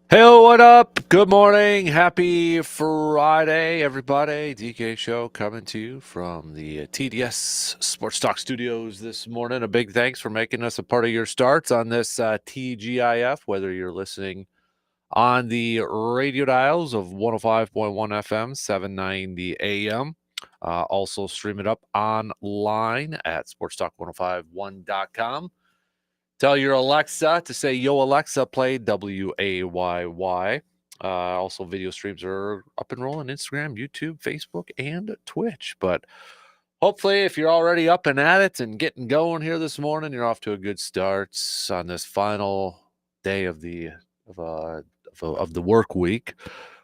Hey, what up? Good morning. Happy Friday, everybody. DK Show coming to you from the TDS Sports Talk Studios this morning. A big thanks for making us a part of your starts on this TGIF, whether you're listening on the radio dials of 105.1 FM, 790 AM. Also stream it up online at sportstalk1051.com. Tell your Alexa to say, Yo, Alexa, play WAYY. Also, video streams are up and rolling Instagram, YouTube, Facebook, and Twitch. But hopefully, if you're already up and at it and getting going here this morning, you're off to a good start on this final day of the work week.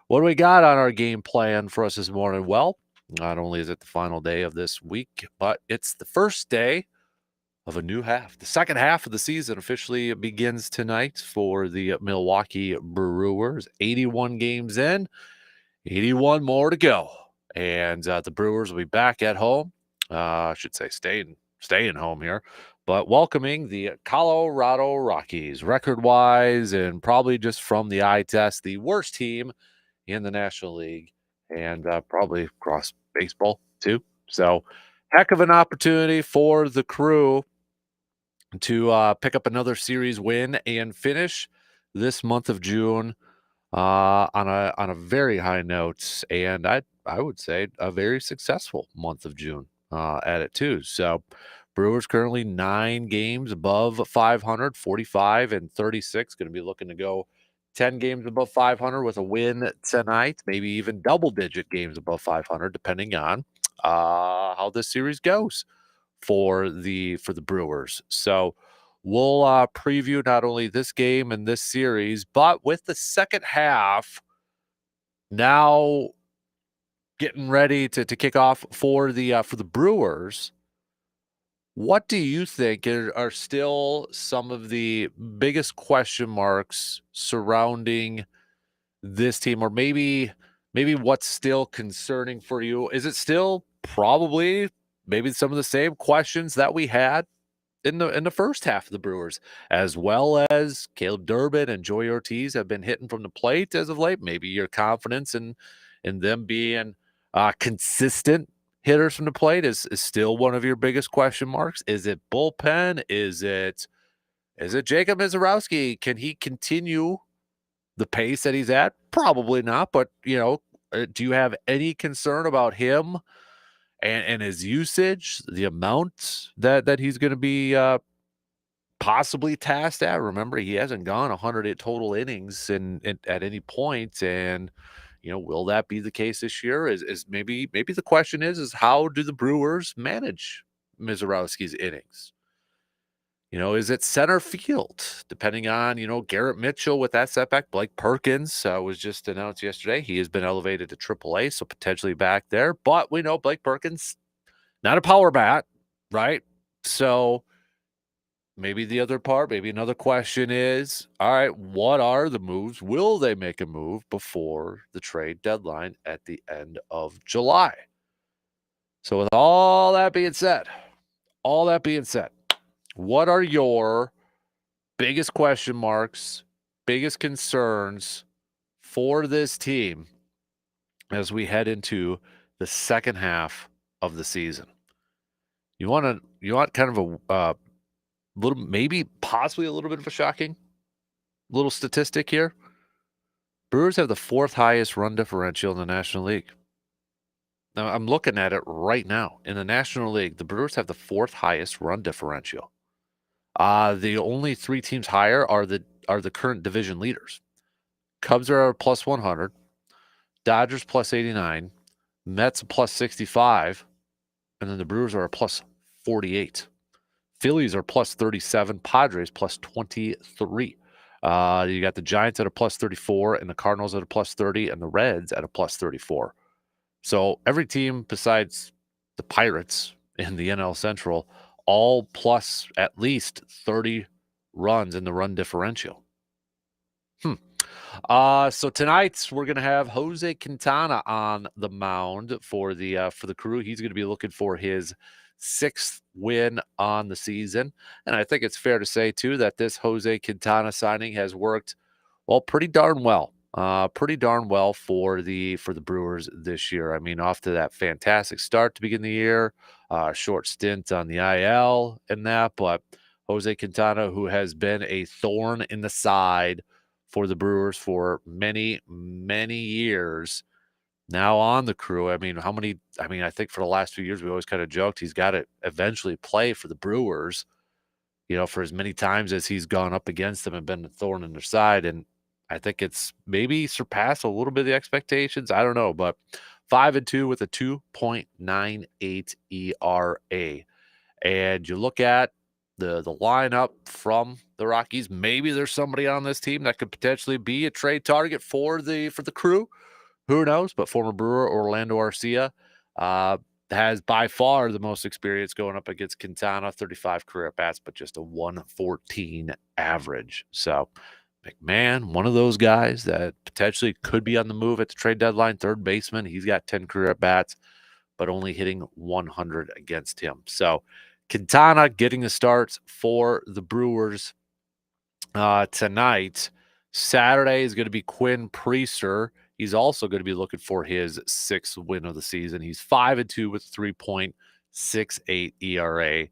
What do we got on our game plan for us this morning? Well, not only is it the final day of this week, but it's the first day of a new half. The second half of the season officially begins tonight for the Milwaukee Brewers. 81 games in, 81 more to go. And the Brewers will be back at home. I should say staying home here, but welcoming the Colorado Rockies, record-wise and probably just from the eye test, the worst team in the National League and probably across baseball too. So heck of an opportunity for the Crew to pick up another series win and finish this month of June on a very high note, and I would say a very successful month of June at it too. So Brewers currently 9 games above 500, 45 and 36. Going to be looking to go 10 games above 500 with a win tonight, maybe even double-digit games above 500, depending on how this series goes for the Brewers. So we'll preview not only this game and this series, but with the second half now getting ready to kick off for the Brewers. What do you think are still some of the biggest question marks surrounding this team, or maybe what's still concerning for you? Is it still probably maybe some of the same questions that we had in the first half of the Brewers, as well as Caleb Durbin and Joey Ortiz have been hitting from the plate as of late? Maybe your confidence in them being consistent hitters from the plate is still one of your biggest question marks. Is it bullpen? Is it Jacob Mizorowski? Can he continue the pace that he's at? Probably not, but do you have any concern about him and his usage, the amount that he's going to be possibly tasked at? Remember, he hasn't gone 100 total innings at any point, and will that be the case this year? Is maybe the question is how do the Brewers manage Mizorowski's innings? Is it center field? Depending on, Garrett Mitchell with that setback. Blake Perkins was just announced yesterday. He has been elevated to AAA, so potentially back there. But we know Blake Perkins, not a power bat, right? So maybe the other part, maybe another question is, all right, what are the moves? Will they make a move before the trade deadline at the end of July? So with all that being said, what are your biggest question marks, biggest concerns for this team as we head into the second half of the season? You want kind of a little, maybe possibly a little bit of a shocking little statistic here. Brewers have the fourth highest run differential in the National League. Now, I'm looking at it right now. In the National League, the Brewers have the fourth highest run differential. The only three teams higher are the current division leaders. Cubs are a plus 100, Dodgers plus 89, Mets plus 65, and then the Brewers are a plus 48. Phillies are plus 37, Padres plus 23. You got the Giants at a plus 34, and the Cardinals at a plus 30, and the Reds at a plus 34. So every team besides the Pirates in the NL Central, all plus at least 30 runs in the run differential. So tonight we're gonna have Jose Quintana on the mound for the Crew. He's gonna be looking for his sixth win on the season, and I think it's fair to say too that this Jose Quintana signing has worked Well, pretty darn well. Pretty darn well for the Brewers this year. I mean, off to that fantastic start to begin the year, short stint on the IL and that, but Jose Quintana, who has been a thorn in the side for the Brewers for many, many years, now on the crew. I mean, how many? I mean, I think for the last few years we always kind of joked he's got to eventually play for the Brewers, for as many times as he's gone up against them and been a thorn in their side. And I think it's maybe surpassed a little bit of the expectations. I don't know, but 5-2 with a 2.98 ERA. And you look at the lineup from the Rockies, maybe there's somebody on this team that could potentially be a trade target for the crew. Who knows? But former Brewer Orlando Arcia uh, has by far the most experience going up against Quintana, 35 career at bats, but just a 114 average. So, McMahon, one of those guys that potentially could be on the move at the trade deadline, third baseman. He's got 10 career at bats, but only hitting 100 against him. So, Quintana getting the starts for the Brewers tonight. Saturday is going to be Quinn Priester. He's also going to be looking for his sixth win of the season. He's 5-2 with 3.68 ERA.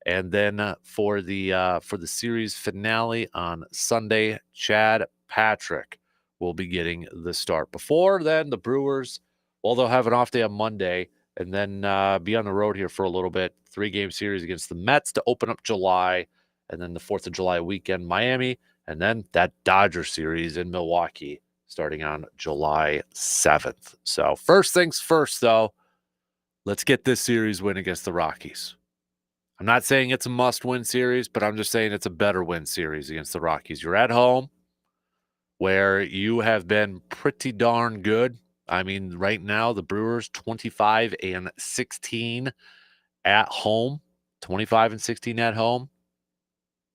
And then for the series finale on Sunday, Chad Patrick will be getting the start. Before then, the Brewers, well, they'll have an off day on Monday and then be on the road here for a little bit. 3-game series against the Mets to open up July, and then the 4th of July weekend, Miami, and then that Dodger series in Milwaukee starting on July 7th. So first things first, though, let's get this series win against the Rockies. I'm not saying it's a must-win series, but I'm just saying it's a better win series against the Rockies. You're at home where you have been pretty darn good. I mean, right now, the Brewers 25-16 at home. 25-16 at home.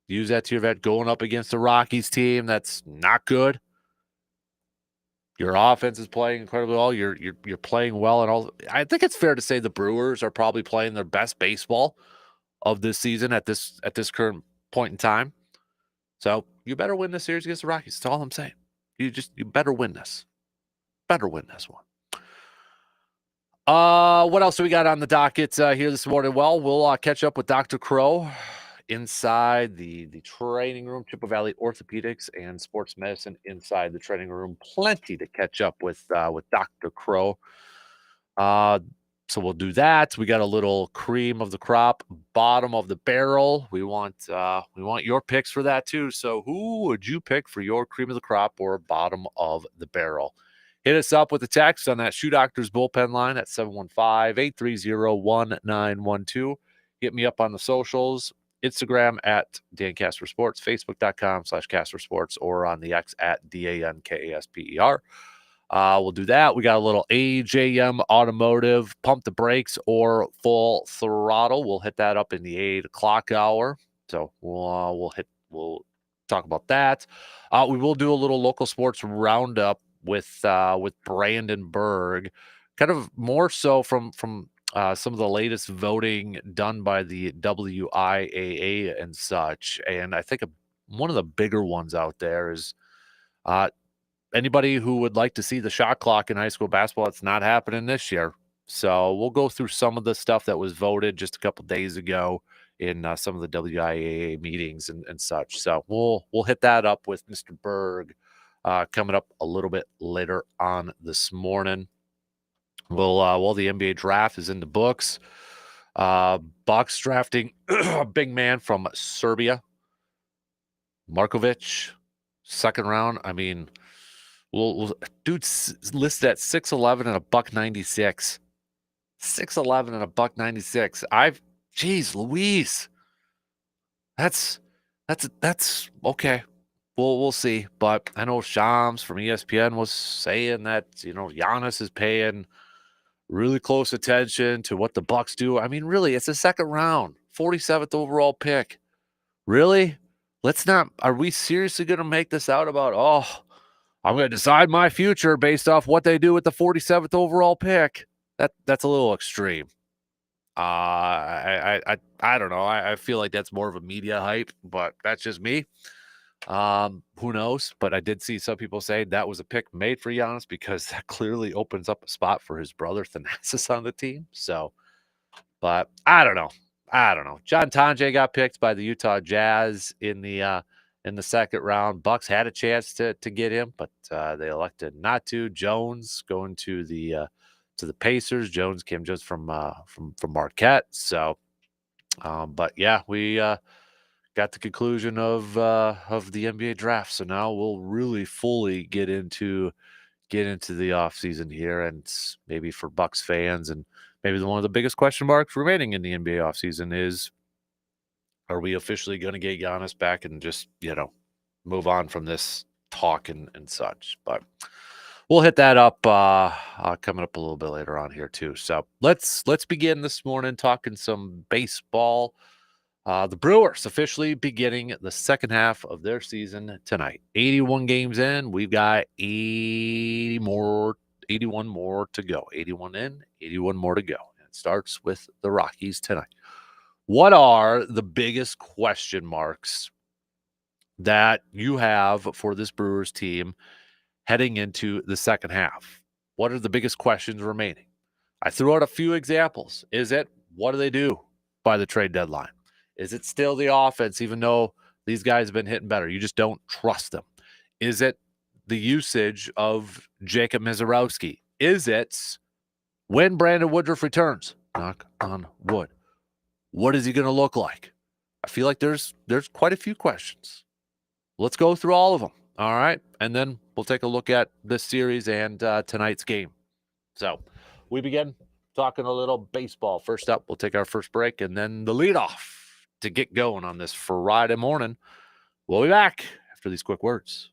Use that to your advantage. Going up against the Rockies team that's not good. Your offense is playing incredibly well. You're playing well, and all. I think it's fair to say the Brewers are probably playing their best baseball of this season at this current point in time. So you better win this series against the Rockies. That's all I'm saying. You better win this. Better win this one. What else do we got on the docket here this morning? Well, we'll catch up with Dr. Crow inside the training room, Chippewa Valley Orthopedics and Sports Medicine inside the training room. Plenty to catch up with Dr. Crow. So we'll do that. We got a little cream of the crop, bottom of the barrel. We want your picks for that too. So who would you pick for your cream of the crop or bottom of the barrel? Hit us up with a text on that Shoe Doctors bullpen line at 715-830-1912. Hit me up on the socials, Instagram at Dan Kasper Sports, Facebook.com/Kasper Sports, or on the X at DANKASPER. We'll do that. We got a little AJM Automotive, Pump the Brakes or Full Throttle. We'll hit that up in the 8 o'clock hour. So we'll talk about that. We will do a little local sports roundup with Brandon Berg, kind of more so from some of the latest voting done by the WIAA and such. And I think one of the bigger ones out there is anybody who would like to see the shot clock in high school basketball. It's not happening this year. So we'll go through some of the stuff that was voted just a couple days ago in some of the WIAA meetings and such. So we'll hit that up with Mr. Berg coming up a little bit later on this morning. Well, the NBA draft is in the books. Bucks drafting a big man from Serbia, Markovic, second round. I mean, dude's listed at 6'11" and a $196. 6'11" and a $196. Geez, Louise. That's okay. We'll see. But I know Shams from ESPN was saying that, Giannis is paying really close attention to what the Bucks do. I mean, really, it's a second round, 47th overall pick. Really? Are we seriously going to make this out about, I'm going to decide my future based off what they do with the 47th overall pick? That's a little extreme. I don't know. I feel like that's more of a media hype, but that's just me. Who knows? But I did see some people say that was a pick made for Giannis because that clearly opens up a spot for his brother Thanasis on the team. So, but I don't know. I don't know. John Tonje got picked by the Utah Jazz in the second round. Bucks had a chance to get him, but they elected not to. Jones going to the Pacers. Jones came just from Marquette. So, but yeah, we got the conclusion of the NBA draft. So now we'll really fully get into the offseason here, and maybe for Bucks fans, and maybe one of the biggest question marks remaining in the NBA offseason is, are we officially going to get Giannis back and just, move on from this talk and such? But we'll hit that up coming up a little bit later on here too. So let's begin this morning talking some baseball. The Brewers officially beginning the second half of their season tonight. 81 games in, we've got 81 more to go. 81 in, 81 more to go. It starts with the Rockies tonight. What are the biggest question marks that you have for this Brewers team heading into the second half? What are the biggest questions remaining? I threw out a few examples. Is it, what do they do by the trade deadline? Is it still the offense, even though these guys have been hitting better? You just don't trust them. Is it the usage of Jacob Mizorowski? Is it when Brandon Woodruff returns? Knock on wood. What is he going to look like? I feel like there's quite a few questions. Let's go through all of them. All right. And then we'll take a look at this series and tonight's game. So we begin talking a little baseball. First up, we'll take our first break, and then the leadoff to get going on this Friday morning. We'll be back after these quick words.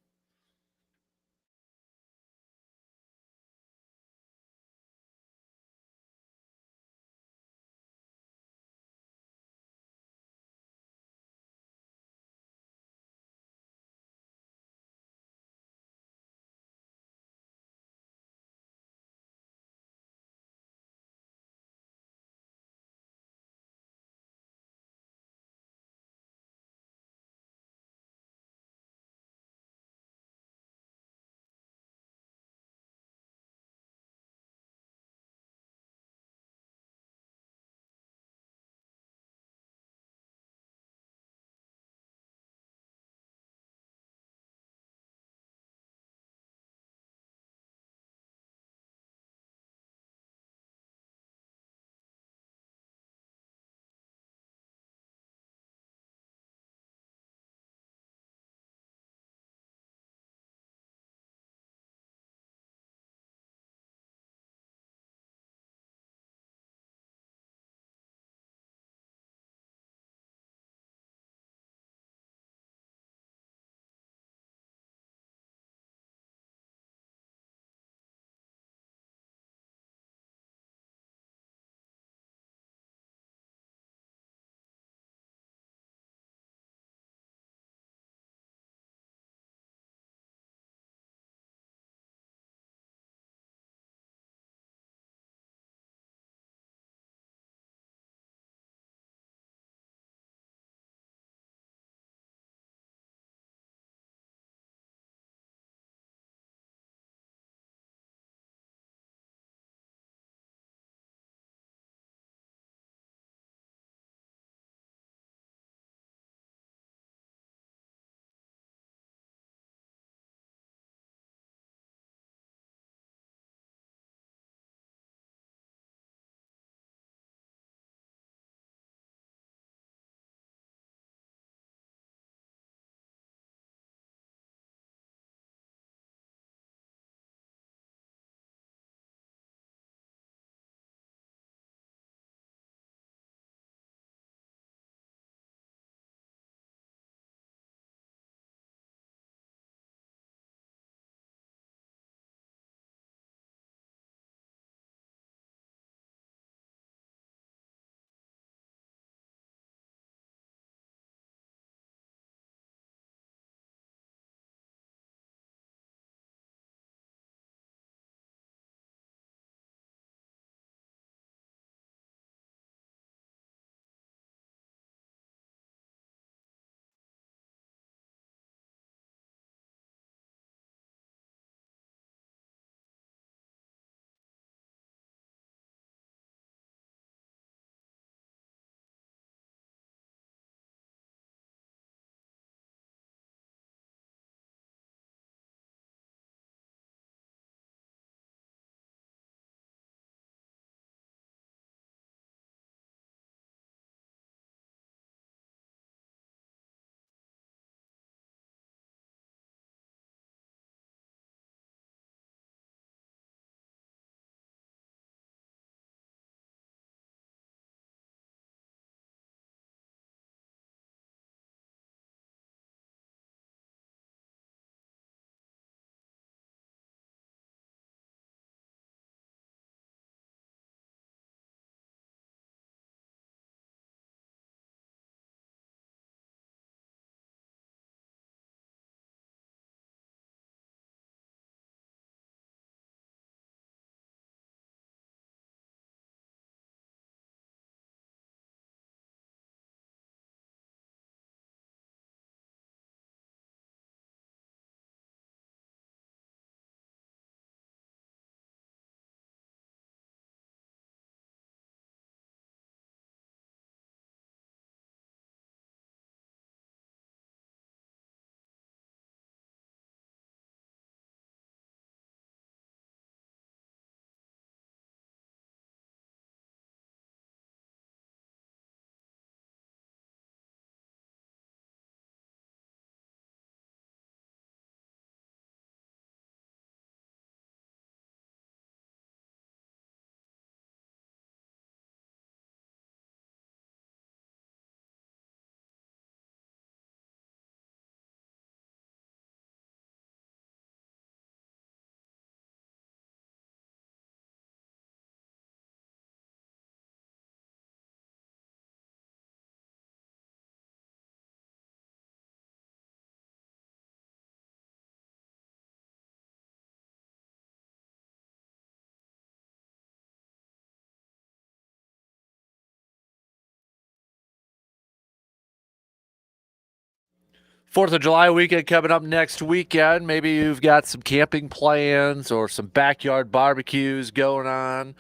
4th of July weekend coming up next weekend. Maybe you've got some camping plans or some backyard barbecues going on.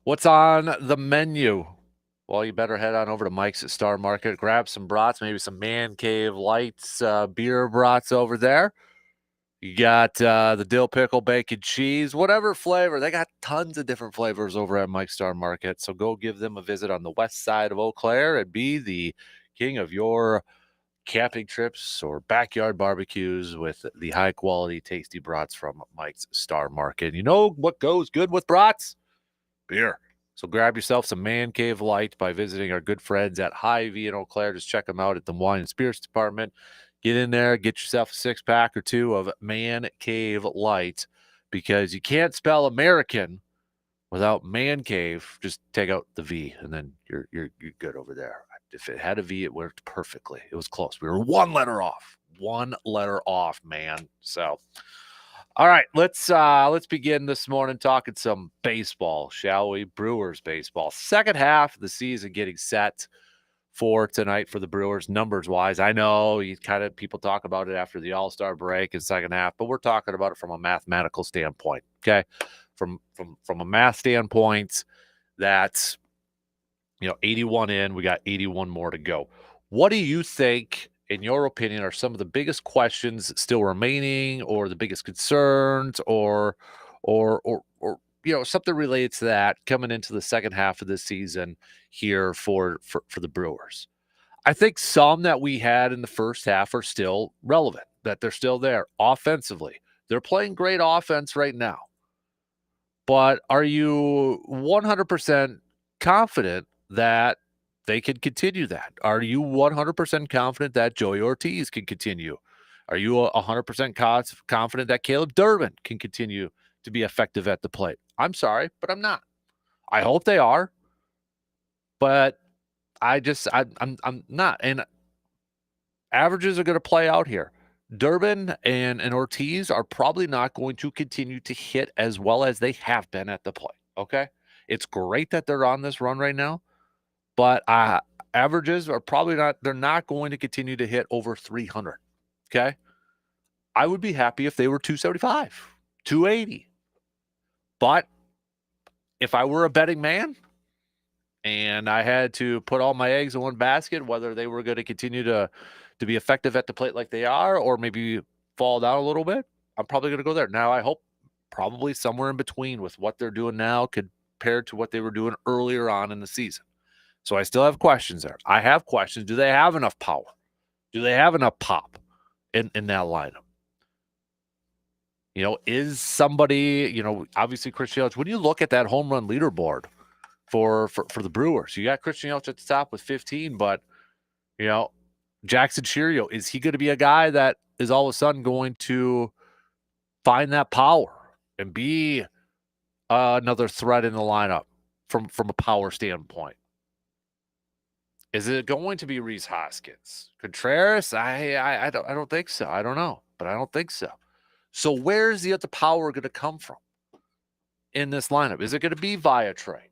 What's on the menu? Well, you better head on over to Mike's at Star Market. Grab some brats, maybe some Man Cave Lights beer brats over there. You got the dill pickle, bacon, cheese, whatever flavor. They got tons of different flavors over at Mike's Star Market. So go give them a visit on the west side of Eau Claire and be the king of your camping trips or backyard barbecues with the high quality, tasty brats from Mike's Star Market. You know what goes good with brats? Beer. So grab yourself some Man Cave Light by visiting our good friends at Hy-Vee in Eau Claire. Just check them out at the Wine and Spirits Department. Get in there, get yourself a 6-pack or 2 of Man Cave Light because you can't spell American without Man Cave. Just take out the V and then you're good over there. If it had a V, it worked perfectly. It was close. We were one letter off, man. So all right, let's begin this morning talking some baseball, shall we? Brewers baseball. Second half of the season getting set for tonight for the Brewers, numbers wise. I know people talk about it after the All-Star break and second half, but we're talking about it from a mathematical standpoint. Okay. From a math standpoint, that's 81 in, we got 81 more to go. What do you think, in your opinion, are some of the biggest questions still remaining, or the biggest concerns, or something related to that coming into the second half of the season here for the Brewers? I think some that we had in the first half are still relevant, that they're still there offensively. They're playing great offense right now. But are you 100% confident that they can continue that? Are you 100% confident that Joey Ortiz can continue? Are you 100% confident that Caleb Durbin can continue to be effective at the plate? I'm sorry, but I'm not. I hope they are, but I'm not. And averages are going to play out here. Durbin and Ortiz are probably not going to continue to hit as well as they have been at the plate. Okay. It's great that they're on this run right now, but averages are probably not, they're not going to continue to hit over 300. Okay. I would be happy if they were 275, 280. But if I were a betting man and I had to put all my eggs in one basket, whether they were going to continue to be effective at the plate like they are, or maybe fall down a little bit, I'm probably going to go there. Now, I hope probably somewhere in between with what they're doing now compared to what they were doing earlier on in the season. So I still have questions there. I have questions. Do they have enough power? Do they have enough pop in that lineup? Is somebody, obviously Christian Yelich, when you look at that home run leaderboard for the Brewers, you got Christian Yelich at the top with 15, but, Jackson Chourio, is he going to be a guy that is all of a sudden going to find that power and be another threat in the lineup from a power standpoint? Is it going to be Rhys Hoskins? Contreras? I don't think so. I don't know, but I don't think so. So where's the other power going to come from in this lineup? Is it going to be via trade?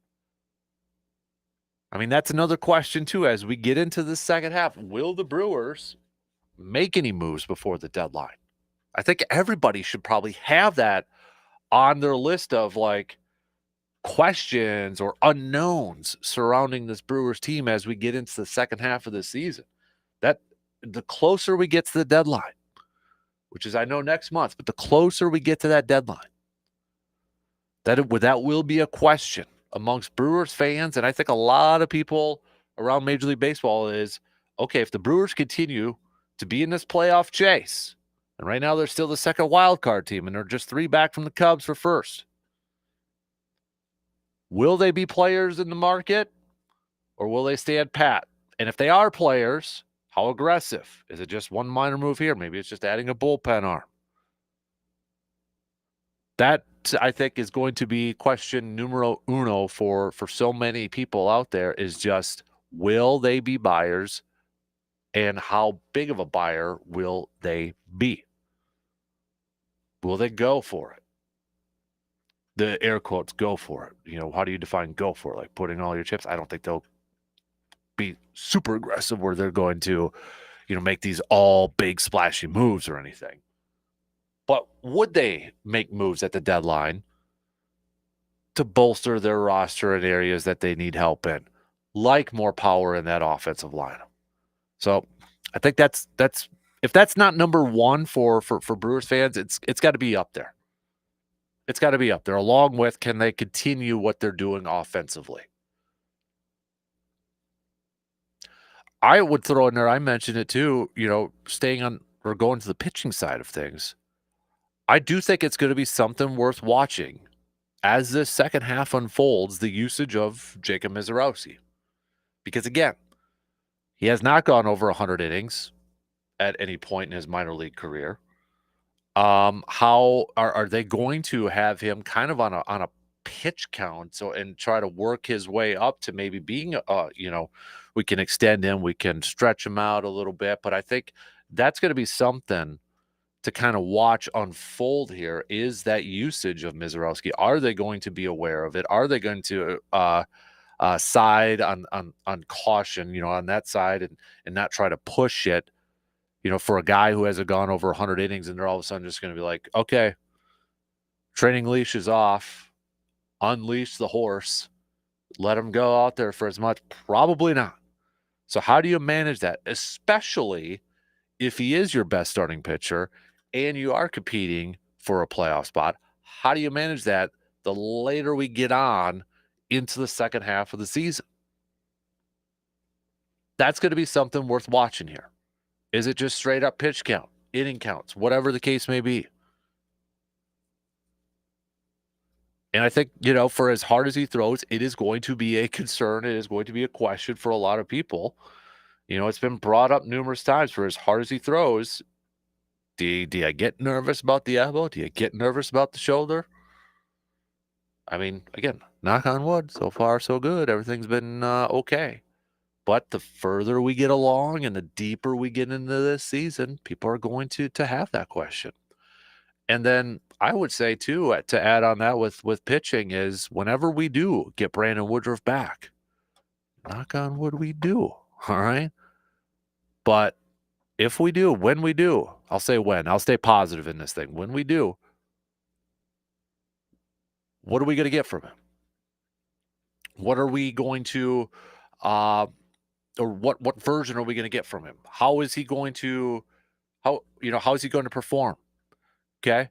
I mean, that's another question, too, as we get into the second half. Will the Brewers make any moves before the deadline? I think everybody should probably have that on their list of, questions or unknowns surrounding this Brewers team as we get into the second half of the season. That the closer we get to the deadline, which is, I know, next month, but the closer we get to that deadline, that will be a question amongst Brewers fans, and I think a lot of people around Major League Baseball is, okay, if the Brewers continue to be in this playoff chase, and right now they're still the second wild card team, and they're just 3 back from the Cubs for first, will they be players in the market, or will they stand pat? And if they are players, how aggressive? Is it just one minor move here? Maybe it's just adding a bullpen arm. That, I think, is going to be question numero uno for so many people out there, is just, will they be buyers, and how big of a buyer will they be? Will they go for it? The air quotes, go for it. How do you define go for it? Like putting all your chips? I don't think they'll be super aggressive where they're going to, make these all big splashy moves or anything. But would they make moves at the deadline to bolster their roster in areas that they need help in, like more power in that offensive lineup? So I think that's if that's not number one for Brewers fans, it's got to be up there. It's got to be up there, along with, can they continue what they're doing offensively? I would throw in there, I mentioned it too, staying on or going to the pitching side of things. I do think it's going to be something worth watching as this second half unfolds, the usage of Jacob Misiorowski. Because again, he has not gone over 100 innings at any point in his minor league career. How are they going to have him kind of on a pitch count, and try to work his way up to maybe being we can extend him, we can stretch him out a little bit, but I think that's going to be something to kind of watch unfold here, is that usage of Misiorowski. Are they going to be aware of it? Are they going to side on caution, on that side, and not try to push it, for a guy who hasn't gone over 100 innings, and they're all of a sudden just going to be like, okay, training leash is off, unleash the horse, let him go out there for as much? Probably not. So how do you manage that, especially if he is your best starting pitcher and you are competing for a playoff spot? How do you manage that the later we get on into the second half of the season? That's going to be something worth watching here. Is it just straight up pitch count, inning counts, whatever the case may be? And I think, for as hard as he throws, it is going to be a concern. It is going to be a question for a lot of people. It's been brought up numerous times. For as hard as he throws, do you get nervous about the elbow? Do you get nervous about the shoulder? I mean, again, knock on wood, so far so good. Everything's been okay. But the further we get along and the deeper we get into this season, people are going to have that question. And then I would say, too, to add on that with pitching, is whenever we do get Brandon Woodruff back, knock on wood, we do, all right? But if we do, when we do, I'll say when, I'll stay positive in this thing. When we do, what are we going to get from him? What are we going to, or what version are we going to get from him? How is he going to, how is he going to perform? Okay.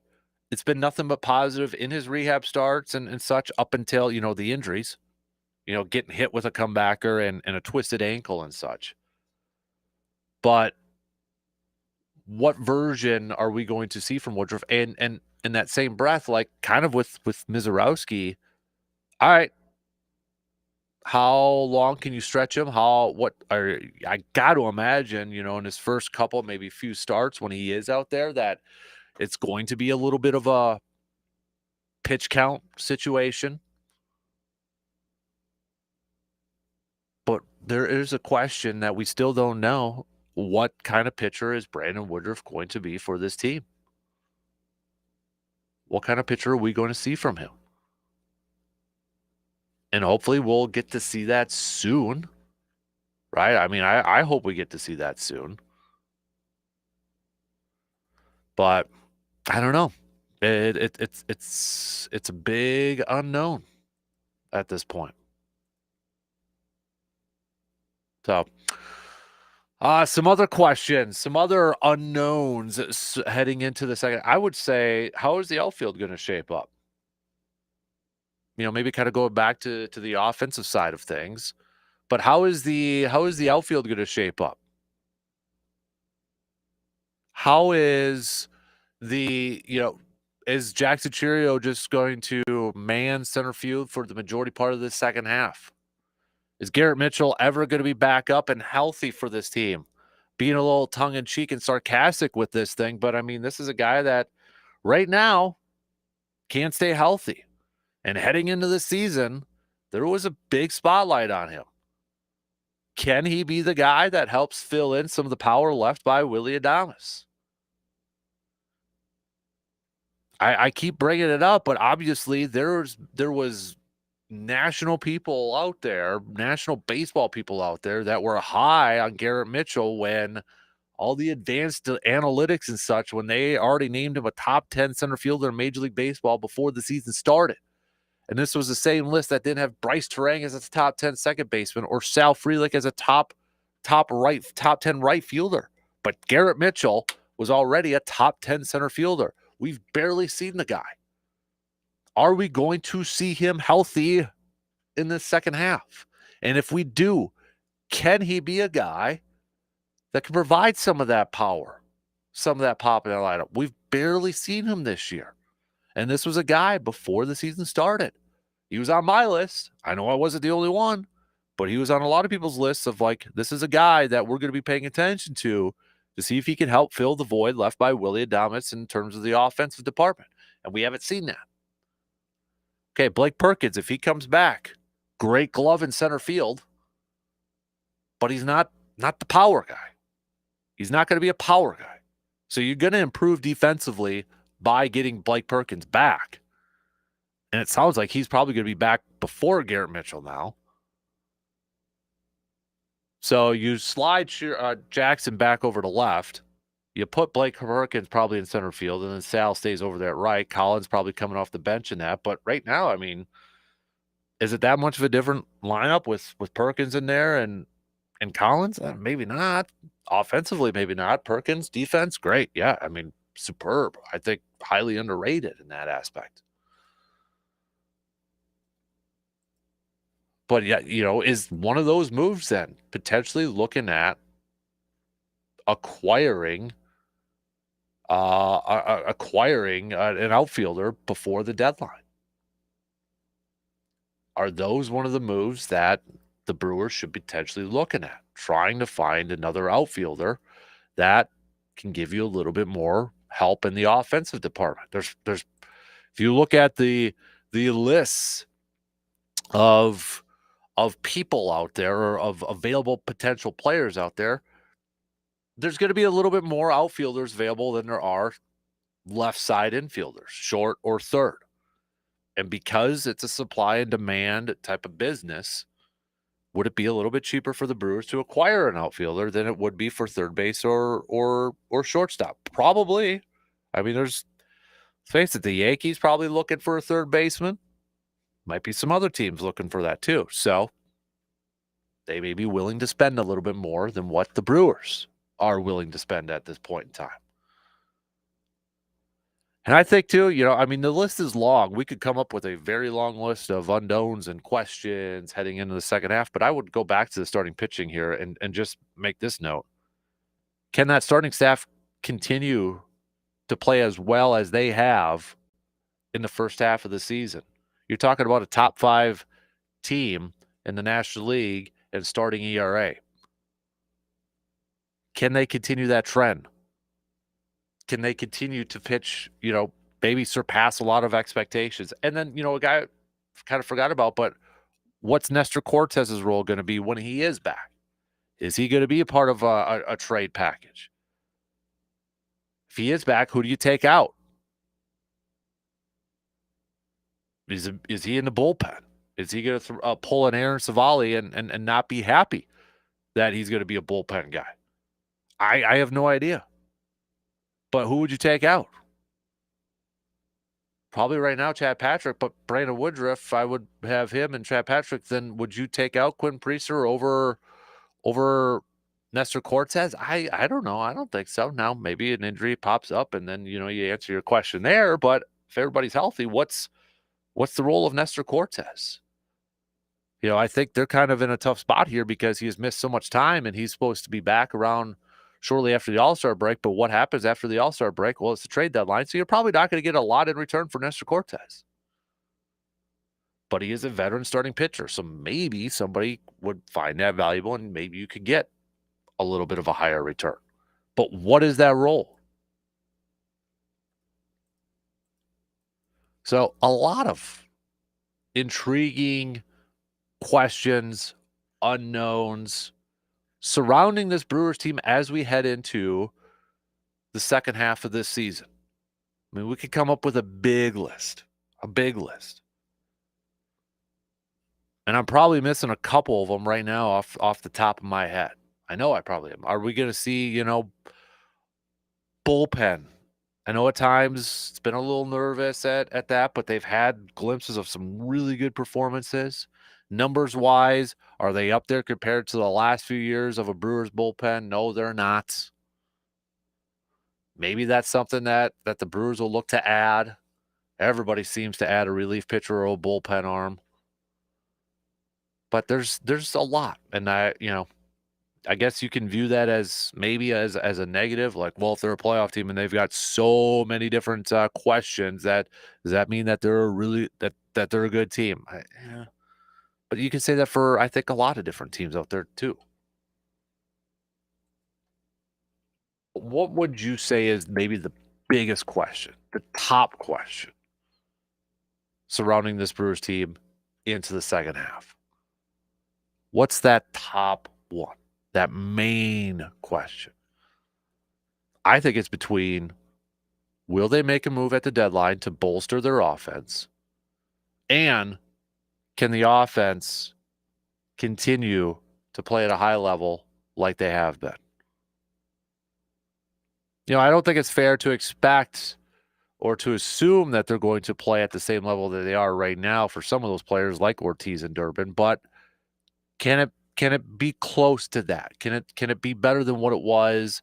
It's been nothing but positive in his rehab starts and such up until, the injuries, getting hit with a comebacker and a twisted ankle and such. But what version are we going to see from Woodruff? And in that same breath, like kind of with Misiorowski, all right, how long can you stretch him? I got to imagine, in his first couple, maybe few starts when he is out there, that it's going to be a little bit of a pitch count situation. But there is a question that we still don't know. What kind of pitcher is Brandon Woodruff going to be for this team? What kind of pitcher are we going to see from him? And hopefully we'll get to see that soon, right? I mean, I hope we get to see that soon. But I don't know. It's a big unknown at this point. So, some other questions, some other unknowns heading into the second. I would say, how is the outfield going to shape up? Maybe kind of going back to the offensive side of things. But how is the outfield going to shape up? How is is Jackson Cheerio just going to man center field for the majority part of the second half? Is Garrett Mitchell ever going to be back up and healthy for this team? Being a little tongue-in-cheek and sarcastic with this thing, but I mean, this is a guy that right now can't stay healthy. And heading into the season, there was a big spotlight on him. Can he be the guy that helps fill in some of the power left by Willy Adames? I keep bringing it up, but obviously there was national people out there, national baseball people out there that were high on Garrett Mitchell when all the advanced analytics and such when they already named him a top 10 center fielder in Major League Baseball before the season started. And this was the same list that didn't have Bryce Terang as a top 10 second baseman or Sal Frelick as a top 10 right fielder. But Garrett Mitchell was already a top 10 center fielder. We've barely seen the guy. Are we going to see him healthy in the second half? And if we do, can he be a guy that can provide some of that power, some of that pop in that lineup? We've barely seen him this year. And this was a guy before the season started. He was on my list. I know I wasn't the only one, but he was on a lot of people's lists of like, this is a guy that we're going to be paying attention to see if he can help fill the void left by Willy Adames in terms of the offensive department. And we haven't seen that. Okay, Blake Perkins, if he comes back, great glove in center field, but he's not the power guy. He's not going to be a power guy. So you're going to improve defensively by getting Blake Perkins back. And it sounds like he's probably going to be back before Garrett Mitchell now. So you slide Jackson back over to left. You put Blake Perkins probably in center field, and then Sal stays over there at right. Collins probably coming off the bench in that. But right now, I mean, is it that much of a different lineup with Perkins in there and Collins? Maybe not. Offensively, maybe not. Perkins, defense, great. Yeah, I mean, superb. I think highly underrated in that aspect. But yeah, is one of those moves then potentially looking at acquiring an outfielder before the deadline? Are those one of the moves that the Brewers should be potentially looking at, trying to find another outfielder that can give you a little bit more help in the offensive department? There's if you look at the lists of people out there or of available potential players out there, there's going to be a little bit more outfielders available than there are left side infielders, short or third. And because it's a supply and demand type of business, would it be a little bit cheaper for the Brewers to acquire an outfielder than it would be for third base or shortstop? Probably. I mean, let's face it, the Yankees probably looking for a third baseman. Might be some other teams looking for that too. So they may be willing to spend a little bit more than what the Brewers are willing to spend at this point in time. And I think too, I mean, the list is long. We could come up with a very long list of unknowns and questions heading into the second half, but I would go back to the starting pitching here and just make this note. Can that starting staff continue to play as well as they have in the first half of the season? You're talking about a top 5 team in the National League and starting ERA. Can they continue that trend? Can they continue to pitch, maybe surpass a lot of expectations? And then, a guy I kind of forgot about, but what's Nestor Cortez's role going to be when he is back? Is he going to be a part of a trade package? If he is back, who do you take out? Is he in the bullpen? Is he going to pull an Aaron Savali and not be happy that he's going to be a bullpen guy? I have no idea. But who would you take out? Probably right now, Chad Patrick, but Brandon Woodruff, I would have him and Chad Patrick. Then would you take out Quinn Priester over Nestor Cortez? I don't know. I don't think so. Now, maybe an injury pops up and then, you answer your question there. But if everybody's healthy, what's the role of Nestor Cortez? I think they're kind of in a tough spot here because he has missed so much time and he's supposed to be back around shortly after the All-Star break. But what happens after the All-Star break? Well, it's the trade deadline, so you're probably not going to get a lot in return for Nestor Cortez. But he is a veteran starting pitcher, so maybe somebody would find that valuable and maybe you could get a little bit of a higher return. But what is that role? So a lot of intriguing questions, unknowns surrounding this Brewers team as we head into the second half of this season. I mean, we could come up with a big list. And I'm probably missing a couple of them right now off the top of my head. I know I probably am. Are we going to see, bullpen? I know at times it's been a little nervous at that, but they've had glimpses of some really good performances. Numbers wise, are they up there compared to the last few years of a Brewers bullpen? No, they're not. Maybe that's something that the Brewers will look to add. Everybody seems to add a relief pitcher or a bullpen arm. But there's a lot. And I guess you can view that as maybe as a negative. Like, well, if they're a playoff team and they've got so many different questions, does that mean that they're a really that they're a good team? Yeah. But you can say that for I think a lot of different teams out there too. What would you say is maybe the biggest question, the top question surrounding this Brewers team into the second half? What's that top one? That main question? I think it's between will they make a move at the deadline to bolster their offense? And can the offense continue to play at a high level like they have been? I don't think it's fair to expect or to assume that they're going to play at the same level that they are right now for some of those players like Ortiz and Durbin, but can it be close to that? Can it be better than what it was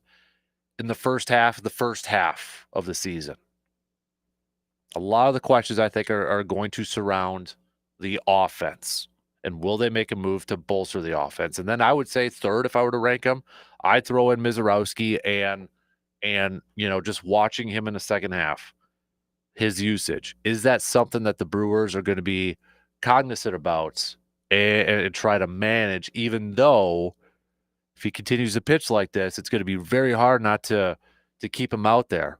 in the first half of the season? A lot of the questions I think are going to surround the offense. And will they make a move to bolster the offense? And then I would say third, if I were to rank them, I'd throw in Mizorowski and just watching him in the second half, his usage. Is that something that the Brewers are going to be cognizant about and try to manage, even though if he continues to pitch like this, it's going to be very hard not to keep him out there.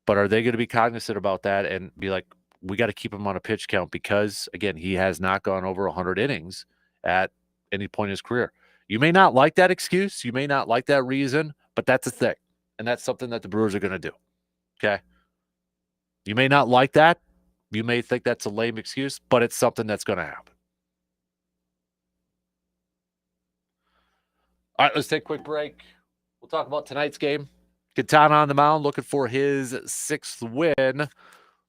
But are they going to be cognizant about that and be like, we got to keep him on a pitch count because, again, he has not gone over 100 innings at any point in his career. You may not like that excuse. You may not like that reason, but that's a thing. And that's something that the Brewers are going to do. Okay. You may not like that. You may think that's a lame excuse, but it's something that's going to happen. All right, let's take a quick break. We'll talk about tonight's game. Quintana on the mound looking for his sixth win.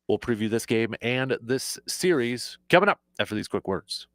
We'll preview this game and this series coming up after these quick words.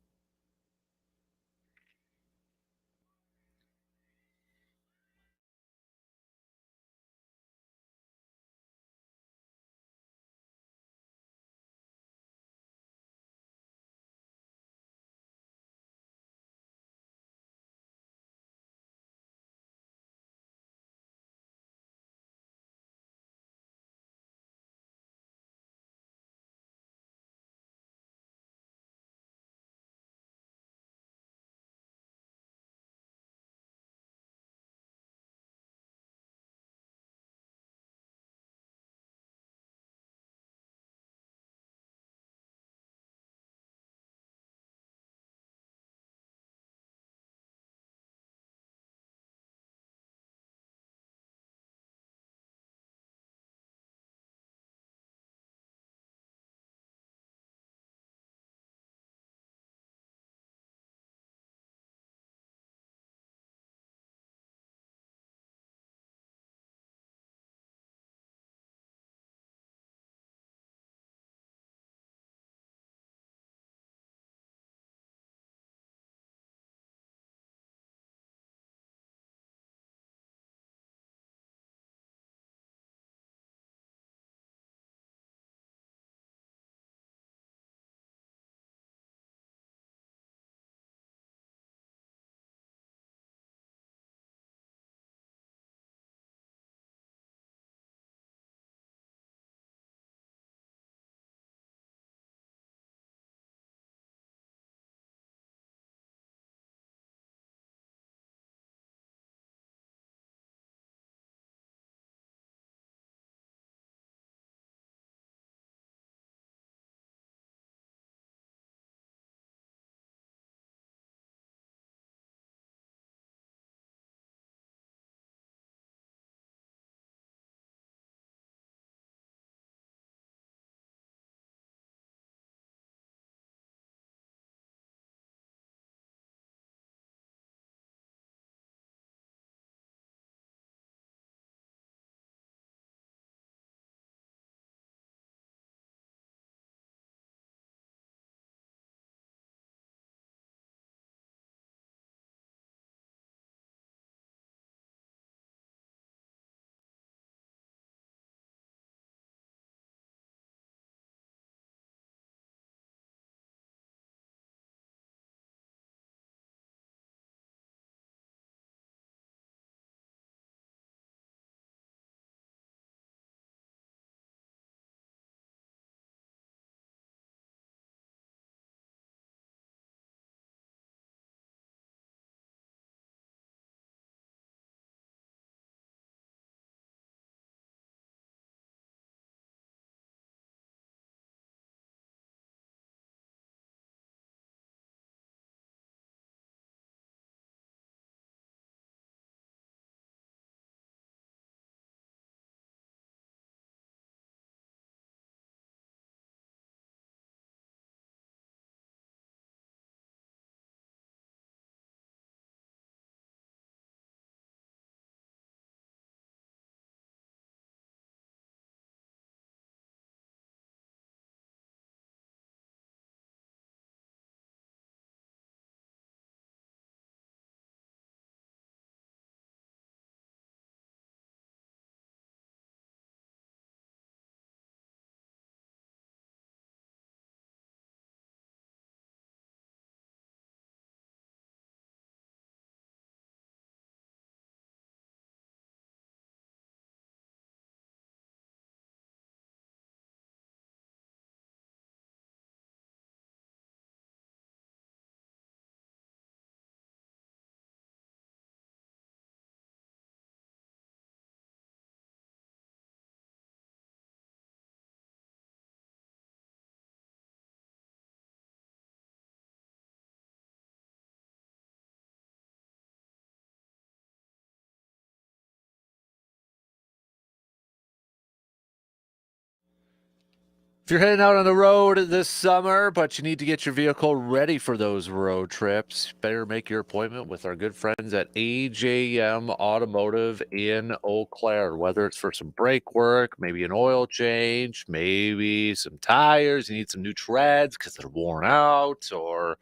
If you're heading out on the road this summer, but you need to get your vehicle ready for those road trips, better make your appointment with our good friends at AJM Automotive in Eau Claire. Whether it's for some brake work, maybe an oil change, maybe some tires, you need some new treads because they're worn out, or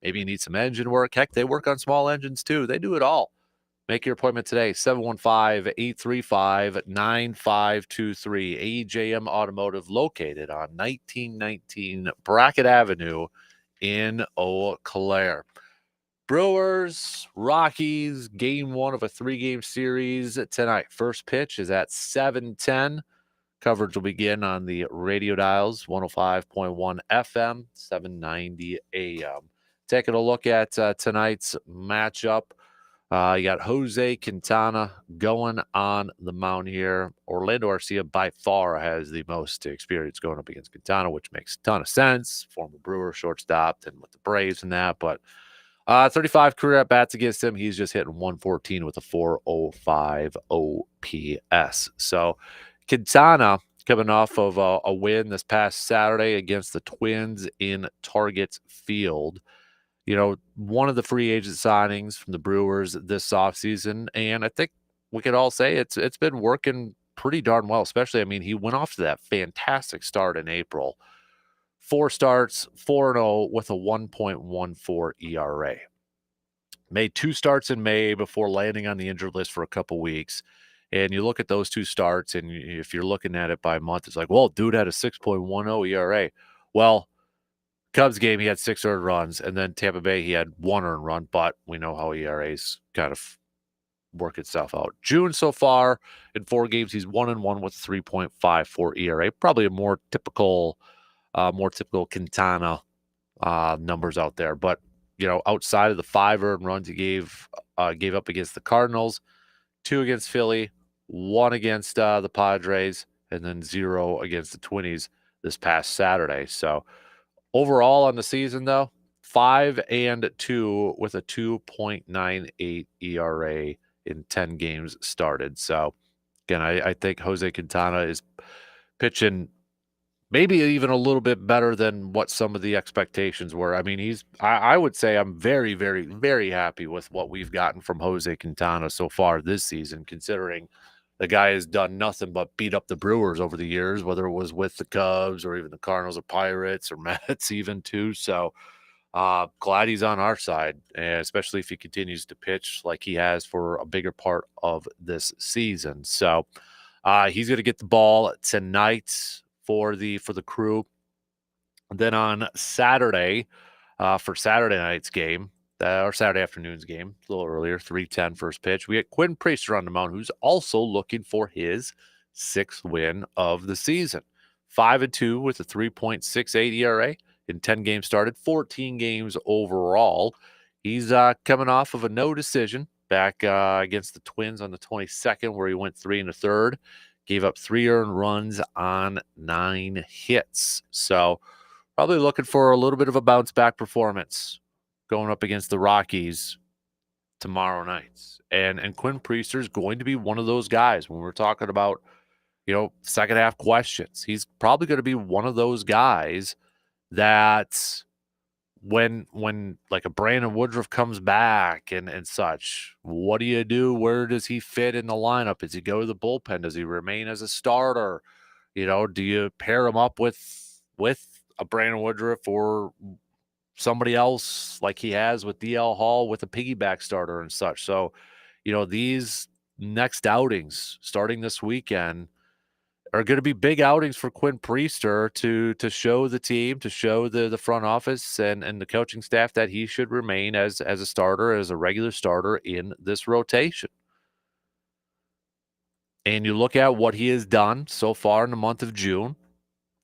maybe you need some engine work. Heck, they work on small engines too. They do it all. Make your appointment today, 715-835-9523. AJM Automotive, located on 1919 Brackett Avenue in Eau Claire. Brewers, Rockies, game one of a three-game series tonight. First pitch is at 7:10. Coverage will begin on the radio dials, 105.1 FM, 790 AM. Taking a look at tonight's matchup. You got Jose Quintana going on the mound here. Orlando Arcia by far has the most experience going up against Quintana, which makes a ton of sense. Former Brewer shortstop and with the Braves and that. But 35 career at bats against him. He's just hitting 114 with a 405 OPS. So Quintana coming off of a win this past Saturday against the Twins in Target Field. You know, one of the free agent signings from the Brewers this offseason, and I think we could all say it's been working pretty darn well, especially, I mean, he went off to that fantastic start in April. 4 starts, 4-0 with a 1.14 ERA. Made 2 starts in May before landing on the injured list for a couple weeks. And you look at those 2 starts, and if you're looking at it by month, it's like, well, dude had a 6.10 ERA. Well, Cubs game, he had 6 earned runs, and then Tampa Bay, he had 1 earned run, but we know how ERAs kind of work itself out. June so far, in 4 games, he's 1-1 with 3.54 ERA. Probably a more typical Quintana numbers out there. But, you know, outside of the 5 earned runs he gave up against the Cardinals, 2 against Philly, 1 against the Padres, and then 0 against the Twinnies this past Saturday. So, overall on the season, though, 5-2 with a 2.98 ERA in 10 games started. So, again, I think Jose Quintana is pitching maybe even a little bit better than what some of the expectations were. I mean, I would say I'm very, very, very happy with what we've gotten from Jose Quintana so far this season, considering the guy has done nothing but beat up the Brewers over the years, whether it was with the Cubs or even the Cardinals or Pirates or Mets even too. So glad he's on our side, especially if he continues to pitch like he has for a bigger part of this season. So he's going to get the ball tonight for the Crew. And then on Saturday, for Saturday night's game, or Saturday afternoon's game, a little earlier, 3:10 first pitch. We get Quinn Priester on the mound, who's also looking for his 6th win of the season. 5-2 with a 3.68 ERA in 10 games started, 14 games overall. He's coming off of a no decision back against the Twins on the 22nd, where he went 3 1/3, gave up 3 earned runs on 9 hits. So probably looking for a little bit of a bounce back performance going up against the Rockies tomorrow night. And Quinn Priester is going to be one of those guys when we're talking about, you know, second half questions. He's probably going to be one of those guys that when like a Brandon Woodruff comes back and such, what do you do? Where does he fit in the lineup? Does he go to the bullpen? Does he remain as a starter? You know, do you pair him up with a Brandon Woodruff or somebody else like he has with DL Hall with a piggyback starter and such? So, you know, these next outings starting this weekend are going to be big outings for Quinn Priester to show the team, to show the front office and the coaching staff that he should remain as a starter, as a regular starter in this rotation. And you look at what he has done so far in the month of June,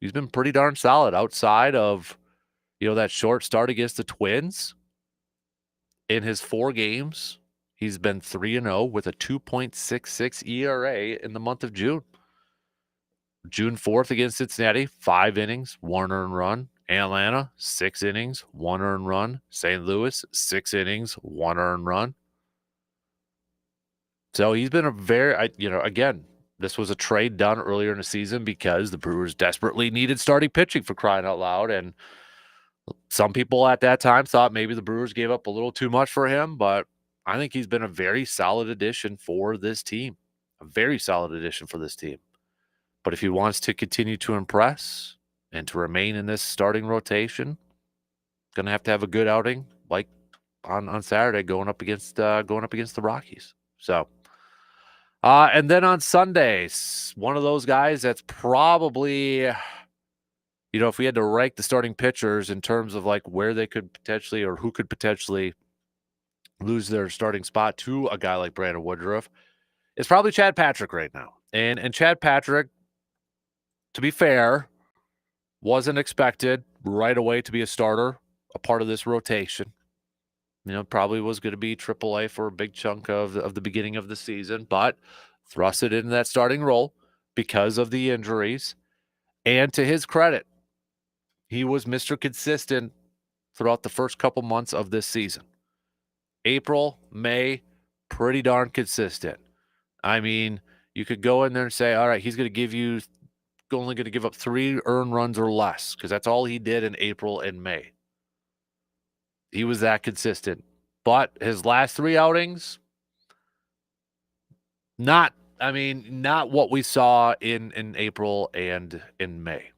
he's been pretty darn solid outside of, you know, that short start against the Twins. In his 4 games, he's been 3-0 with a 2.66 ERA in the month of June. June 4th against Cincinnati, 5 innings, 1 earned run. Atlanta, 6 innings, 1 earned run. St. Louis, 6 innings, 1 earned run. So he's been a very, again, This was a trade done earlier in the season because the Brewers desperately needed starting pitching, for crying out loud. And some people at that time thought maybe the Brewers gave up a little too much for him, but I think he's been a very solid addition for this team. A very solid addition for this team. But if he wants to continue to impress and to remain in this starting rotation, going to have a good outing like on Saturday going up against the Rockies. So and then on Sundays, one of those guys that's probably, if we had to rank the starting pitchers in terms of like where they could potentially or who could potentially lose their starting spot to a guy like Brandon Woodruff, it's probably Chad Patrick right now. And Chad Patrick, to be fair, wasn't expected right away to be a starter, a part of this rotation. Probably was going to be AAA for a big chunk of the beginning of the season, but thrusted into that starting role because of the injuries. And to his credit, he was Mr. Consistent throughout the first couple months of this season. April, May, pretty darn consistent. I mean, you could go in there and say, all right, he's only going to give up 3 earned runs or less, because that's all he did in April and May. He was that consistent. But his last 3 outings, not what we saw in April and in May.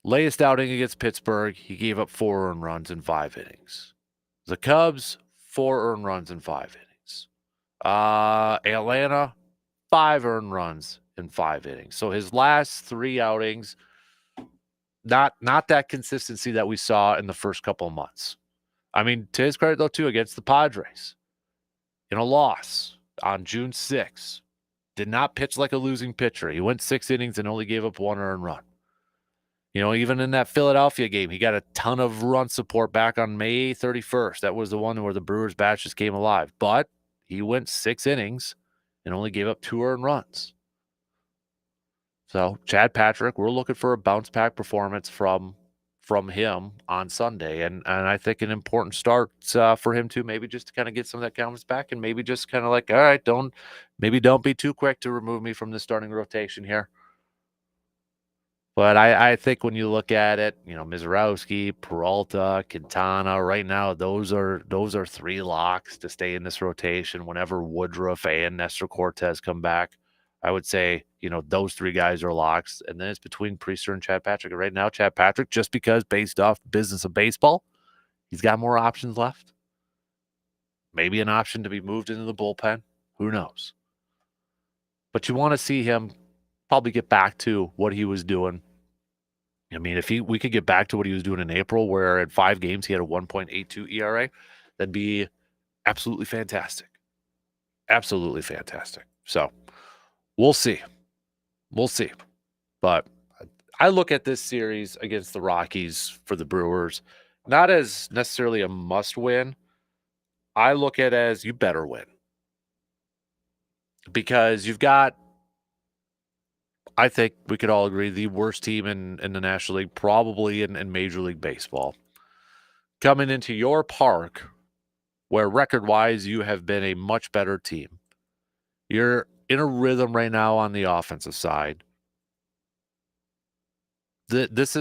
Latest outing against Pittsburgh, he gave up 4 earned runs in 5 innings. The Cubs, 4 earned runs in 5 innings. Atlanta, 5 earned runs in 5 innings. So his last 3 outings, not that consistency that we saw in the first couple of months. I mean, to his credit, though, too, against the Padres, in a loss on June 6th, did not pitch like a losing pitcher. He went 6 innings and only gave up 1 earned run. Even in that Philadelphia game, he got a ton of run support back on May 31st. That was the one where the Brewers' batch just came alive. But he went 6 innings and only gave up 2 earned runs. So, Chad Patrick, we're looking for a bounce-back performance from him on Sunday. And I think an important start for him, too, maybe just to kind of get some of that confidence back and maybe just kind of like, all right, don't be too quick to remove me from the starting rotation here. But I think when you look at it, Mizorowski, Peralta, Quintana, right now, those are 3 locks to stay in this rotation whenever Woodruff and Nestor Cortez come back. I would say, those 3 guys are locks. And then it's between Priester and Chad Patrick. And right now, Chad Patrick, just because based off business of baseball, he's got more options left. Maybe an option to be moved into the bullpen. Who knows? But you want to see him probably get back to what he was doing. I mean, if we could get back to what he was doing in April, where in 5 games he had a 1.82 ERA, that'd be absolutely fantastic. Absolutely fantastic. So we'll see. But I look at this series against the Rockies for the Brewers not as necessarily a must win. I look at it as you better win. Because you've got, I think we could all agree, the worst team in the National League, probably in Major League Baseball, coming into your park where record-wise you have been a much better team. You're in a rhythm right now on the offensive side. This,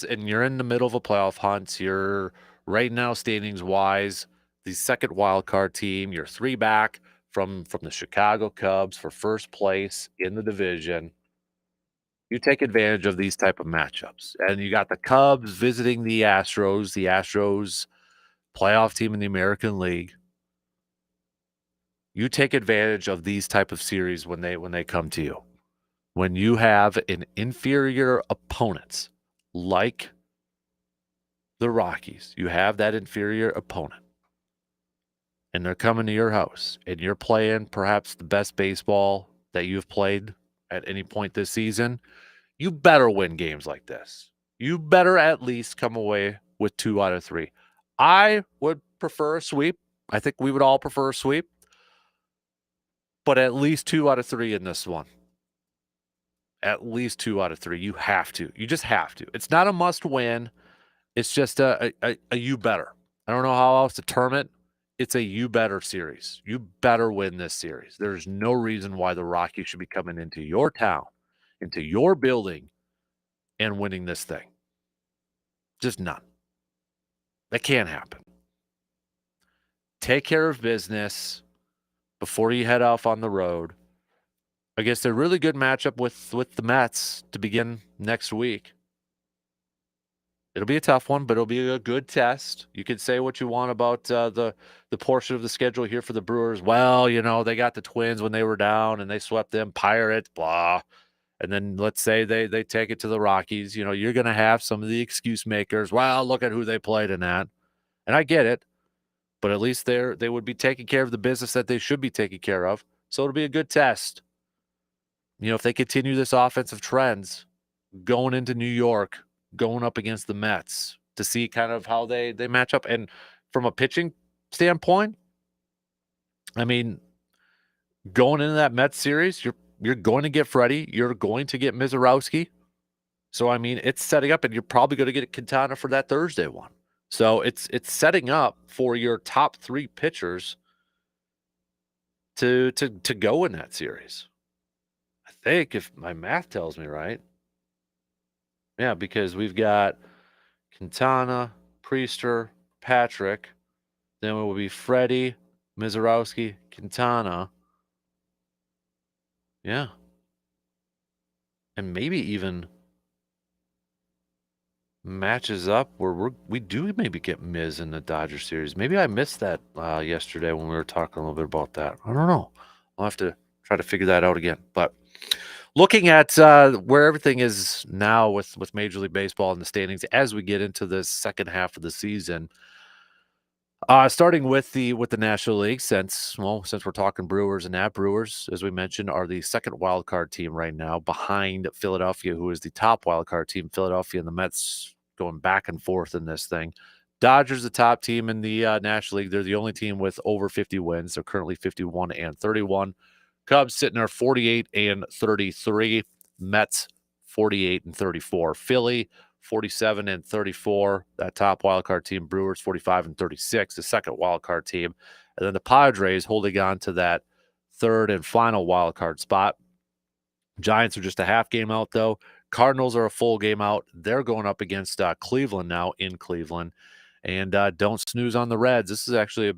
and you're in the middle of a playoff hunt. You're right now standings-wise the second wild card team. You're 3 back from the Chicago Cubs for first place in the division. You take advantage of these type of matchups. And you got the Cubs visiting the Astros playoff team in the American League. You take advantage of these type of series when they come to you. When you have an inferior opponent like the Rockies, you have that inferior opponent. And they're coming to your house and you're playing perhaps the best baseball that you've played at any point this season. You better win games like this. You better at least come away with 2 out of 3. I would prefer a sweep. I think we would all prefer a sweep. But at least 2 out of 3 in this one. At least 2 out of 3. You have to. You just have to. It's not a must win. It's just a you better. I don't know how else to term it. it's a you better series. You better win this series. There's no reason why the Rockies should be coming into your town, into your building, and winning this thing. Just none. That can't happen. Take care of business before you head off on the road. I guess a really good matchup with the Mets to begin next week. It'll be a tough one, but it'll be a good test. You can say what you want about the portion of the schedule here for the Brewers. Well, they got the Twins when they were down and they swept them, Pirates, blah. And then let's say they take it to the Rockies. You're going to have some of the excuse makers. Well, look at who they played in that. And I get it, but at least they would be taking care of the business that they should be taking care of. So it'll be a good test. If they continue this offensive trends going into New York, going up against the Mets to see kind of how they match up. And from a pitching standpoint, I mean, going into that Mets series, you're going to get Freddie, you're going to get Mizorowski. So I mean, it's setting up, and you're probably going to get Quintana for that Thursday one. So it's setting up for your top three pitchers to go in that series. I think, if my math tells me right. Yeah, because we've got Quintana, Priester, Patrick. Then it will be Freddie, Mizorowski, Quintana. Yeah. And maybe even matches up where we do maybe get Miz in the Dodger series. Maybe I missed that yesterday when we were talking a little bit about that. I don't know. I'll have to try to figure that out again. But looking at where everything is now with Major League Baseball and the standings as we get into the second half of the season, starting with the National League, since we're talking Brewers, and that Brewers, as we mentioned, are the second wild card team right now behind Philadelphia, who is the top wild card team. Philadelphia and the Mets going back and forth in this thing. Dodgers, the top team in the National League. They're the only team with over 50 wins. They're currently 51 and 31. Cubs sitting there 48 and 33. Mets 48 and 34. Philly 47 and 34. That top wildcard team. Brewers 45 and 36. The second wildcard team. And then the Padres holding on to that third and final wildcard spot. Giants are just a half game out, though. Cardinals are a full game out. They're going up against Cleveland now in Cleveland. And don't snooze on the Reds. This is actually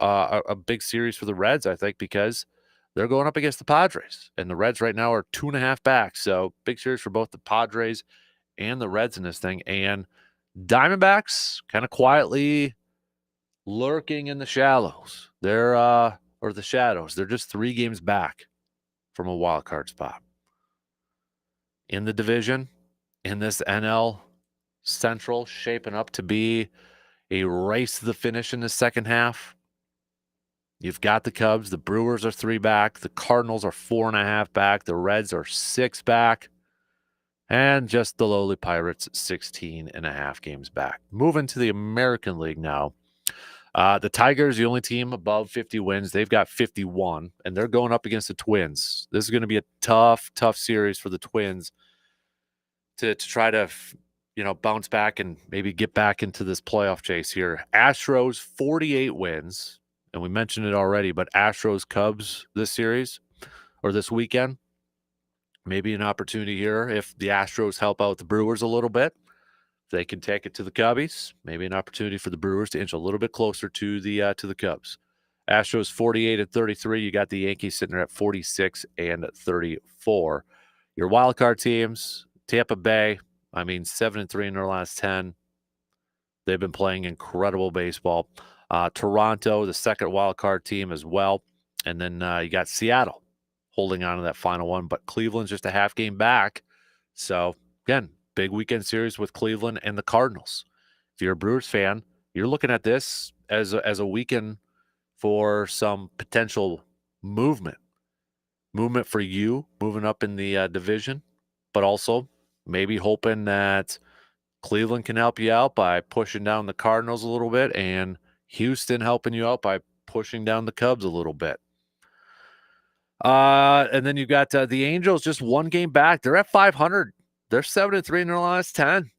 a big series for the Reds, I think, because they're going up against the Padres. And the Reds right now are 2.5 back. So big series for both the Padres and the Reds in this thing. And Diamondbacks kind of quietly lurking in the shallows. Or the shadows. They're just 3 games back from a wild card spot. In the division, in this NL Central, shaping up to be a race to the finish in the second half. You've got the Cubs. The Brewers are 3 back. The Cardinals are 4.5 back. The Reds are 6 back. And just the lowly Pirates, 16.5 games back. Moving to the American League now. The Tigers, the only team above 50 wins. They've got 51, and they're going up against the Twins. This is going to be a tough series for the Twins to try to bounce back and maybe get back into this playoff chase here. Astros, 48 wins, and we mentioned it already, but Astros, Cubs this series or this weekend, maybe an opportunity here if the Astros help out the Brewers a little bit. If they can take it to the Cubbies, maybe an opportunity for the Brewers to inch a little bit closer to the Cubs. Astros 48 and 33. You got the Yankees sitting there at 46 and 34. Your wild card teams, Tampa Bay, 7 and 3 in their last 10. They've been playing incredible baseball. Toronto, the second wild card team as well. And then you got Seattle holding on to that final one, but Cleveland's just a half game back. So again, big weekend series with Cleveland and the Cardinals. If you're a Brewers fan, you're looking at this as a weekend for some potential movement for you moving up in the division, but also maybe hoping that Cleveland can help you out by pushing down the Cardinals a little bit, and Houston helping you out by pushing down the Cubs a little bit. And then you got the Angels just 1 game back. They're at 500. They're 7 and 3 in their last 10.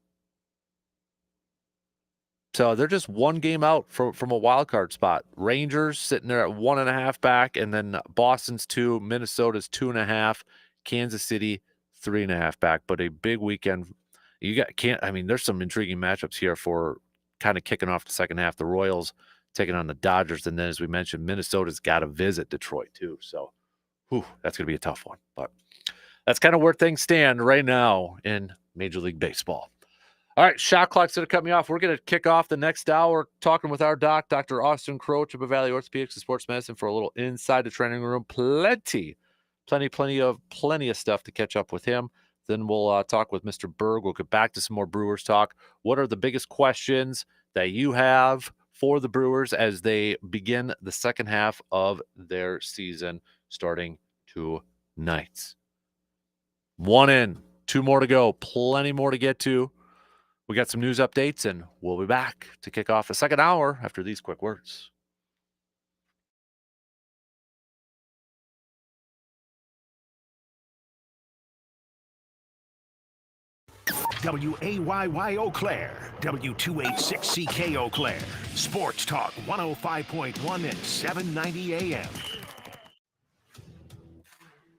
So they're just one game out from a wild card spot. Rangers sitting there at 1.5 back, and then Boston's 2, Minnesota's 2.5, Kansas City 3.5 back. But a big weekend. There's some intriguing matchups here for kind of kicking off the second half. The Royals taking on the Dodgers, and then as we mentioned, Minnesota's got to visit Detroit too. So, that's going to be a tough one. But that's kind of where things stand right now in Major League Baseball. All right, shot clock's going to cut me off. We're going to kick off the next hour talking with our doc, Dr. Austin Croce of Valley Orthopedics and Sports Medicine, for a little inside the training room. Plenty of stuff to catch up with him. Then we'll talk with Mr. Berg. We'll get back to some more Brewers talk. What are the biggest questions that you have for the Brewers as they begin the second half of their season starting tonight? 1 in, 2 more to go. Plenty more to get to. We got some news updates, and we'll be back to kick off the second hour after these quick words. WAYY Eau Claire, W286CK Eau Claire, Sports Talk 105.1 and 790 AM.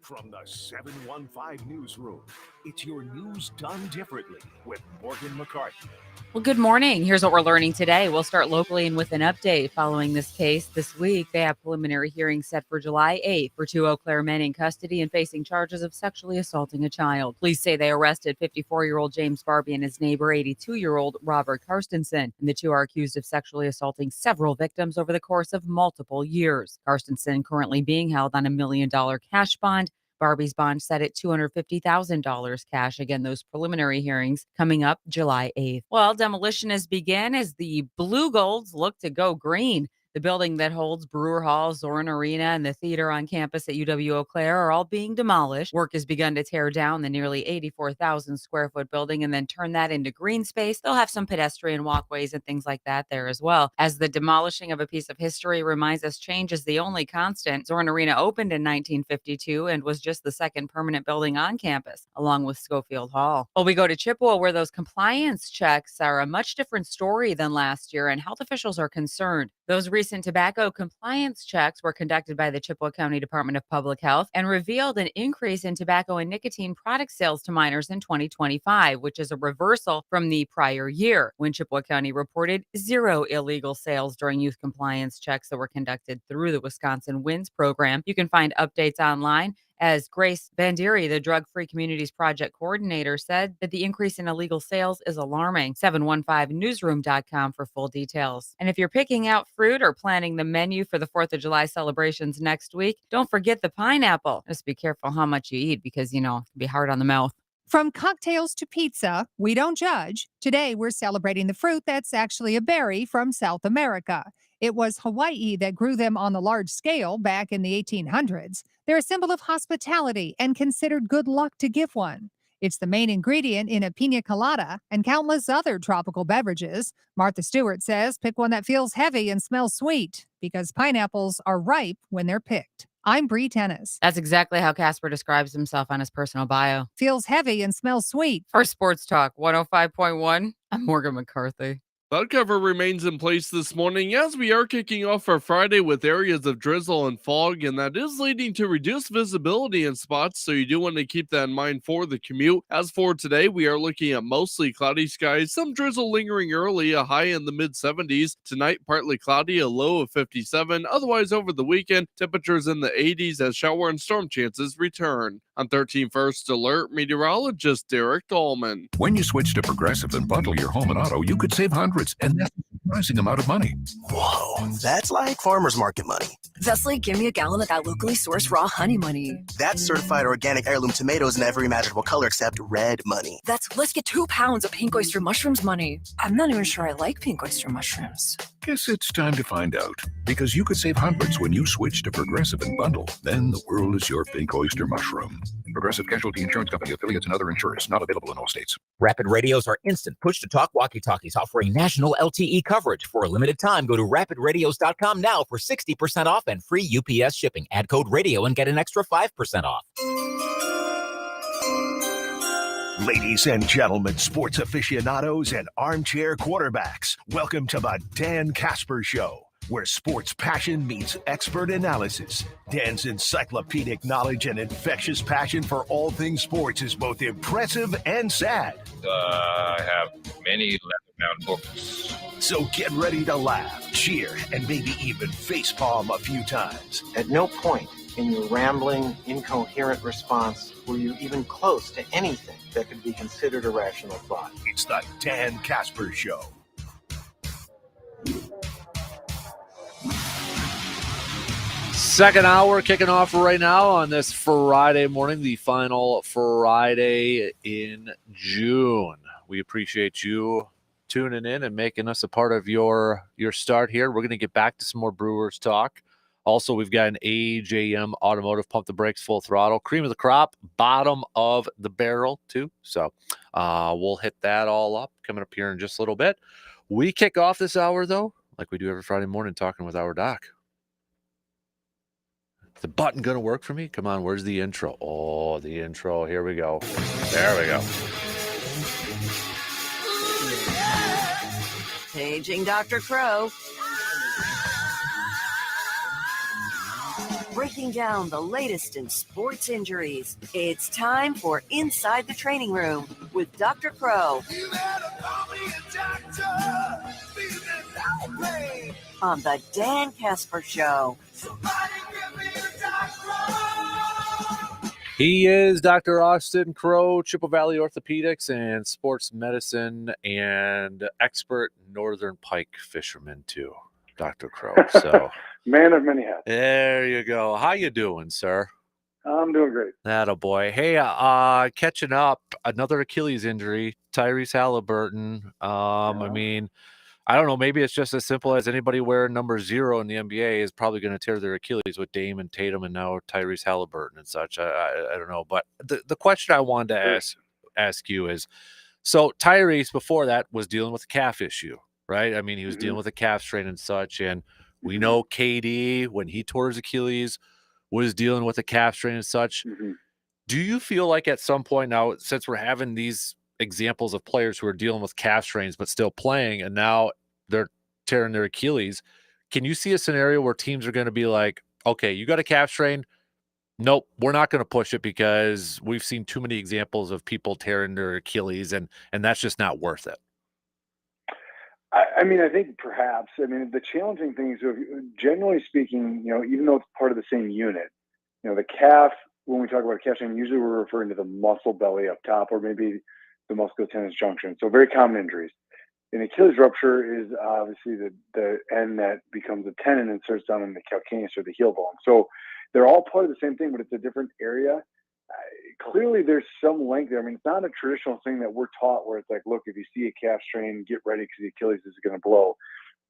From the 715 Newsroom, it's your news done differently with Morgan McCarthy. Well, good morning. Here's what we're learning today. We'll start locally and with an update following this case. This week, they have preliminary hearings set for July 8th for 2 Eau Claire men in custody and facing charges of sexually assaulting a child. Police say they arrested 54-year-old James Barbie and his neighbor, 82-year-old Robert Karstensen. And the two are accused of sexually assaulting several victims over the course of multiple years. Karstensen currently being held on $1 million cash bond. Barbie's bond set at $250,000 cash. Again, those preliminary hearings coming up July 8th. Well, demolition has begun as the Blue Golds look to go green. The building that holds Brewer Hall, Zorin Arena, and the theater on campus at UW Eau Claire are all being demolished. Work has begun to tear down the nearly 84,000 square foot building and then turn that into green space. They'll have some pedestrian walkways and things like that there as well. As the demolishing of a piece of history reminds us, change is the only constant. Zorin Arena opened in 1952 and was just the second permanent building on campus, along with Schofield Hall. Well, we go to Chippewa, where those compliance checks are a much different story than last year, and health officials are concerned. Those recent tobacco compliance checks were conducted by the Chippewa County Department of Public Health and revealed an increase in tobacco and nicotine product sales to minors in 2025, which is a reversal from the prior year, when Chippewa County reported 0 illegal sales during youth compliance checks that were conducted through the Wisconsin WINS program. You can find updates online, as Grace Bandiri, the Drug Free Communities Project coordinator, said that the increase in illegal sales is alarming. 715newsroom.com for full details. And if you're picking out fruit or planning the menu for the 4th of July celebrations next week, don't forget the pineapple. Just be careful how much you eat because, it can be hard on the mouth. From cocktails to pizza, we don't judge. Today, we're celebrating the fruit that's actually a berry from South America. It was Hawaii that grew them on the large scale back in the 1800s. They're a symbol of hospitality and considered good luck to give one. It's the main ingredient in a pina colada and countless other tropical beverages. Martha Stewart says pick one that feels heavy and smells sweet, because pineapples are ripe when they're picked. I'm Bree Tennis. That's exactly how Kasper describes himself on his personal bio. Feels heavy and smells sweet. For Sports Talk 105.1, I'm Morgan McCarthy. Cloud cover remains in place this morning as we are kicking off our Friday with areas of drizzle and fog, and that is leading to reduced visibility in spots, so you do want to keep that in mind for the commute. As for today, we are looking at mostly cloudy skies, some drizzle lingering early, a high in the mid-70s. Tonight, partly cloudy, a low of 57. Otherwise, over the weekend, temperatures in the 80s as shower and storm chances return. On 13 First Alert, meteorologist Derek Dahlman. When you switch to Progressive and bundle your home and auto, you could save hundreds, and that's a surprising amount of money. Whoa, that's like farmer's market money. That's like give me a gallon of that locally sourced raw honey money. That's certified organic heirloom tomatoes in every imaginable color except red money. That's let's get 2 pounds of pink oyster mushrooms money. I'm not even sure I like pink oyster mushrooms. Guess it's time to find out, because you could save hundreds when you switch to Progressive and bundle. Then the world is your pink oyster mushroom. Progressive Casualty Insurance Company, affiliates, and other insurers. Not available in all states. Rapid radios are instant push-to-talk walkie-talkies offering national LTE coverage. For a limited time, go to rapidradios.com now for 60% off and free UPS shipping. Add code radio and get an extra 5% off. Ladies and gentlemen, sports aficionados and armchair quarterbacks, welcome to the Dan Kasper Show, where sports passion meets expert analysis. Dan's encyclopedic knowledge and infectious passion for all things sports is both impressive and sad. I have many leather-bound books. So get ready to laugh, cheer, and maybe even facepalm a few times. At no point in your rambling, incoherent response were you even close to anything that could be considered a rational thought. It's the Dan Kasper Show. Second hour kicking off right now on this Friday morning, the final Friday in June. We appreciate you tuning in and making us a part of your start here. We're going to get back to some more Brewers talk. Also, we've got an AJM Automotive Pump the Brakes Full Throttle, cream of the crop, bottom of the barrel too. So we'll hit that all up coming up here in just a little bit. We kick off this hour though, like we do every Friday morning, talking with our doc. Is the button going to work for me? Come on, where's the intro? Oh, the intro. Here we go. There we go. Paging Dr. Crow. Breaking down the latest in sports injuries. It's time for Inside the Training Room with Dr. Crow. On the Dan Kasper Show. He is Dr. Austin Crow, Chippewa Valley Orthopedics and Sports Medicine and expert Northern Pike fisherman too, Dr. Crow. So man of many hats. There you go. How you doing, sir? I'm doing great. Attaboy. Hey, catching up, another Achilles injury, Tyrese Halliburton. I mean, I don't know, maybe it's just as simple as anybody wearing number 0 in the NBA is probably going to tear their Achilles with Dame and Tatum and now Tyrese Halliburton and such. I don't know. But the question I wanted to ask you is, so Tyrese before that was dealing with a calf issue, right? I mean, he was dealing with a calf strain and such, and we know KD, when he tore his Achilles, was dealing with a calf strain and such. Do you feel like at some point now, since we're having these examples of players who are dealing with calf strains but still playing, and now they're tearing their Achilles, can you see a scenario where teams are going to be like, okay, you got a calf strain? Nope, we're not going to push it because we've seen too many examples of people tearing their Achilles, and that's just not worth it. I mean, I think perhaps. I mean, the challenging thing is, generally speaking, even though it's part of the same unit, the calf, when we talk about a calf strain, usually we're referring to the muscle belly up top or maybe the musculotendinous junction. So very common injuries. An Achilles rupture is obviously the end that becomes a tendon and inserts down in the calcaneus or the heel bone. So they're all part of the same thing, but it's a different area. Clearly, there's some length there. I mean, it's not a traditional thing that we're taught where it's like, look, if you see a calf strain, get ready because the Achilles is going to blow.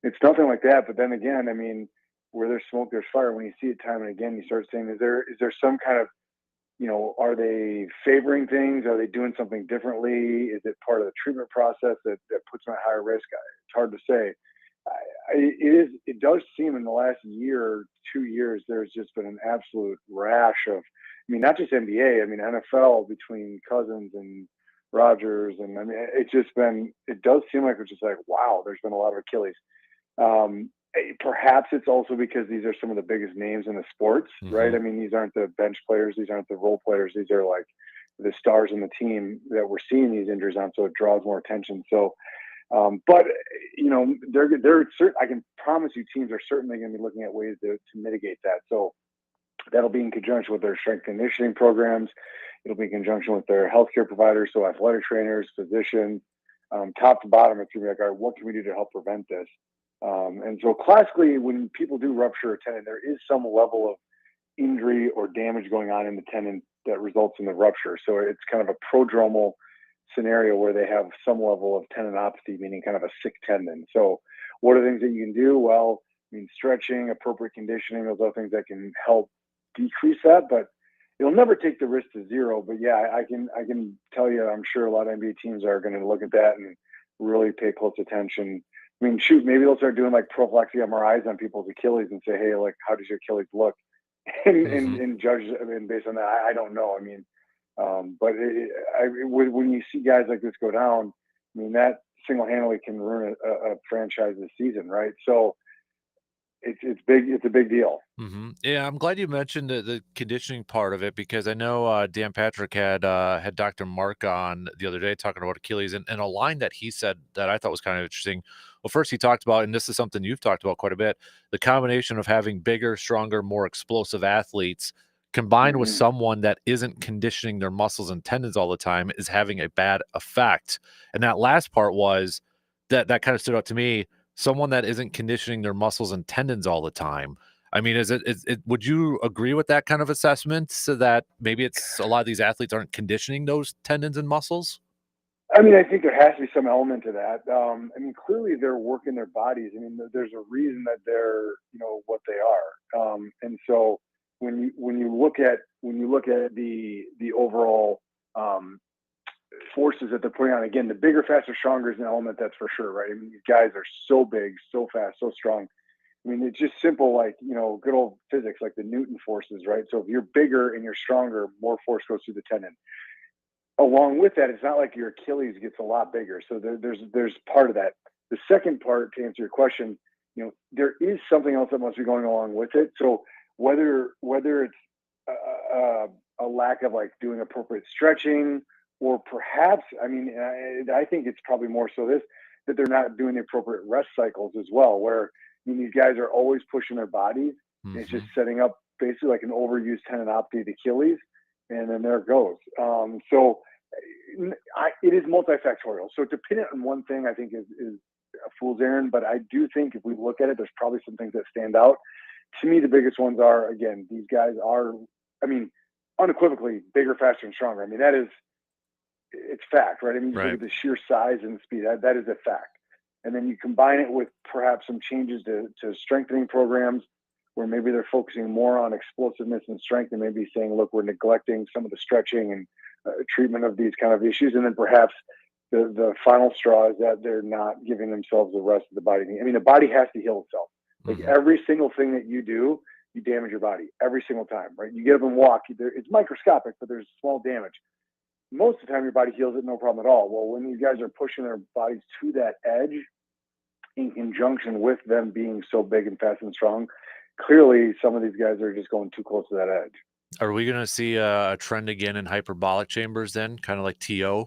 It's nothing like that. But then again, I mean, where there's smoke, there's fire. When you see it time and again, you start saying, is there some kind of, are they favoring things? Are they doing something differently? Is it part of the treatment process that puts them at higher risk? It's hard to say. It does seem in the last year or 2 years, there's just been an absolute rash of, I mean, not just NBA, I mean, NFL between Cousins and Rodgers. And I mean, it does seem like it's just like, wow, there's been a lot of Achilles. Perhaps it's also because these are some of the biggest names in the sports, right? I mean, these aren't the bench players. These aren't the role players. These are like the stars in the team that we're seeing these injuries on. So it draws more attention. So, but they're certain, I can promise you teams are certainly going to be looking at ways to mitigate that. So that'll be in conjunction with their strength conditioning programs. It'll be in conjunction with their healthcare providers. So athletic trainers, physicians, top to bottom, it's going to be like, all right, what can we do to help prevent this? And so classically, when people do rupture a tendon, there is some level of injury or damage going on in the tendon that results in the rupture. So it's kind of a prodromal scenario where they have some level of tendinopathy, meaning kind of a sick tendon. So what are things that you can do? Well, I mean, stretching, appropriate conditioning, those are things that can help decrease that, but it'll never take the risk to zero. But yeah, I can tell you, I'm sure a lot of NBA teams are going to look at that and really pay close attention. I mean, shoot, maybe they'll start doing like prophylactic MRIs on people's Achilles and say, hey, like, how does your Achilles look? And judge, I mean, based on that, I don't know. I mean, But when you see guys like this go down, I mean, that single-handedly can ruin a franchise's season, right? So it's big. It's a big deal. Yeah, I'm glad you mentioned the conditioning part of it because I know Dan Patrick had Dr. Mark on the other day talking about Achilles, and a line that he said that I thought was kind of interesting. Well, first he talked about, and this is something you've talked about quite a bit, the combination of having bigger, stronger, more explosive athletes combined with someone that isn't conditioning their muscles and tendons all the time is having a bad effect. And that last part was that kind of stood out to me. Someone that isn't conditioning their muscles and tendons all the time. I mean, is it would you agree with that kind of assessment so that maybe it's a lot of these athletes aren't conditioning those tendons and muscles? I mean, I think there has to be some element to that. I mean, clearly they're working their bodies. I mean, there's a reason that they're, what they are. And so when you look at the overall forces that they're putting on, again, the bigger, faster, stronger is an element, that's for sure, right? I mean, these guys are so big, so fast, so strong. I mean, it's just simple, like, good old physics, like the Newton forces, right? So if you're bigger and you're stronger, more force goes through the tendon. Along with that, it's not like your Achilles gets a lot bigger. So there's part of that. The second part, to answer your question, there is something else that must be going along with it. So whether it's a lack of like doing appropriate stretching, or perhaps, I mean, I think it's probably more so that they're not doing the appropriate rest cycles as well, where these guys are always pushing their bodies. It's just setting up basically like an overused tendinopathy of the Achilles, and then there it goes. So it is multifactorial. So dependent on one thing, I think is a fool's errand. But I do think if we look at it, there's probably some things that stand out. To me, the biggest ones are, again, these guys are, I mean, unequivocally bigger, faster, and stronger. I mean, it's fact, right? I mean, you look at the sheer size and speed. That is a fact. And then you combine it with perhaps some changes to strengthening programs where maybe they're focusing more on explosiveness and strength and maybe saying, look, we're neglecting some of the stretching and treatment of these kind of issues. And then perhaps the final straw is that they're not giving themselves the rest of the body. I mean, the body has to heal itself. Like every single thing that you do, you damage your body every single time, right? You get up and walk. It's microscopic, but there's small damage. Most of the time your body heals it, no problem at all. Well, when these guys are pushing their bodies to that edge in conjunction with them being so big and fast and strong, clearly some of these guys are just going too close to that edge. Are we going to see a trend again in hyperbolic chambers then, kind of like TO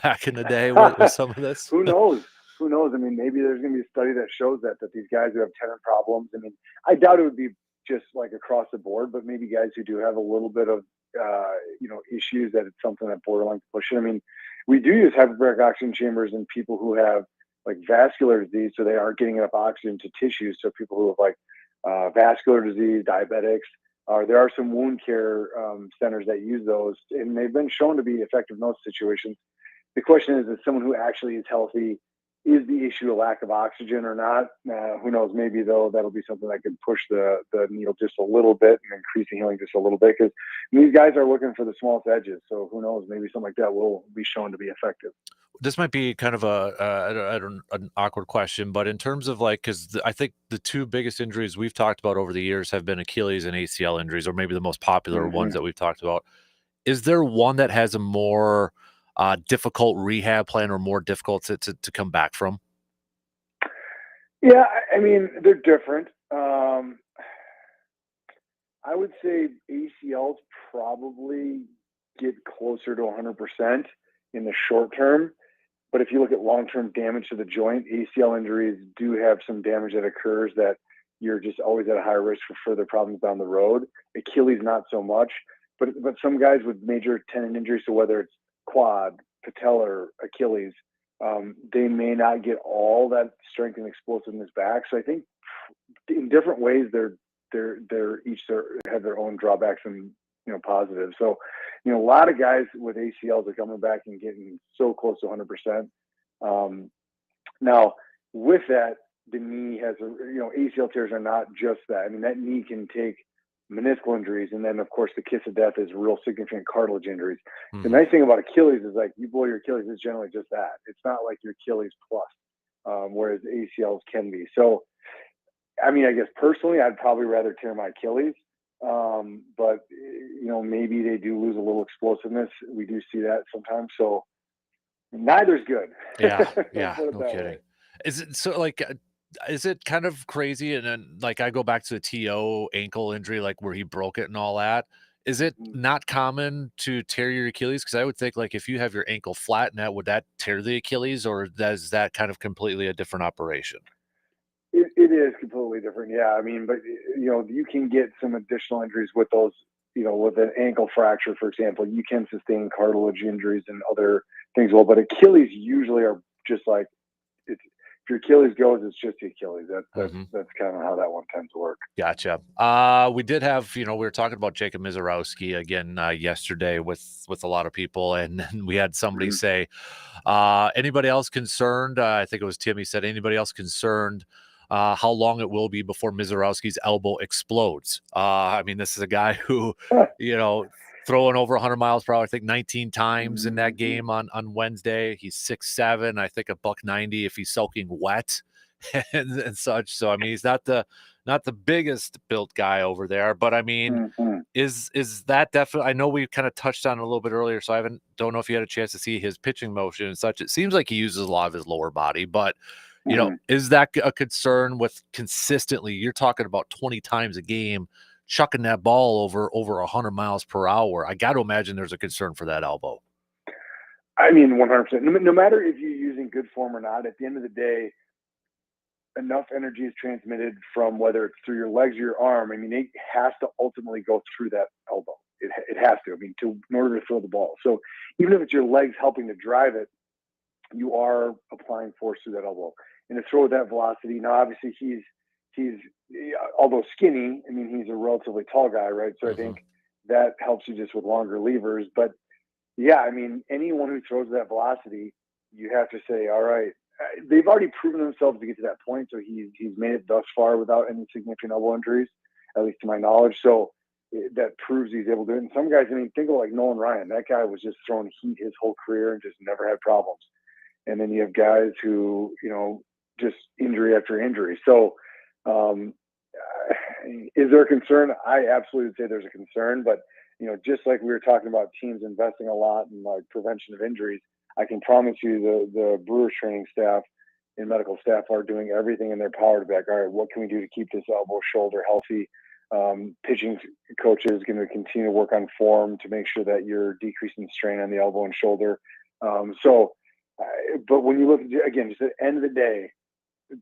back in the day with some of this? Who knows? Who knows? I mean, maybe there's going to be a study that shows that these guys who have tendon problems, I mean, I doubt it would be just like across the board, but maybe guys who do have a little bit of issues, that it's something that borderline push it. I mean, we do use hyperbaric oxygen chambers in people who have like vascular disease, so they aren't getting enough oxygen to tissues. So people who have like vascular disease, diabetics, there are some wound care centers that use those, and they've been shown to be effective in those situations. The question is someone who actually is healthy, is the issue a lack of oxygen or not? Who knows? Maybe, though, that'll be something that could push the needle just a little bit and increase the healing just a little bit, because these guys are looking for the smallest edges. So who knows? Maybe something like that will be shown to be effective. This might be kind of an awkward question, but in terms of like, because I think the two biggest injuries we've talked about over the years have been Achilles and ACL injuries, or maybe the most popular ones that we've talked about. Is there one that has a more difficult rehab plan or more difficult to come back from? Yeah, I mean, they're different. I would say ACLs probably get closer to 100% in the short term. But if you look at long-term damage to the joint, ACL injuries do have some damage that occurs that you're just always at a higher risk for further problems down the road. Achilles, not so much. But some guys with major tendon injuries, so whether it's quad, patellar, Achilles, they may not get all that strength and explosiveness back. So I think in different ways, they're each have their own drawbacks and positives. So a lot of guys with ACLs are coming back and getting so close to 100%. Now with that, the knee has ACL tears are not just that. I mean, that knee can take meniscal injuries, and then of course the kiss of death is real significant cartilage injuries. The nice thing about Achilles is like you blow your Achilles, it's generally just that. It's not like your Achilles plus, whereas ACLs can be. So I mean, I guess personally I'd probably rather tear my Achilles, But maybe they do lose a little explosiveness. We do see that sometimes. So neither's good. Yeah, Let's yeah, put it no that kidding. way. Is it so like is it kind of crazy? And then like I go back to the TO ankle injury, like where he broke it and all that. Is it Mhm. not common to tear your Achilles? Because I would think like if you have your ankle flat in that, would that tear the Achilles, or is that kind of completely a different operation? It is completely different. Yeah, I mean, but you can get some additional injuries with those. With an ankle fracture, for example, you can sustain cartilage injuries and other things. Well, but Achilles usually are just like if your Achilles goes, it's just the Achilles. That's kind of how that one tends to work. Gotcha. We did have, we were talking about Jacob Mizorowski again yesterday with a lot of people, and then we had somebody Mhm. say, anybody else concerned? I think it was Timmy said, anybody else concerned how long it will be before Mizorowski's elbow explodes? I mean, this is a guy who, you know, throwing over 100 miles per hour, I think 19 times in that Mhm. game on Wednesday. He's 6'7", I think a buck 90 if he's soaking wet and such. So I mean, he's not the biggest built guy over there, but I mean, Mhm. is that definitely? I know we kind of touched on it a little bit earlier, so I don't know if you had a chance to see his pitching motion and such. It seems like he uses a lot of his lower body, but Mhm. is that a concern with consistently? You're talking about 20 times a game, chucking that ball over 100 miles per hour. I got to imagine there's a concern for that elbow. I mean, 100%. No matter if you're using good form or not, at the end of the day, enough energy is transmitted from whether it's through your legs or your arm. I mean, it has to ultimately go through that elbow. It has to. I mean, in order to throw the ball. So even if it's your legs helping to drive it, you are applying force through that elbow. And to throw at that velocity, now obviously he's although skinny, I mean he's a relatively tall guy, right? So I think that helps you just with longer levers. But yeah, I mean anyone who throws that velocity, you have to say, all right, they've already proven themselves to get to that point. So he's made it thus far without any significant elbow injuries, at least to my knowledge. So that proves he's able to do it. And some guys, I mean, think of like Nolan Ryan. That guy was just throwing heat his whole career and just never had problems. And then you have guys who, just injury after injury. So, is there a concern? I absolutely say there's a concern, but just like we were talking about teams investing a lot in like prevention of injuries, I can promise you the Brewers training staff and medical staff are doing everything in their power to be like, all right, what can we do to keep this elbow, shoulder healthy? Pitching coach is going to continue to work on form to make sure that you're decreasing strain on the elbow and shoulder. But when you look again, just at the end of the day,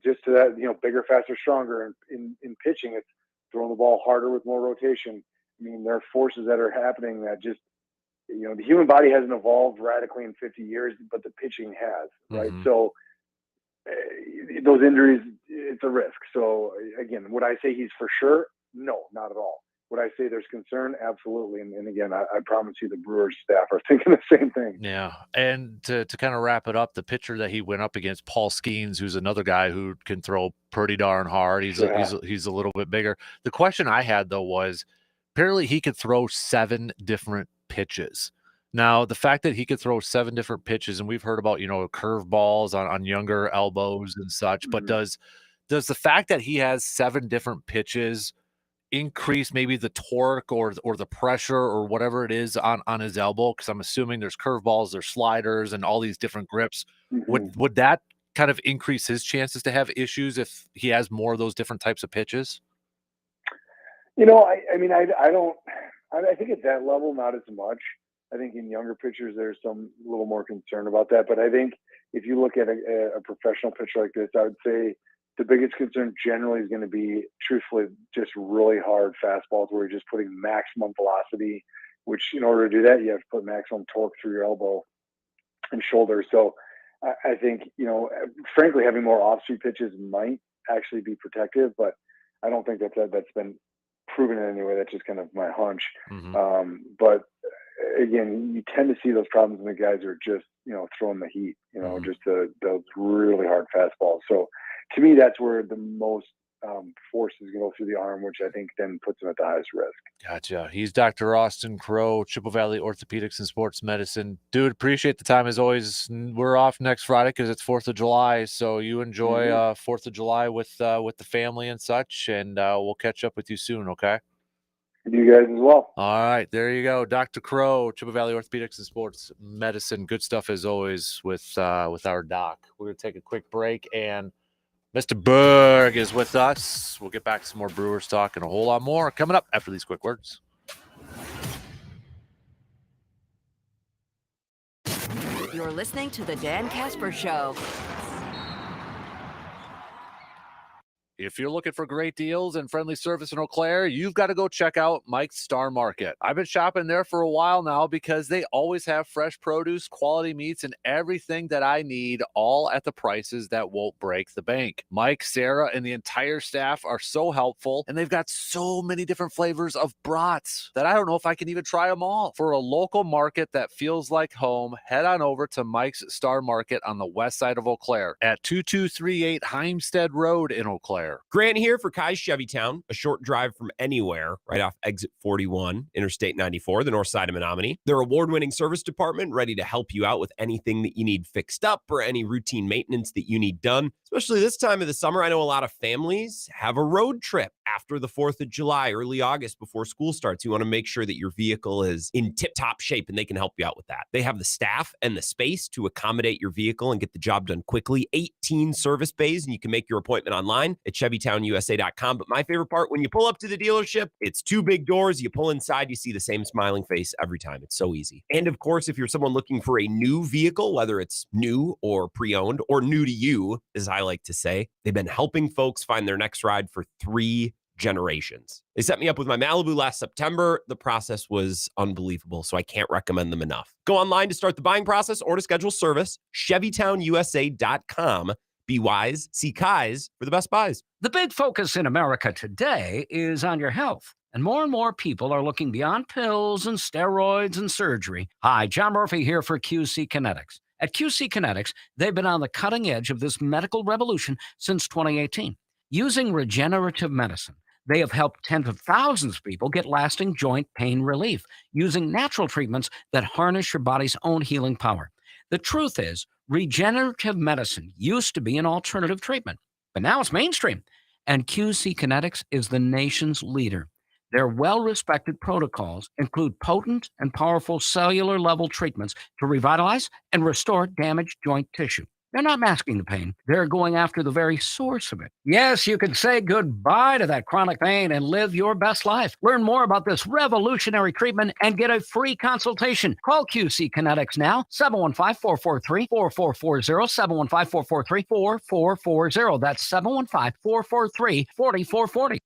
just to that, bigger, faster, stronger in pitching, it's throwing the ball harder with more rotation. I mean, there are forces that are happening that just, the human body hasn't evolved radically in 50 years, but the pitching has, right? So those injuries, it's a risk. So again, would I say he's for sure? No, not at all. Would I say there's concern? Absolutely. And again, I promise you the Brewers staff are thinking the same thing. Yeah. And to kind of wrap it up, the pitcher that he went up against, Paul Skeens, who's another guy who can throw pretty darn hard. He's a little bit bigger. The question I had though was apparently he could throw 7 different pitches. Now, the fact that he could throw 7 different pitches, and we've heard about, curve balls on younger elbows and such, but does the fact that he has 7 different pitches increase maybe the torque or the pressure or whatever it is on his elbow? Because I'm assuming there's curveballs, there's sliders, and all these different grips. Would that kind of increase his chances to have issues if he has more of those different types of pitches? I mean, I don't. I think at that level, not as much. I think in younger pitchers, there's some little more concern about that. But I think if you look at a professional pitcher like this, I would say the biggest concern generally is going to be, truthfully, just really hard fastballs where you're just putting maximum velocity, which in order to do that, you have to put maximum torque through your elbow and shoulder. So I think, frankly, having more off-speed pitches might actually be protective, but I don't think that's been proven in any way. That's just kind of my hunch. But again, you tend to see those problems when the guys are just, throwing the heat, just those really hard fastballs. So to me, that's where the most force is going to go through the arm, which I think then puts him at the highest risk. Gotcha. He's Dr. Austin Crow, Chippewa Valley Orthopedics and Sports Medicine. Dude, appreciate the time as always. We're off next Friday because it's 4th of July. So you enjoy 4th of July with the family and such, and we'll catch up with you soon, okay? You guys as well. All right, there you go, Dr. Crow, Chippewa Valley Orthopedics and Sports Medicine. Good stuff as always with our doc. We're gonna take a quick break, and Mr. Berg is with us. We'll get back to some more Brewers talk and a whole lot more coming up after these quick words. You're listening to the Dan Kasper Show. If you're looking for great deals and friendly service in Eau Claire, you've got to go check out Mike's Star Market. I've been shopping there for a while now because they always have fresh produce, quality meats, and everything that I need, all at the prices that won't break the bank. Mike, Sarah, and the entire staff are so helpful, and they've got so many different flavors of brats that I don't know if I can even try them all. For a local market that feels like home, head on over to Mike's Star Market on the west side of Eau Claire at 2238 Heimstead Road in Eau Claire. Grant here for Kai's Chevytown, a short drive from anywhere, right off exit 41, Interstate 94, the north side of Menominee. Their award-winning service department ready to help you out with anything that you need fixed up or any routine maintenance that you need done. Especially this time of the summer, I know a lot of families have a road trip after the 4th of July, early August, before school starts. You want to make sure that your vehicle is in tip-top shape, and they can help you out with that. They have the staff and the space to accommodate your vehicle and get the job done quickly. 18 service bays, and you can make your appointment online at ChevyTownUSA.com. But my favorite part, when you pull up to the dealership, it's 2 big doors. You pull inside, you see the same smiling face every time. It's so easy. And of course, if you're someone looking for a new vehicle, whether it's new or pre-owned or new to you, as I like to say, they've been helping folks find their next ride for 3 generations. They set me up with my Malibu last September. The process was unbelievable, so I can't recommend them enough. Go online to start the buying process or to schedule service. ChevyTownUSA.com. Be wise, see Kai's for the best buys. The big focus in America today is on your health, and more people are looking beyond pills and steroids and surgery. Hi, John Murphy here for QC Kinetics. At QC Kinetics, they've been on the cutting edge of this medical revolution since 2018. Using regenerative medicine, they have helped tens of thousands of people get lasting joint pain relief using natural treatments that harness your body's own healing power. The truth is, regenerative medicine used to be an alternative treatment, but now it's mainstream, and QC Kinetics is the nation's leader. Their well-respected protocols include potent and powerful cellular-level treatments to revitalize and restore damaged joint tissue. They're not masking the pain. They're going after the very source of it. Yes, you can say goodbye to that chronic pain and live your best life. Learn more about this revolutionary treatment and get a free consultation. Call QC Kinetics now, 715-443-4440, 715-443-4440. That's 715-443-4440.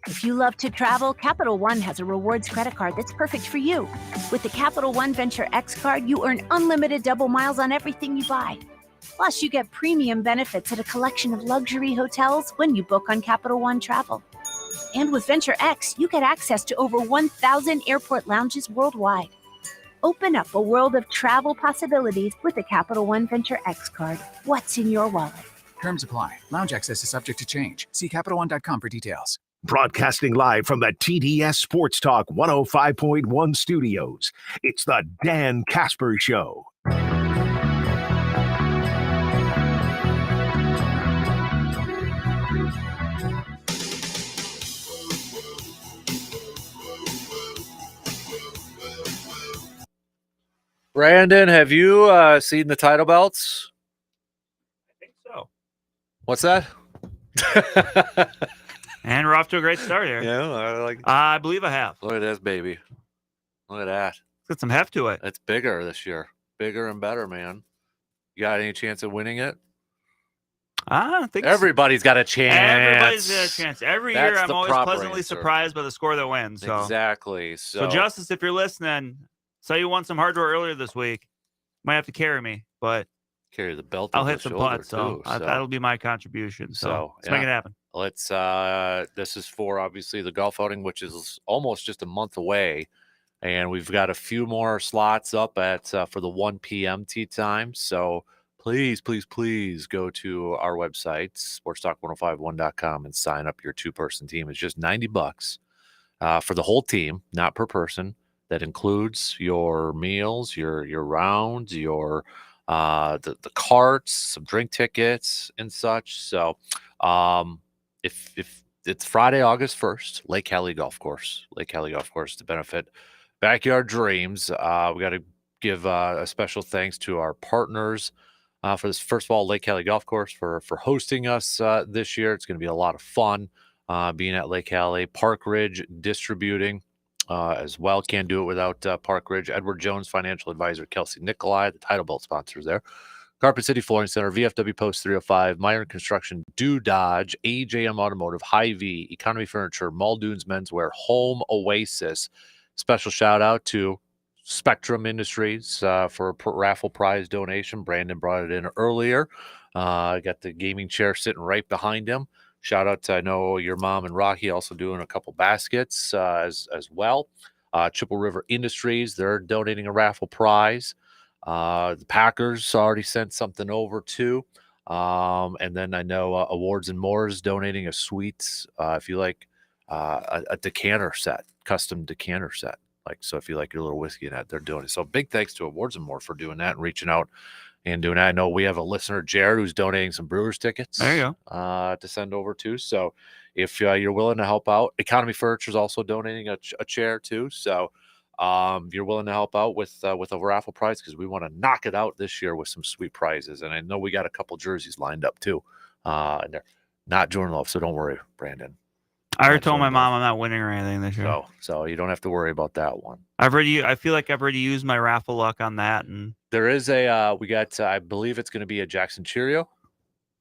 If you love to travel, Capital One has a rewards credit card that's perfect for you. With the Capital One Venture X card, you earn unlimited double miles on everything you buy. Plus, you get premium benefits at a collection of luxury hotels when you book on Capital One Travel. And with Venture X, you get access to over 1,000 airport lounges worldwide. Open up a world of travel possibilities with the Capital One Venture X card. What's in your wallet? Terms apply. Lounge access is subject to change. See CapitalOne.com for details. Broadcasting live from the TDS Sports Talk 105.1 studios, it's the Dan Kasper Show. Brandon, have you seen the title belts? I think so. What's that? And we're off to a great start here. Yeah, I believe I have. Look at this, baby. Look at that. It's got some heft to it. It's bigger this year. Bigger and better, man. You got any chance of winning it? I think everybody's got a chance. Everybody's got a chance. Every year, I'm always pleasantly answer. surprised by the score that wins. So. Exactly. So, Justice, if you're listening, saw you won some hardware earlier this week. Might have to carry me, but carry the belt. I'll hit some putts, so that'll be my contribution. So let's make it happen. Let's. This is for obviously the golf outing, which is almost just a month away, and we've got a few more slots up at for the 1 p.m. tee time. So please go to our website, sportstalk1051.com, and sign up your 2-person team. It's just $90 for the whole team, not per person. That includes your meals, your rounds, your the carts, some drink tickets and such. So if it's Friday, August 1st, Lake Hallie Golf Course. Lake Hallie Golf Course to benefit Backyard Dreams. We got to give a special thanks to our partners for this. First of all, Lake Hallie Golf Course for hosting us this year. It's going to be a lot of fun being at Lake Hallie. Park Ridge Distributing as well. Can't do it without Park Ridge. Edward Jones, financial advisor. Kelsey Nikolai, the title belt sponsors there. Carpet City Flooring Center, VFW Post 305, Meyer Construction, Do Dodge, AJM Automotive, Hy-Vee, Economy Furniture, Muldoon's Menswear, Home Oasis. Special shout out to Spectrum Industries for a raffle prize donation. Brandon brought it in earlier. Got the gaming chair sitting right behind him. Shout out to, I know your mom and Rocky also doing a couple baskets as well. Chippewa River Industries, they're donating a raffle prize. The Packers already sent something over too. And then I know Awards and More is donating a sweet, if you like, a decanter set, custom decanter set. Like, so if you like your little whiskey in that, they're doing it. So big thanks to Awards and More for doing that and reaching out and doing that. I know we have a listener, Jared, who's donating some Brewers tickets. There you go. To send over too. So if you're willing to help out, Economy Furniture is also donating a chair too. So you're willing to help out with a raffle prize, because we want to knock it out this year with some sweet prizes. And I know we got a couple jerseys lined up too. And they're not Jordan Love, so don't worry, Brandon. I already told my mom I'm not winning or anything this year. So you don't have to worry about that one. I feel like I've already used my raffle luck on that. And there is we got, I believe it's going to be a Jackson Cheerio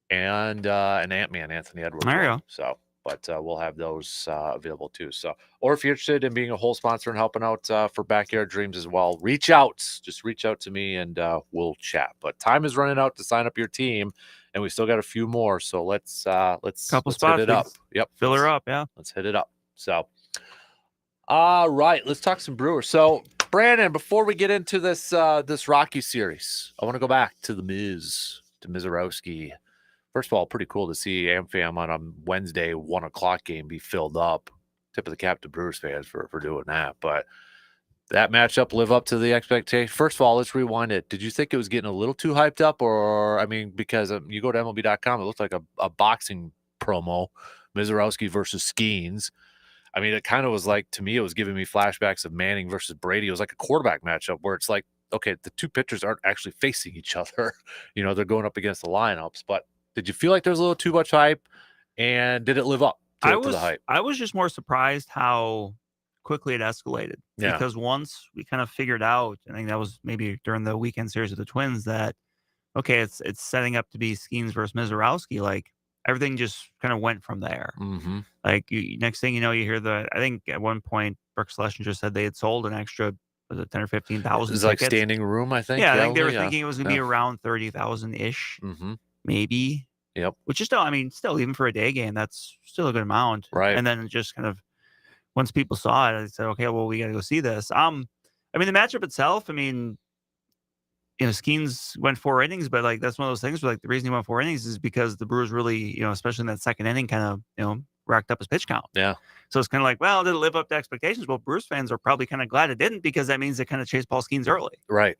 and an Ant-Man, Anthony Edwards. There you go. So, but we'll have those available too. So, or if you're interested in being a whole sponsor and helping out for Backyard Dreams as well, reach out. Just reach out to me and we'll chat. But time is running out to sign up your team, and we still got a few more. So let's spots, hit it up. Yep, fill her up. Yeah, let's hit it up. So, all right, let's talk some Brewers. So, Brandon, before we get into this this Rocky series, I want to go back to the Miz, to Mizorowski. First of all, pretty cool to see AmFam on a Wednesday 1:00 game be filled up. Tip of the cap to Brewers fans for doing that. But that matchup live up to the expectation. First of all, let's rewind it. Did you think it was getting a little too hyped up? Or, I mean, because you go to MLB.com, it looked like a boxing promo, Mizorowski versus Skeens. I mean, it kind of was like, to me, it was giving me flashbacks of Manning versus Brady. It was like a quarterback matchup where it's like, okay, the two pitchers aren't actually facing each other. You know, they're going up against the lineups. But did you feel like there was a little too much hype? And did it live up to the hype? I was just more surprised how quickly it escalated. Yeah. Because once we kind of figured out, I think that was maybe during the weekend series of the Twins, that, okay, it's setting up to be Skeens versus Mizorowski. Like, everything just kind of went from there. Mm-hmm. Like, next thing you know, you hear I think at one point, Brooks Schlesinger said they had sold an extra, was it 10 or 15,000? It's like standing room, I think. Yeah, I think they were thinking it was going to be around 30,000-ish, maybe. Yep. Which is still, I mean, still, even for a day game, that's still a good amount. Right. And then just kind of, once people saw it, I said, okay, well, we got to go see this. I mean, the matchup itself, I mean, you know, Skeens went 4 innings, but like, that's one of those things where, like, the reason he went 4 innings is because the Brewers really, you know, especially in that second inning, kind of, you know, racked up his pitch count. Yeah. So it's kind of like, well, did it live up to expectations? Well, Brewers fans are probably kind of glad it didn't, because that means they kind of chased Paul Skeens early. Right.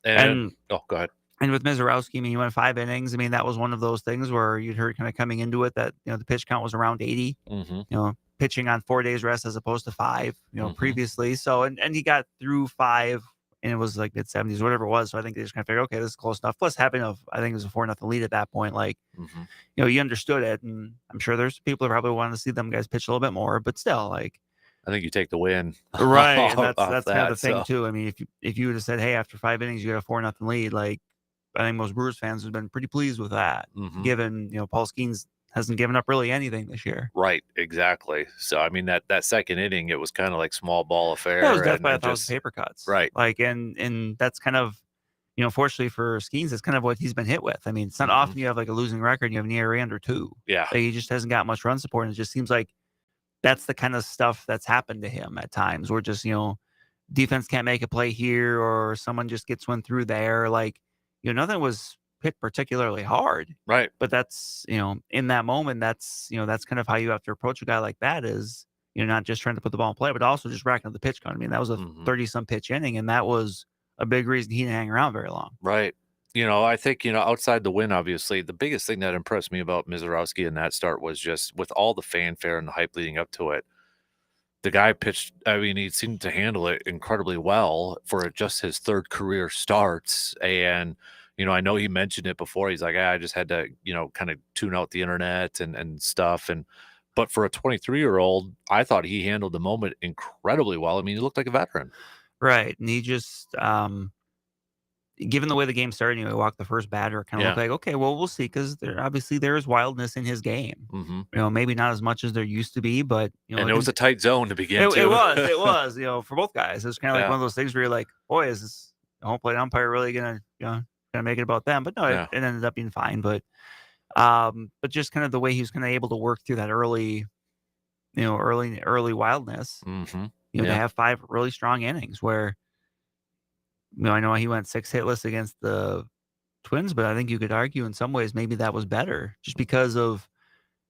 And oh, go ahead. And with Mizorowski, I mean, he went 5 innings. I mean, that was one of those things where you'd heard kind of coming into it that, you know, the pitch count was around 80, you know, pitching on 4 days rest as opposed to 5, you know, previously. So, and he got through 5, and it was like mid-70s, whatever it was. So I think they just kind of figured, okay, this is close enough. Plus having I think it was a 4-0 lead at that point. Like, you know, you understood it. And I'm sure there's people who probably wanted to see them guys pitch a little bit more, but still, like, I think you take the win. Right. And that's kind of the thing too. I mean, if you would have said, hey, after 5 innings, you got a 4-0 lead, like, I think most Brewers fans have been pretty pleased with that, given, you know, Paul Skeens hasn't given up really anything this year. Right, exactly. So, I mean, that second inning, it was kind of like small ball affair. Yeah, it was death by 1,000 paper cuts. Right. Like, and that's kind of, you know, fortunately for Skeens, that's kind of what he's been hit with. I mean, it's not often you have like a losing record and you have an ERA under 2. Yeah. Like, he just hasn't got much run support. And it just seems like that's the kind of stuff that's happened to him at times, where just, you know, defense can't make a play here, or someone just gets one through there. Like, you know, nothing was hit particularly hard. Right. But that's, you know, in that moment, that's, you know, that's kind of how you have to approach a guy like that, is, you know, not just trying to put the ball in play, but also just racking up the pitch count. I mean, that was a 30-some pitch inning, and that was a big reason he didn't hang around very long. Right. I think, outside the win, obviously, the biggest thing that impressed me about Mizorowski in that start was just with all the fanfare and the hype leading up to it. The guy pitched, I mean, he seemed to handle it incredibly well for just his third career starts. And, I know he mentioned it before. He's like, I just had to, kind of tune out the internet and stuff. But for a 23-year-old, I thought he handled the moment incredibly well. I mean, he looked like a veteran. Right. And he just, given the way the game started, he walked the first batter, it kind of looked like, okay, well, we'll see, because there is wildness in his game. Mm-hmm. Maybe not as much as there used to be, but and it was a tight zone to begin. It was. For both guys, it was kind of like one of those things where you're like, boy, is this home plate umpire really gonna make it about them? But no, it ended up being fine. But just kind of the way he was kind of able to work through that early wildness. Mm-hmm. To have 5 really strong innings where. I know he went 6 hitless against the Twins, but I think you could argue in some ways maybe that was better just because of,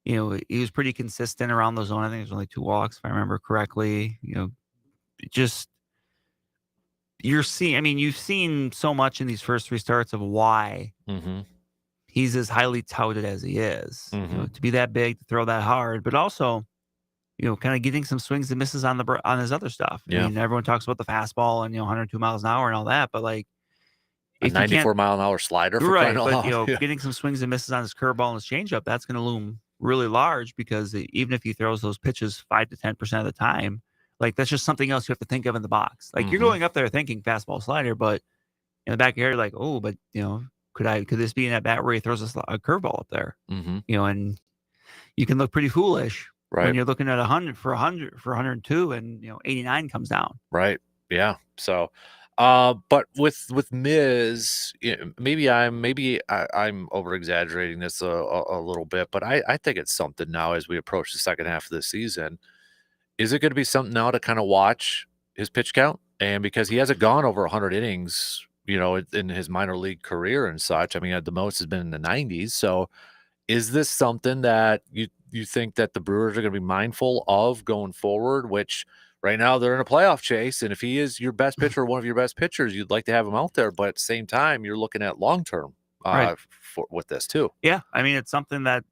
he was pretty consistent around the zone. I think it was only 2 walks, if I remember correctly. Just you've seen so much in these first 3 starts of why he's as highly touted as he is. To be that big, to throw that hard, but also, kind of getting some swings and misses on his other stuff. Yeah. I mean, everyone talks about the fastball and 102 miles an hour and all that, but like a 94-mile-an-hour slider, for right? crying out But loud. getting some swings and misses on his curveball and his changeup, that's going to loom really large, because even if he throws those pitches 5 to 10% of the time, like that's just something else you have to think of in the box. Like you're going up there thinking fastball slider, but in the back of your head, like, oh, but could this be in that bat where he throws a curveball up there? Mm-hmm. And you can look pretty foolish. Right. When you're looking at 100 for 102 and 89 comes down. Right. Yeah. So, but with Miz, maybe I'm over exaggerating this a little bit, but I think it's something now as we approach the second half of the season. Is it going to be something now to kind of watch his pitch count? And because he hasn't gone over 100 innings, in his minor league career and such. I mean, at the most has been in the 90s. So, is this something that you think that the Brewers are going to be mindful of going forward, which right now they're in a playoff chase, and if he is your best pitcher, one of your best pitchers, you'd like to have him out there, but at the same time, you're looking at long-term with this too. Yeah. I mean, it's something that,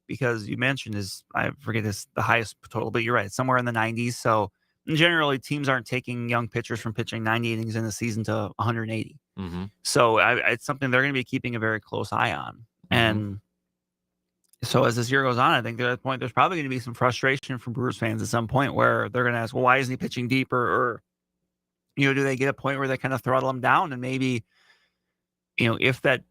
because you mentioned I forget the highest total, but you're right. It's somewhere in the 90s. So generally teams aren't taking young pitchers from pitching 90 innings in a season to 180. Mm-hmm. So it's something they're going to be keeping a very close eye on. And so as this year goes on, I think at that point, there's probably going to be some frustration from Brewers fans at some point where they're going to ask, well, why isn't he pitching deeper? Or, do they get a point where they kind of throttle him down? And maybe, if that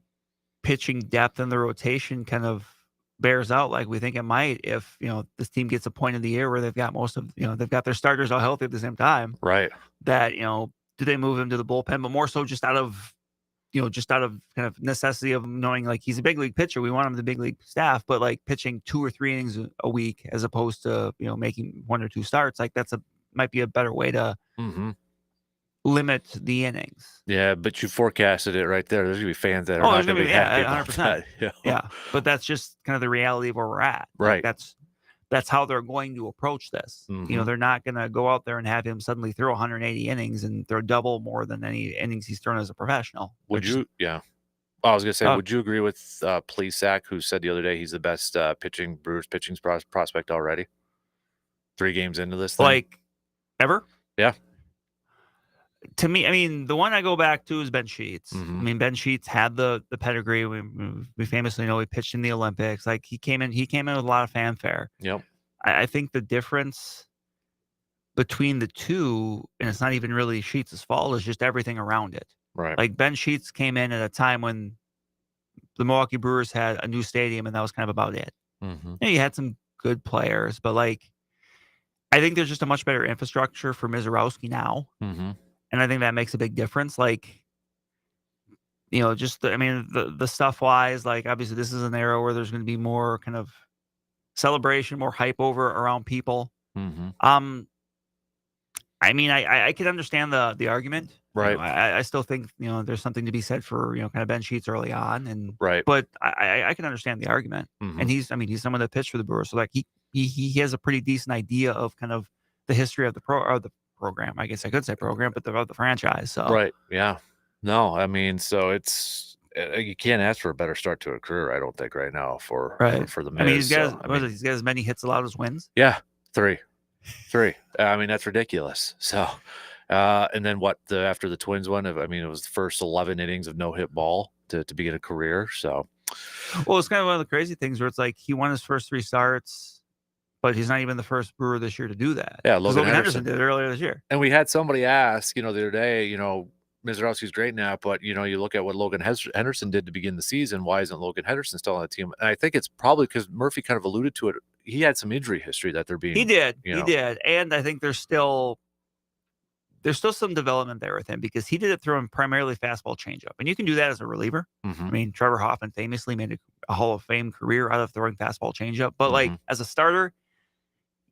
pitching depth in the rotation kind of bears out like we think it might, if, this team gets a point of the year where they've got they've got their starters all healthy at the same time. Right. That, do they move him to the bullpen? But more so just out of kind of necessity of knowing like he's a big league pitcher. We want him in the big league staff, but like pitching 2 or 3 innings a week as opposed to, making 1 or 2 starts, like might be a better way to limit the innings. Yeah, but you forecasted it right there. There's going to be fans that are not going to be happy about 100%. that. Yeah. But that's just kind of the reality of where we're at. Right. Like that's how they're going to approach this. They're not going to go out there and have him suddenly throw 180 innings and throw double more than any innings he's thrown as a professional. Would you? Yeah. I was going to say, would you agree with Plesac, who said the other day he's the best Brewers pitching prospect already? 3 games into this thing? Like, ever? Yeah. To me, I mean, the one I go back to is Ben Sheets. I mean, Ben Sheets had the pedigree. We famously know he pitched in the Olympics. Like he came in with a lot of fanfare. Yep. I think the difference between the two, and it's not even really Sheets' fault, is just everything around it. Right. Like Ben Sheets came in at a time when the Milwaukee Brewers had a new stadium, and that was kind of about it. You had some good players, but like, I think there's just a much better infrastructure for Mizorowski now. And I think that makes a big difference. Like, the stuff wise, like obviously this is an era where there's going to be more kind of celebration, more hype around people. I mean, I could understand the argument. Right. I still think, there's something to be said for, kind of Ben Sheets early on. And right. But I can understand the argument. And he's someone that pitched for the Brewers. So like he has a pretty decent idea of kind of the history of the program. I guess I could say program, but the franchise. So right. Yeah. No, I mean, so it's You can't ask for a better start to a career, I don't think, right now for the Miz. I mean, he's got, So, he's got as many hits allowed as wins. Yeah, three. I mean, that's ridiculous. So, and then after the Twins one, I mean, it was the first 11 innings of no hit ball to begin a career. So, well, it's kind of one of the crazy things where it's like he won his first 3 starts, but he's not even the first Brewer this year to do that. Yeah, Logan Henderson did it earlier this year. And we had somebody ask, the other day, Mizorowski's great now, but you look at what Logan Henderson did to begin the season. Why isn't Logan Henderson still on the team? And I think it's probably because Murphy kind of alluded to it. He had some injury history that they're being. He did, and I think there's still some development there with him because he did it throwing primarily fastball changeup, and you can do that as a reliever. Mm-hmm. I mean, Trevor Hoffman famously made a Hall of Fame career out of throwing fastball changeup, but like as a starter,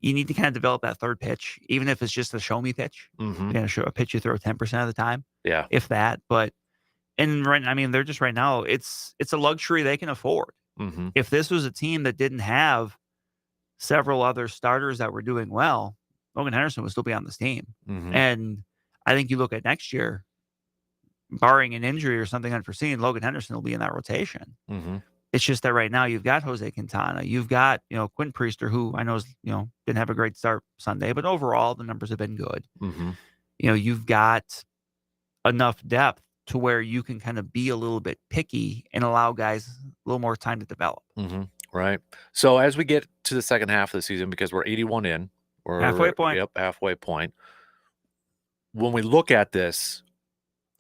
you need to kind of develop that third pitch, even if it's just a show me pitch. Mm-hmm. You're show a pitch you throw 10% of the time. Yeah. If that. But they're just right now, it's a luxury they can afford. Mm-hmm. If this was a team that didn't have several other starters that were doing well, Logan Henderson would still be on this team. Mm-hmm. And I think you look at next year, barring an injury or something unforeseen, Logan Henderson will be in that rotation. Mm-hmm. It's just that right now you've got Jose Quintana, you've got Quinn Priester, who I know is didn't have a great start Sunday, but overall the numbers have been good. Mm-hmm. You've got enough depth to where you can kind of be a little bit picky and allow guys a little more time to develop. Mm-hmm. Right. So as we get to the second half of the season, because we're 81 in, we're halfway point. Yep, halfway point. When we look at this,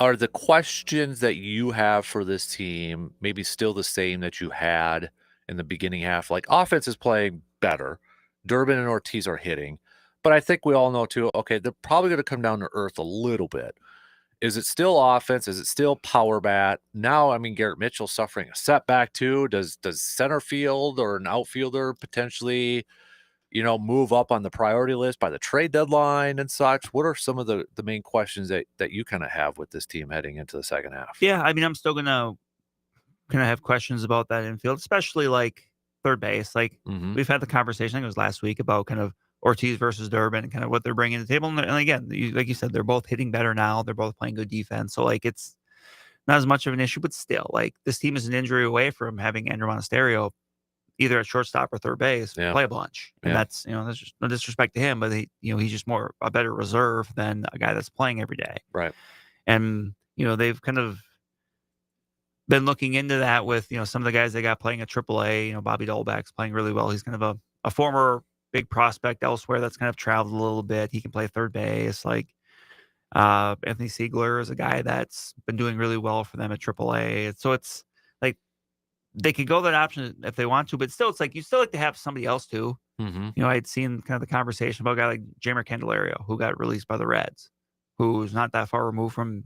are the questions that you have for this team maybe still the same that you had in the beginning half? Like offense is playing better. Durbin and Ortiz are hitting. But I think we all know too, okay, they're probably going to come down to earth a little bit. Is it still offense? Is it still power bat? Now, I mean, Garrett Mitchell suffering a setback too. Does center field or an outfielder potentially move up on the priority list by the trade deadline and such? What are some of the main questions that you kind of have with this team heading into the second half? Yeah, I mean, I'm still gonna have questions about that infield, especially like third base. Like we've had the conversation, I think it was last week, about kind of Ortiz versus Durbin and kind of what they're bringing to the table. And again, like you said, they're both hitting better now. They're both playing good defense. So like it's not as much of an issue, but still, like this team is an injury away from having Andrew Monasterio either at shortstop or third base play a bunch. And that's, that's just no disrespect to him, but he's just a better reserve than a guy that's playing every day. Right. And, they've kind of been looking into that with, some of the guys they got playing at AAA, Bobby Dolbeck's playing really well. He's kind of a former big prospect elsewhere that's kind of traveled a little bit. He can play third base. Like Anthony Siegler is a guy that's been doing really well for them at AAA. So it's like, they could go that option if they want to, but still, it's like you still like to have somebody else too. Mm-hmm. I had seen kind of the conversation about a guy like Jamer Candelario, who got released by the Reds, who's not that far removed from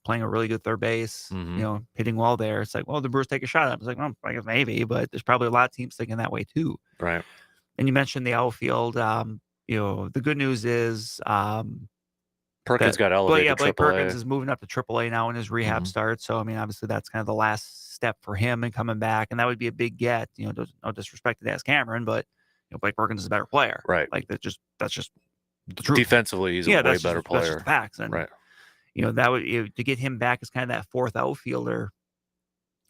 playing a really good third base, hitting well there. It's like, well, the Brewers take a shot at him. It's like, well, I guess maybe, but there's probably a lot of teams thinking that way too. Right. And you mentioned the outfield. The good news is Perkins got elevated. Blake Perkins is moving up to AAA now in his rehab start. So I mean, obviously that's kind of the last step for him and coming back, and that would be a big get. No disrespect to Das Cameron, but Blake Perkins is a better player. Right. Like that's just the truth. Defensively, he's a way better player. That's just the facts. And right. That would to get him back as kind of that fourth outfielder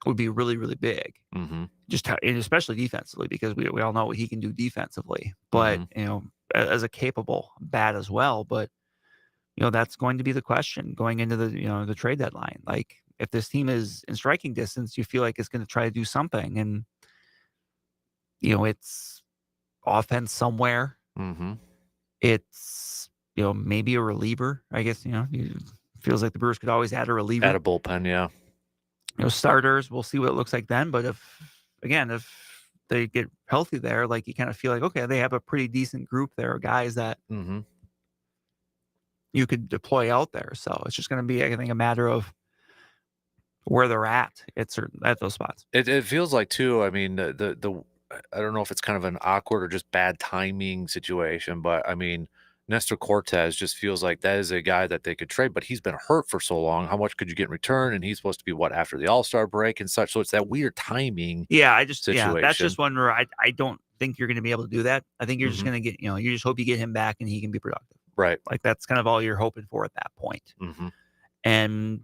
would be really, really big. Mm-hmm. And especially defensively, because we all know what he can do defensively. But as a capable bat as well. But that's going to be the question going into the trade deadline. Like if this team is in striking distance, you feel like it's going to try to do something, and it's offense somewhere. Mm-hmm. It's maybe a reliever. I guess it feels like the Brewers could always add a reliever, add a bullpen. Yeah. Starters. We'll see what it looks like then. But if they get healthy there, like you kind of feel like, okay, they have a pretty decent group there of guys that you could deploy out there. So it's just going to be, I think, a matter of where they're at those spots. It feels like too. I mean, the I don't know if it's kind of an awkward or just bad timing situation, but I mean, Nestor Cortez just feels like that is a guy that they could trade, but he's been hurt for so long. How much could you get in return? And he's supposed to be after the All-Star break and such. So it's that weird timing. Situation. That's just one where I don't think you're going to be able to do that. I think you're just going to get, you just hope you get him back and he can be productive. Right. Like that's kind of all you're hoping for at that point. Mm-hmm. And,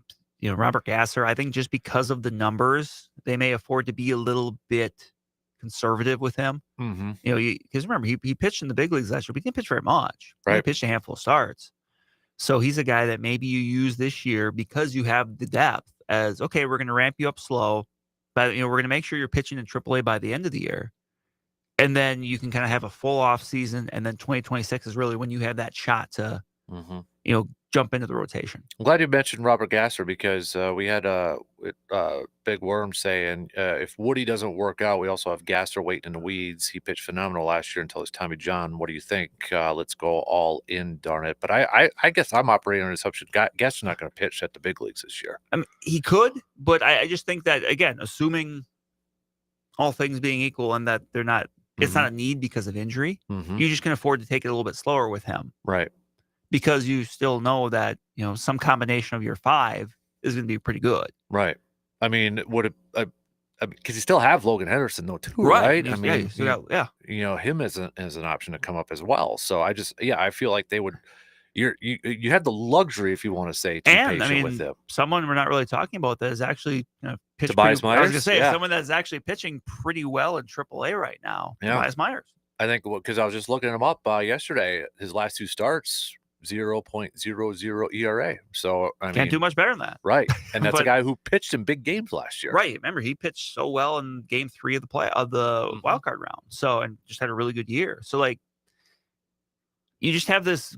Robert Gasser, I think just because of the numbers, they may afford to be a little bit conservative with him. Mm-hmm. Because remember, he pitched in the big leagues last year, but he didn't pitch very much. He Right. only pitched a handful of starts. So he's a guy that maybe you use this year because you have the depth as, okay, we're going to ramp you up slow, but we're going to make sure you're pitching in AAA by the end of the year. And then you can kind of have a full off season. And then 2026 is really when you have that shot to, jump into the rotation. I'm glad you mentioned Robert Gasser because we had Big Worm saying if Woody doesn't work out, we also have Gasser waiting in the weeds. He pitched phenomenal last year until his Tommy John. What do you think? Let's go all in, darn it. But I guess I'm operating on the assumption Gasser's not going to pitch at the big leagues this year. I mean, he could, but I just think that, again, assuming all things being equal and that they're not, it's not a need because of injury, you just can afford to take it a little bit slower with him. Right. Because you still know that, some combination of your 5 is going to be pretty good. Right. I mean, would it, because you still have Logan Henderson though too, Right. right? I mean, him as an option to come up as well. So I feel like they would, you had the luxury, if you want to say, to be patient with him. Someone we're not really talking about that is actually pitched Tobias pretty, Myers. I was going to say someone that's actually pitching pretty well in AAA right now. Yeah. Tobias Myers. I think because I was just looking him up yesterday, his last 2 starts, 0.00 ERA. So I Can't do much better than that. Right. And that's a guy who pitched in big games last year. Right. Remember, he pitched so well in game 3 of the wild card round. So, and just had a really good year. So you just have this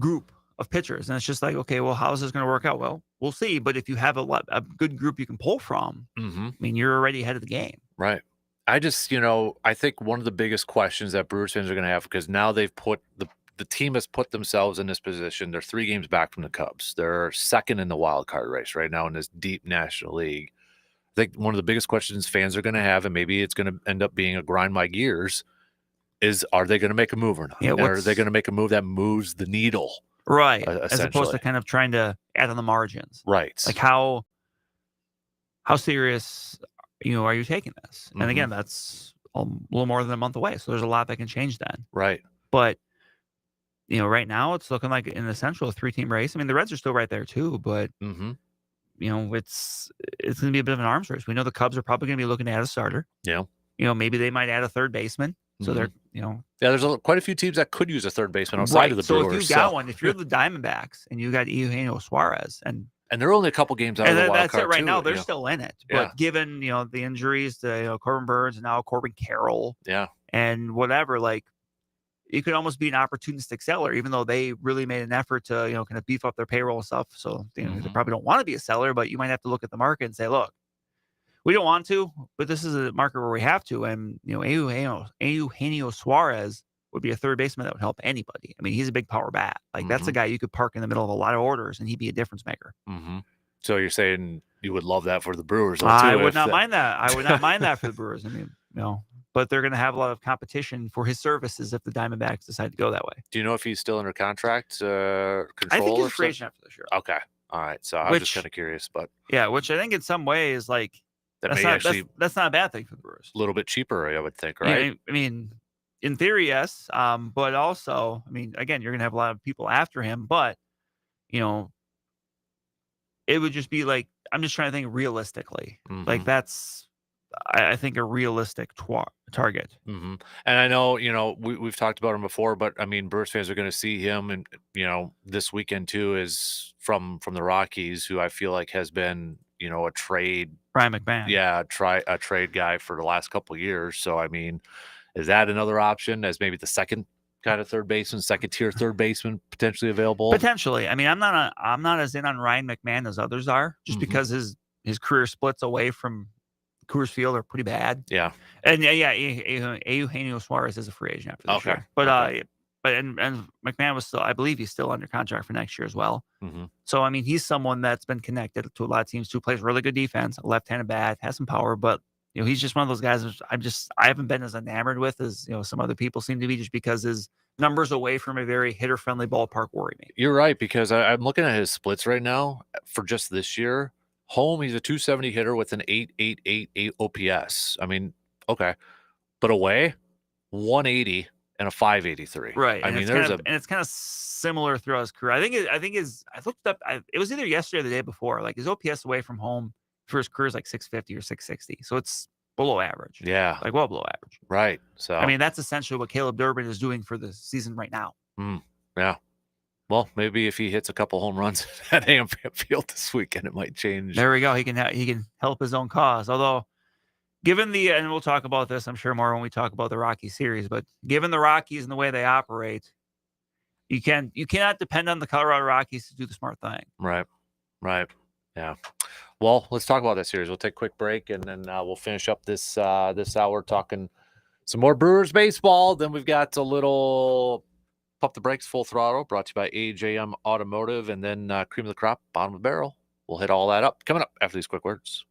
group of pitchers and it's just like, okay, well, how is this going to work out? Well, we'll see. But if you have a good group you can pull from, I mean, you're already ahead of the game. Right. I just, I think one of the biggest questions that Brewers fans are going to have, because now they've put the team has put themselves in this position. They're 3 games back from the Cubs. They're second in the wild card race right now in this deep National League. I think one of the biggest questions fans are going to have, and maybe it's going to end up being a grind my gears, is are they going to make a move or not? Yeah, are they going to make a move that moves the needle? Right. As opposed to kind of trying to add on the margins. Right. Like how serious, are you taking this? And again, that's a little more than a month away. So there's a lot that can change then. Right. But right now it's looking like in the Central, a 3-team race. I mean, the Reds are still right there too, but it's going to be a bit of an arms race. We know the Cubs are probably going to be looking to add a starter. Yeah. Maybe they might add a third baseman. So they're, there's quite a few teams that could use a third baseman outside of the Brewers. So if you got one, if you're the Diamondbacks and you got Eugenio Suarez and they're only a couple games out of the wild that's card it right too, now. They're still in it. But Yeah. given, the injuries to, Corbin Burns and now Corbin Carroll and whatever, it could almost be an opportunistic seller, even though they really made an effort to, kind of beef up their payroll and stuff. So they probably don't want to be a seller, but you might have to look at the market and say, look, we don't want to, but this is a market where we have to. And, Eugenio Suarez would be a third baseman that would help anybody. I mean, he's a big power bat. That's a guy you could park in the middle of a lot of orders and he'd be a difference maker. So you're saying you would love that for the Brewers? I would not mind that. I would not mind that for the Brewers. I mean, but they're going to have a lot of competition for his services if the Diamondbacks decide to go that way. Do you know if he's still under contract control? I think he's a free agent after this year. Okay. All right. So I was just kind of curious, but which I think in some ways, that's not a bad thing for the Brewers. A little bit cheaper, I would think, right? Yeah, I mean, in theory, yes. But also, I mean, again, you're going to have a lot of people after him, but, it would just be I'm just trying to think realistically. That's, I think, a realistic target. And I know, we've talked about him before, but I mean, Brewers fans are going to see him and, this weekend too is from the Rockies, who I feel like has been, a trade. Ryan McMahon. Yeah, a trade guy for the last couple of years. So, I mean, is that another option as maybe the second kind of third baseman, second tier third baseman potentially available? Potentially. I mean, I'm not as in on Ryan McMahon as others are, just because his career splits away from Coors Field are pretty bad. Yeah. And Eugenio Suarez is a free agent after this year. But and McMahon was still, I believe he's still under contract for next year as well. So, I mean, he's someone that's been connected to a lot of teams too, plays really good defense, a left-handed bat, has some power, but he's just one of those guys I haven't been as enamored with as, some other people seem to be, just because his numbers away from a very hitter-friendly ballpark worry me. You're right, because I'm looking at his splits right now for just this year. Home, he's a 270 hitter with an 8.888 OPS. I mean, okay. But away, 180 and a 583. Right. I And mean, it's there's kind of, and it's kind of similar throughout his career. I looked up, it was either yesterday or the day before. Like his OPS away from home for his career is like 650 or 660. So it's below average. Yeah. Like well below average. Right. So, I mean, that's essentially what Caleb Durbin is doing for the season right now. yeah. Well, maybe if he hits a couple home runs at AmFam Field this weekend, it might change. There we go. He can help his own cause. Although, given and we'll talk about this, I'm sure more when we talk about the Rocky series, but given the Rockies and the way they operate, you cannot depend on the Colorado Rockies to do the smart thing. Right. Yeah. Well, let's talk about that series. We'll take a quick break, and then we'll finish up this hour talking some more Brewers baseball. Then we've got a little Pump the Brakes, Full Throttle, brought to you by AJM Automotive, and then Cream of the Crop, Bottom of the Barrel. We'll hit all that up coming up after these quick words.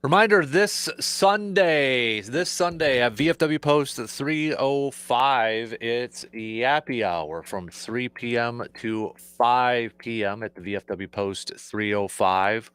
Reminder, this Sunday at VFW Post 305, it's Yappy Hour from 3 p.m. to 5 p.m. at the VFW Post 305.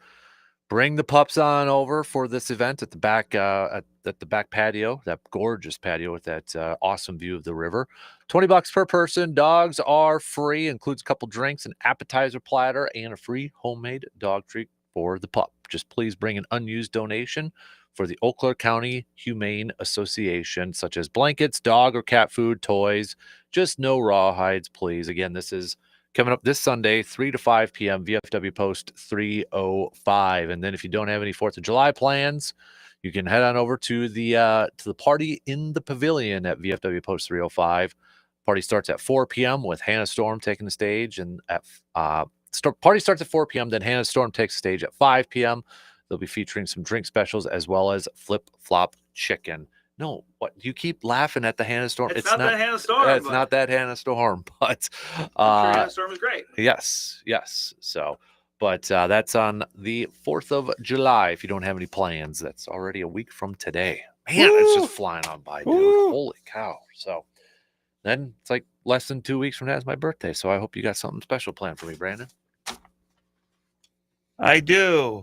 Bring the pups on over for this event at the back at the back patio, that gorgeous patio with that awesome view of the river. $20 per person. Dogs are free. Includes a couple drinks, an appetizer platter, and a free homemade dog treat for the pup. Just please bring an unused donation for the Eau Claire County Humane Association, such as blankets, dog or cat food, toys. Just no rawhides, please. Again, this is coming up this Sunday, 3 to 5 p.m., VFW Post 305. And then if you don't have any 4th of July plans, you can head on over to the party in the pavilion at VFW Post 305. Party starts at 4 p.m. with Hannah Storm taking the stage. And party starts at 4 p.m., then Hannah Storm takes the stage at 5 p.m. They'll be featuring some drink specials as well as flip-flop chicken. No, what you keep laughing at the Hannah Storm? It's not that Hannah Storm. It's not that Hannah Storm, but I'm sure Hannah Storm is great. Yes. So, but that's on the 4th of July. If you don't have any plans, that's already a week from today. Man, it's just flying on by, dude. Holy cow! So then it's like less than 2 weeks from now is my birthday. So I hope you got something special planned for me, Brandon. I do.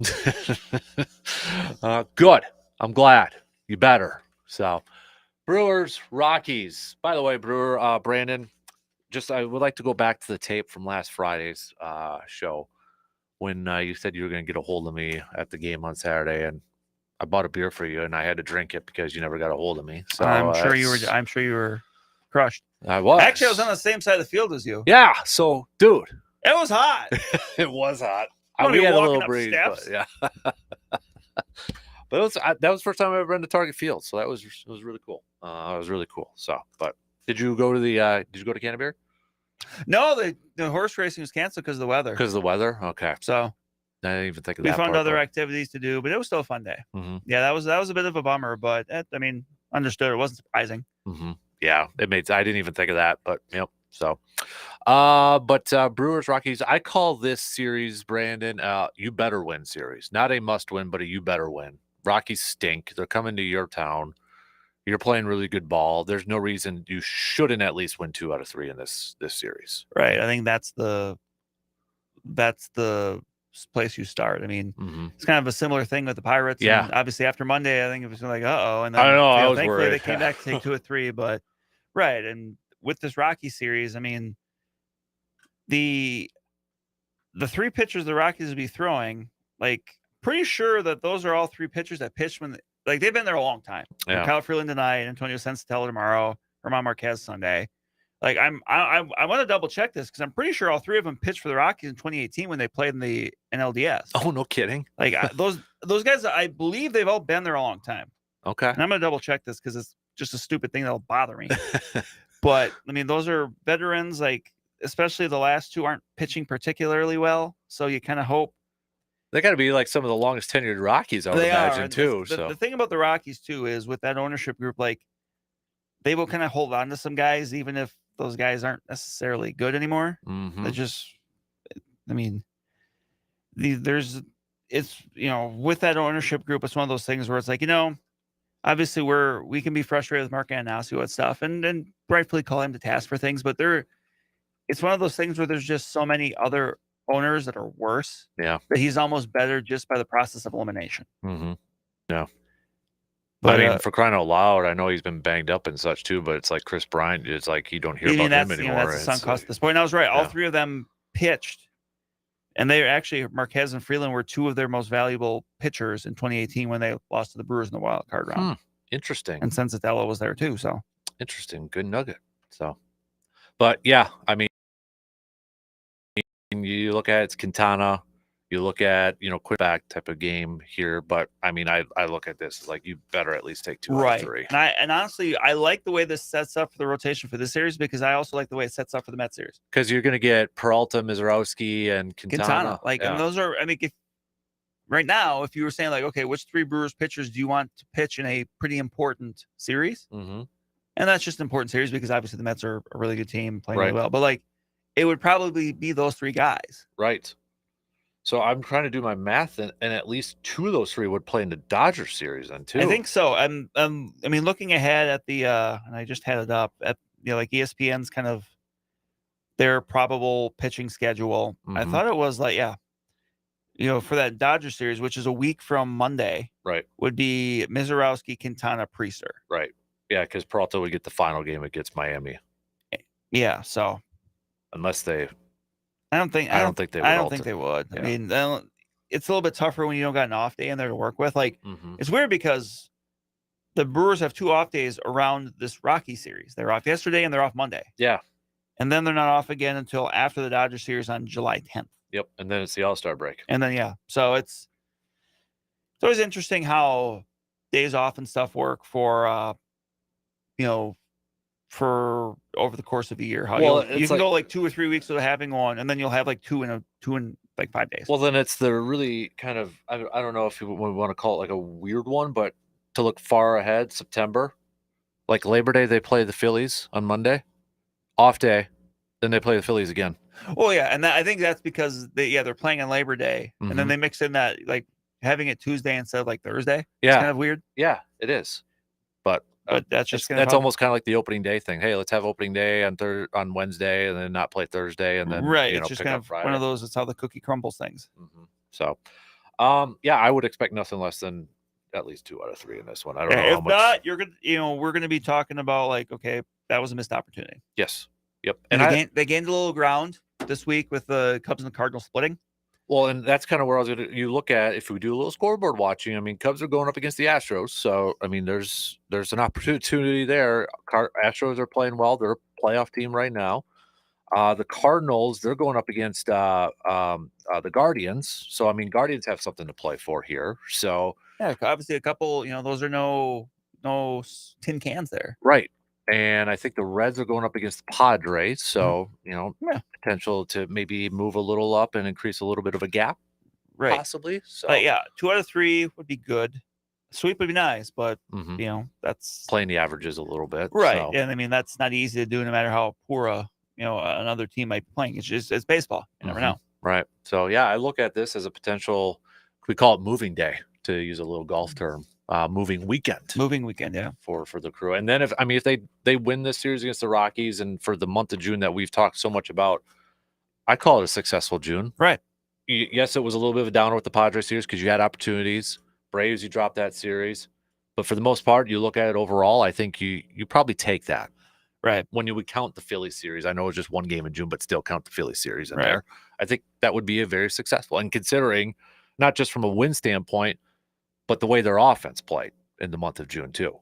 Good. I'm glad. You better. So, Brewers, Rockies. By the way, Brandon, I would like to go back to the tape from last Friday's show when you said you were going to get a hold of me at the game on Saturday, and I bought a beer for you, and I had to drink it because you never got a hold of me. So I'm sure you were crushed. I was. Actually, I was on the same side of the field as you. Yeah. So, dude, it was hot. It was hot. We had a walking little up breeze, steps. but yeah. But that was the first time I ever been to Target Field, so it was really cool. It was really cool. So, but did you go to Canterbury? No, the horse racing was canceled because of the weather. Because of the weather? Okay. So I didn't even think of we that. found part, other though. activities to do, but it was still a fun day. Mm-hmm. Yeah, that was a bit of a bummer, but understood. It wasn't surprising. Mm-hmm. Yeah, I didn't even think of that, but yep. So, but Brewers, Rockies, I call this series, Brandon, you better win series. Not a must win, but a you better win. Rockies stink. They're coming to your town. You're playing really good ball. There's no reason you shouldn't at least win 2 out of 3 in this series. Right. I think that's the place you start. I mean, it's kind of a similar thing with the Pirates. Yeah. And obviously, after Monday, I think it was like, uh-oh. And then, I know. I was thankfully, worried. they came back to take 2 or 3. But, right. And with this Rocky series, I mean, the 3 pitchers the Rockies will be throwing, like, pretty sure that those are all 3 pitchers that pitched when they've been there a long time. Yeah. Kyle Freeland tonight, Antonio Sensatella tomorrow, Germán Marquez Sunday. Like I want to double check this because I'm pretty sure all 3 of them pitched for the Rockies in 2018 when they played in the NLDS. Oh, no kidding. Like those guys, I believe they've all been there a long time. Okay. And I'm gonna double check this because it's just a stupid thing that'll bother me. But I mean, those are veterans. Like especially the last 2 aren't pitching particularly well, so you kind of hope. They got to be like some of the longest tenured Rockies, I would imagine, too. The thing about the Rockies, too, is with that ownership group, like, they will kind of hold on to some guys, even if those guys aren't necessarily good anymore. Mm-hmm. They just, I mean, with that ownership group, it's one of those things where it's like, obviously we can be frustrated with Mark Anasio and stuff and rightfully call him to task for things, but it's one of those things where there's just so many other owners that are worse. Yeah. That he's almost better just by the process of elimination. Mm-hmm. Yeah. But, I mean, for crying out loud, I know he's been banged up and such too, but it's like Chris Bryant, it's like you don't hear about him anymore. That's a sunk cost at this point. And I was right. All 3 of them pitched. And they actually, Marquez and Freeland were 2 of their most valuable pitchers in 2018 when they lost to the Brewers in the wild card round. Interesting. And Sensatella was there too. So interesting. Good nugget. So, but yeah, I mean, you look at it's Quintana, you look at quick back type of game here, but I mean I look at this like you better at least take 2 out of 3. And honestly I like the way this sets up for the rotation for this series because I also like the way it sets up for the Mets series because you're going to get Peralta, Mizorowski, and Quintana. And those are right now if you were saying like okay which 3 Brewers pitchers do you want to pitch in a pretty important series, mm-hmm. and that's just an important series because obviously the Mets are a really good team playing really well, but like it would probably be those 3 guys. Right. So I'm trying to do my math, and at least 2 of those 3 would play in the Dodgers series then too. I think so. I mean, looking ahead at the and I just had it up at like ESPN's kind of their probable pitching schedule. Mm-hmm. I thought it was like for that Dodgers series, which is a week from Monday, right? Would be Mizorowski, Quintana, Priester, right? Yeah, because Peralta would get the final game against Miami. Yeah, so unless they, I don't think they would. I don't think they would. Yeah. I mean, it's a little bit tougher when you don't got an off day in there to work with. Like, Mm-hmm. it's weird because the Brewers have 2 off days around this Rocky series. They're off yesterday and they're off Monday. Yeah. And then they're not off again until after the Dodgers series on July 10th. Yep. And then it's the All-Star break. And then, yeah. So it's always interesting how days off and stuff work for, for over the course of a year. How you can go like 2 or 3 weeks without having one, and then you'll have like two in like 5 days. Well, then it's the really kind of, I don't know if we want to call it like a weird one, but to look far ahead, September, like Labor Day, they play the Phillies on Monday, off day, then they play the Phillies again. Oh yeah, and I think that's because they're playing on Labor Day, and then they mix in that like having it Tuesday instead of like Thursday. Yeah, it's kind of weird. Yeah, it is, but that's just that's almost kind of like the opening day thing. Hey, let's have opening day on Wednesday, and then not play Thursday, and then it's just kind of Friday. One of those. It's how the cookie crumbles things. Mm-hmm. So, yeah, I would expect nothing less than at least 2 out of 3 in this one. I don't know how if much. not, you're gonna, we're gonna be talking about like, okay, that was a missed opportunity. Yes. Yep. And they gained a little ground this week with the Cubs and the Cardinals splitting. Well, and that's kind of where I was going to. You look at, if we do a little scoreboard watching. I mean, Cubs are going up against the Astros, so I mean, there's an opportunity there. Astros are playing well; they're a playoff team right now. The Cardinals, they're going up against the Guardians, so I mean, Guardians have something to play for here. So yeah, obviously a couple. Those are no tin cans there, right? And I think the Reds are going up against the Padres, so potential to maybe move a little up and increase a little bit of a gap, right? Possibly. So yeah, 2 out of 3 would be good. Sweep would be nice, but that's playing the averages a little bit, right? So. And I mean, that's not easy to do, no matter how poor another team might be playing. It's baseball. You never know, right? So yeah, I look at this as a potential. We call it moving day, to use a little golf term. Moving weekend, yeah, for the Crew. And then if they win this series against the Rockies, and for the month of June that we've talked so much about, I call it a successful June. Right. Yes, it was a little bit of a downer with the Padres series because you had opportunities. Braves, you dropped that series, but for the most part, you look at it overall, I think you probably take that. Right. When you would count the Phillies series, I know it's just one game in June, but still count the Phillies series in there. I think that would be a very successful, and considering not just from a win standpoint, but the way their offense played in the month of June too.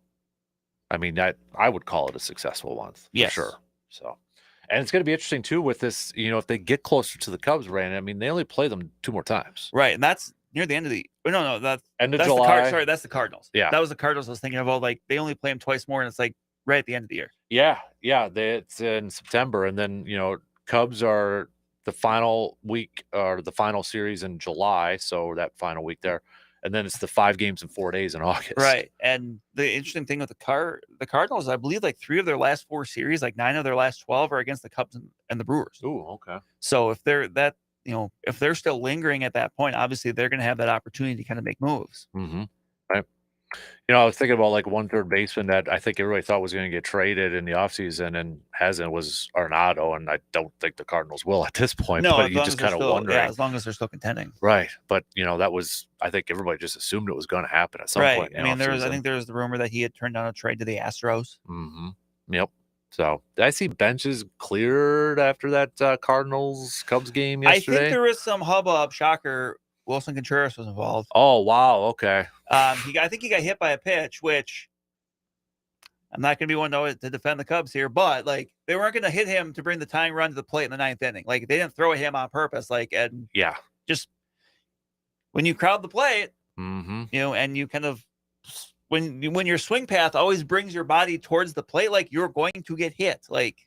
I mean, I would call it a successful month for sure. So, and it's going to be interesting too with this. If they get closer to the Cubs, Brandon. I mean, they only play them 2 more times. Right, and that's near the end of the. No, that's end of that's July. Sorry, that's the Cardinals. Yeah, that was the Cardinals. I was thinking about, like, they only play them twice more, and it's like right at the end of the year. Yeah. It's in September, and then Cubs are the final week or the final series in July. So that final week there. And then it's the 5 games in 4 days in August. Right. And the interesting thing with the Cardinals, I believe like 3 of their last 4 series, like 9 of their last 12 are against the Cubs and the Brewers. Ooh, okay. So if they're if they're still lingering at that point, obviously they're going to have that opportunity to kind of make moves. Mm-hmm. Right. I was thinking about like one third baseman that I think everybody thought was going to get traded in the offseason and hasn't, was Arenado, and I don't think the Cardinals will at this point. No, but you just kind of wondering. Yeah, as long as they're still contending. Right. But that was, I think everybody just assumed it was going to happen at some point. I mean, I think there was the rumor that he had turned down a trade to the Astros. Mm-hmm. Yep. So did I see benches cleared after that Cardinals-Cubs game yesterday? I think there was some hubbub. Shocker. Wilson Contreras was involved. Oh, wow. Okay. I think he got hit by a pitch, which I'm not going to be one to defend the Cubs here, but like they weren't going to hit him to bring the tying run to the plate in the 9th inning. Like they didn't throw at him on purpose. Just when you crowd the plate, and you kind of when your swing path always brings your body towards the plate, like you're going to get hit. Like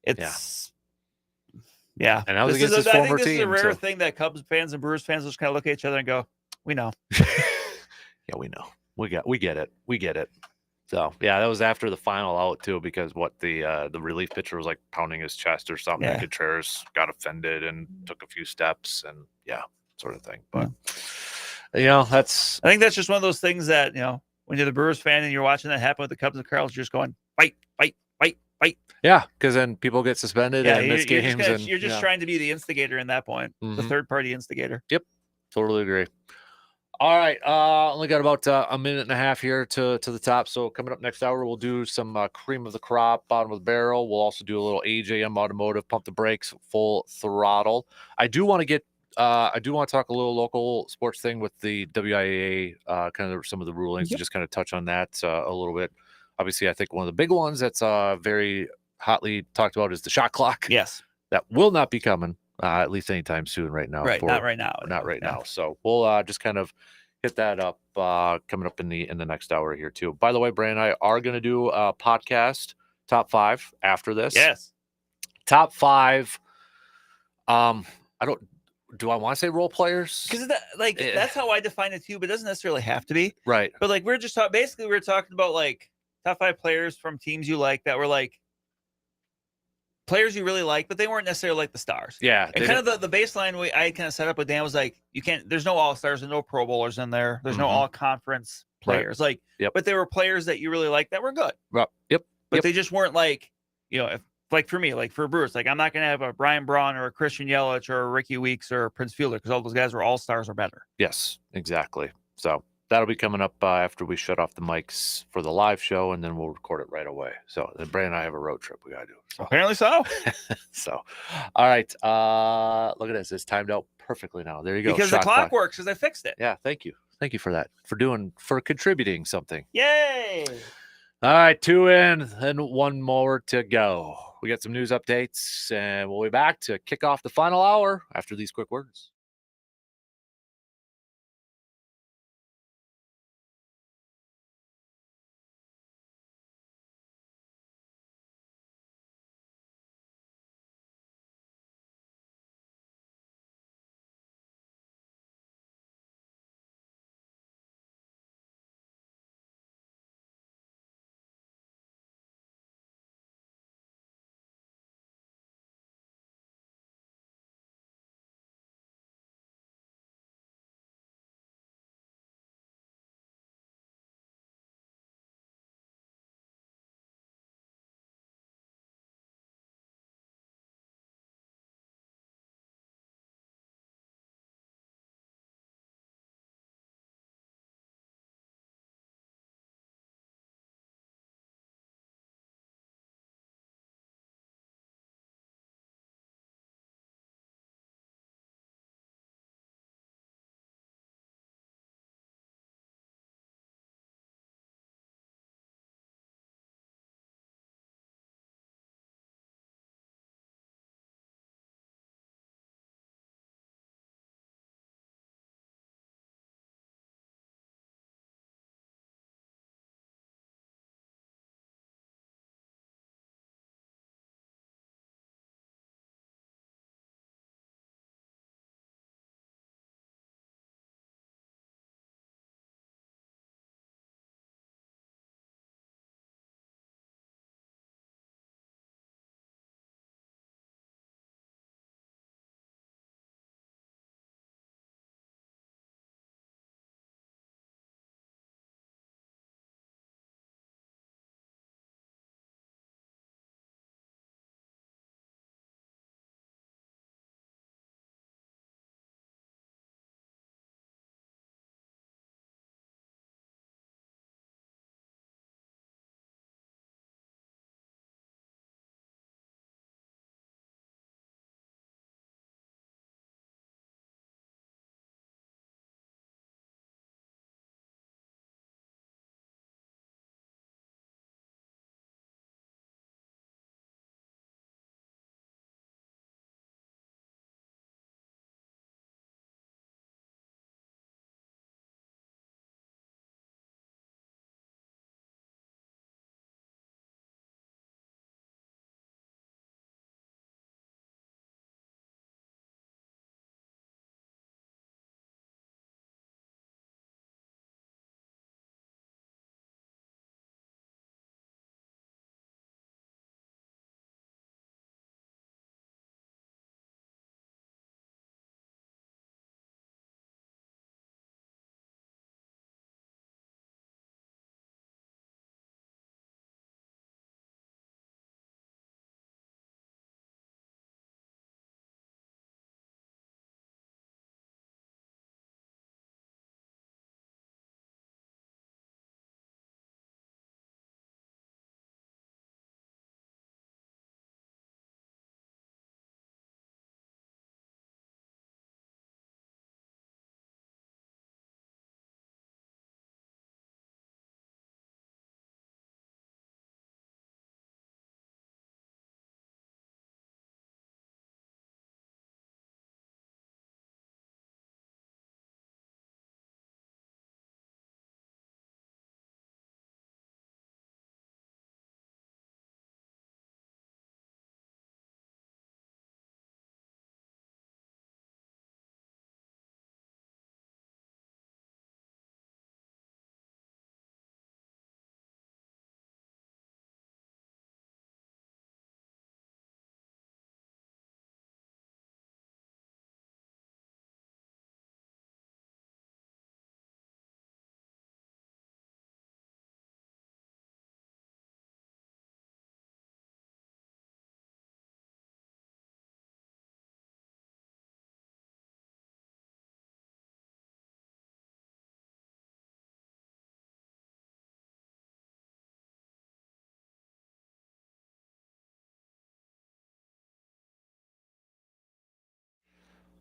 it's. Yeah, and I was against his former team. This is a rare thing that Cubs fans and Brewers fans just kind of look at each other and go, "We know." Yeah, we know. We get it. So yeah, that was after the final out too, because the relief pitcher was like pounding his chest or something. Yeah. And Contreras got offended and took a few steps, and sort of thing. But that's. I think that's just one of those things that when you're the Brewers fan and you're watching that happen with the Cubs and the Cardinals, you're just going fight. Yeah, because then people get suspended and miss games. You're just trying to be the instigator in that point, the third-party instigator. Yep, totally agree. All right. Only got about a minute and a half here to the top. So coming up next hour, we'll do some cream of the crop, bottom of the barrel. We'll also do a little AJM automotive, pump the brakes, full throttle. I do want to talk a little local sports thing with the WIAA, kind of some of the rulings, and just kind of touch on that a little bit. Obviously, I think one of the big ones that's very hotly talked about is the shot clock. Yes. That will not be coming. At least anytime soon right now. Right, not right now. Not right now. So we'll just kind of hit that up coming up in the next hour here too. By the way, Brian and I are going to do a podcast top 5 after this. Yes. Top 5. I want to say role players? Because that's how I define it too, but it doesn't necessarily have to be. Right. But like we're just basically we're talking about like top 5 players from teams you like that were like players you really like, but they weren't necessarily like the stars. Yeah. And kind of the baseline way I kind of set up with Dan was like, there's no all-stars and no pro bowlers in there. There's no all-conference players. Right. But there were players that you really liked that were good. Yep. But they just weren't like, for me, like for Bruce, like I'm not going to have a Brian Braun or a Christian Yelich or a Ricky Weeks or a Prince Fielder because all those guys were all-stars or better. Yes, exactly. So that'll be coming up after we shut off the mics for the live show, and then we'll record it right away. So then Brandon and I have a road trip we got to do. So. Apparently so. So, all right. Look at this. It's timed out perfectly now. There you go. Because the clock works because I fixed it. Yeah, thank you. Thank you for that. For contributing something. Yay. All right, 2 in and 1 more to go. We got some news updates, and we'll be back to kick off the final hour after these quick words.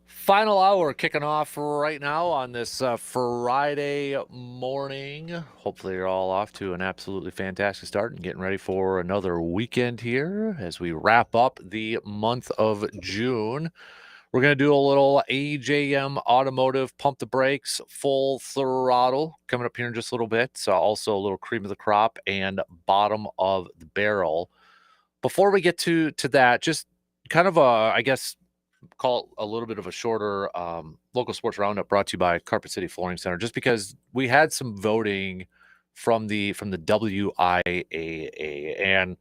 Final hour kicking off right now on this Friday morning. Hopefully you're all off to an absolutely fantastic start and getting ready for another weekend here as we wrap up the month of June. We're going to do a little AJM Automotive Pump the Brakes Full Throttle coming up here in just a little bit. So also a little cream of the crop and bottom of the barrel. Before we get to that, just kind of a, I guess, call it a little bit of a shorter local sports roundup brought to you by Carpet City Flooring Center, just because we had some voting from the WIAA, and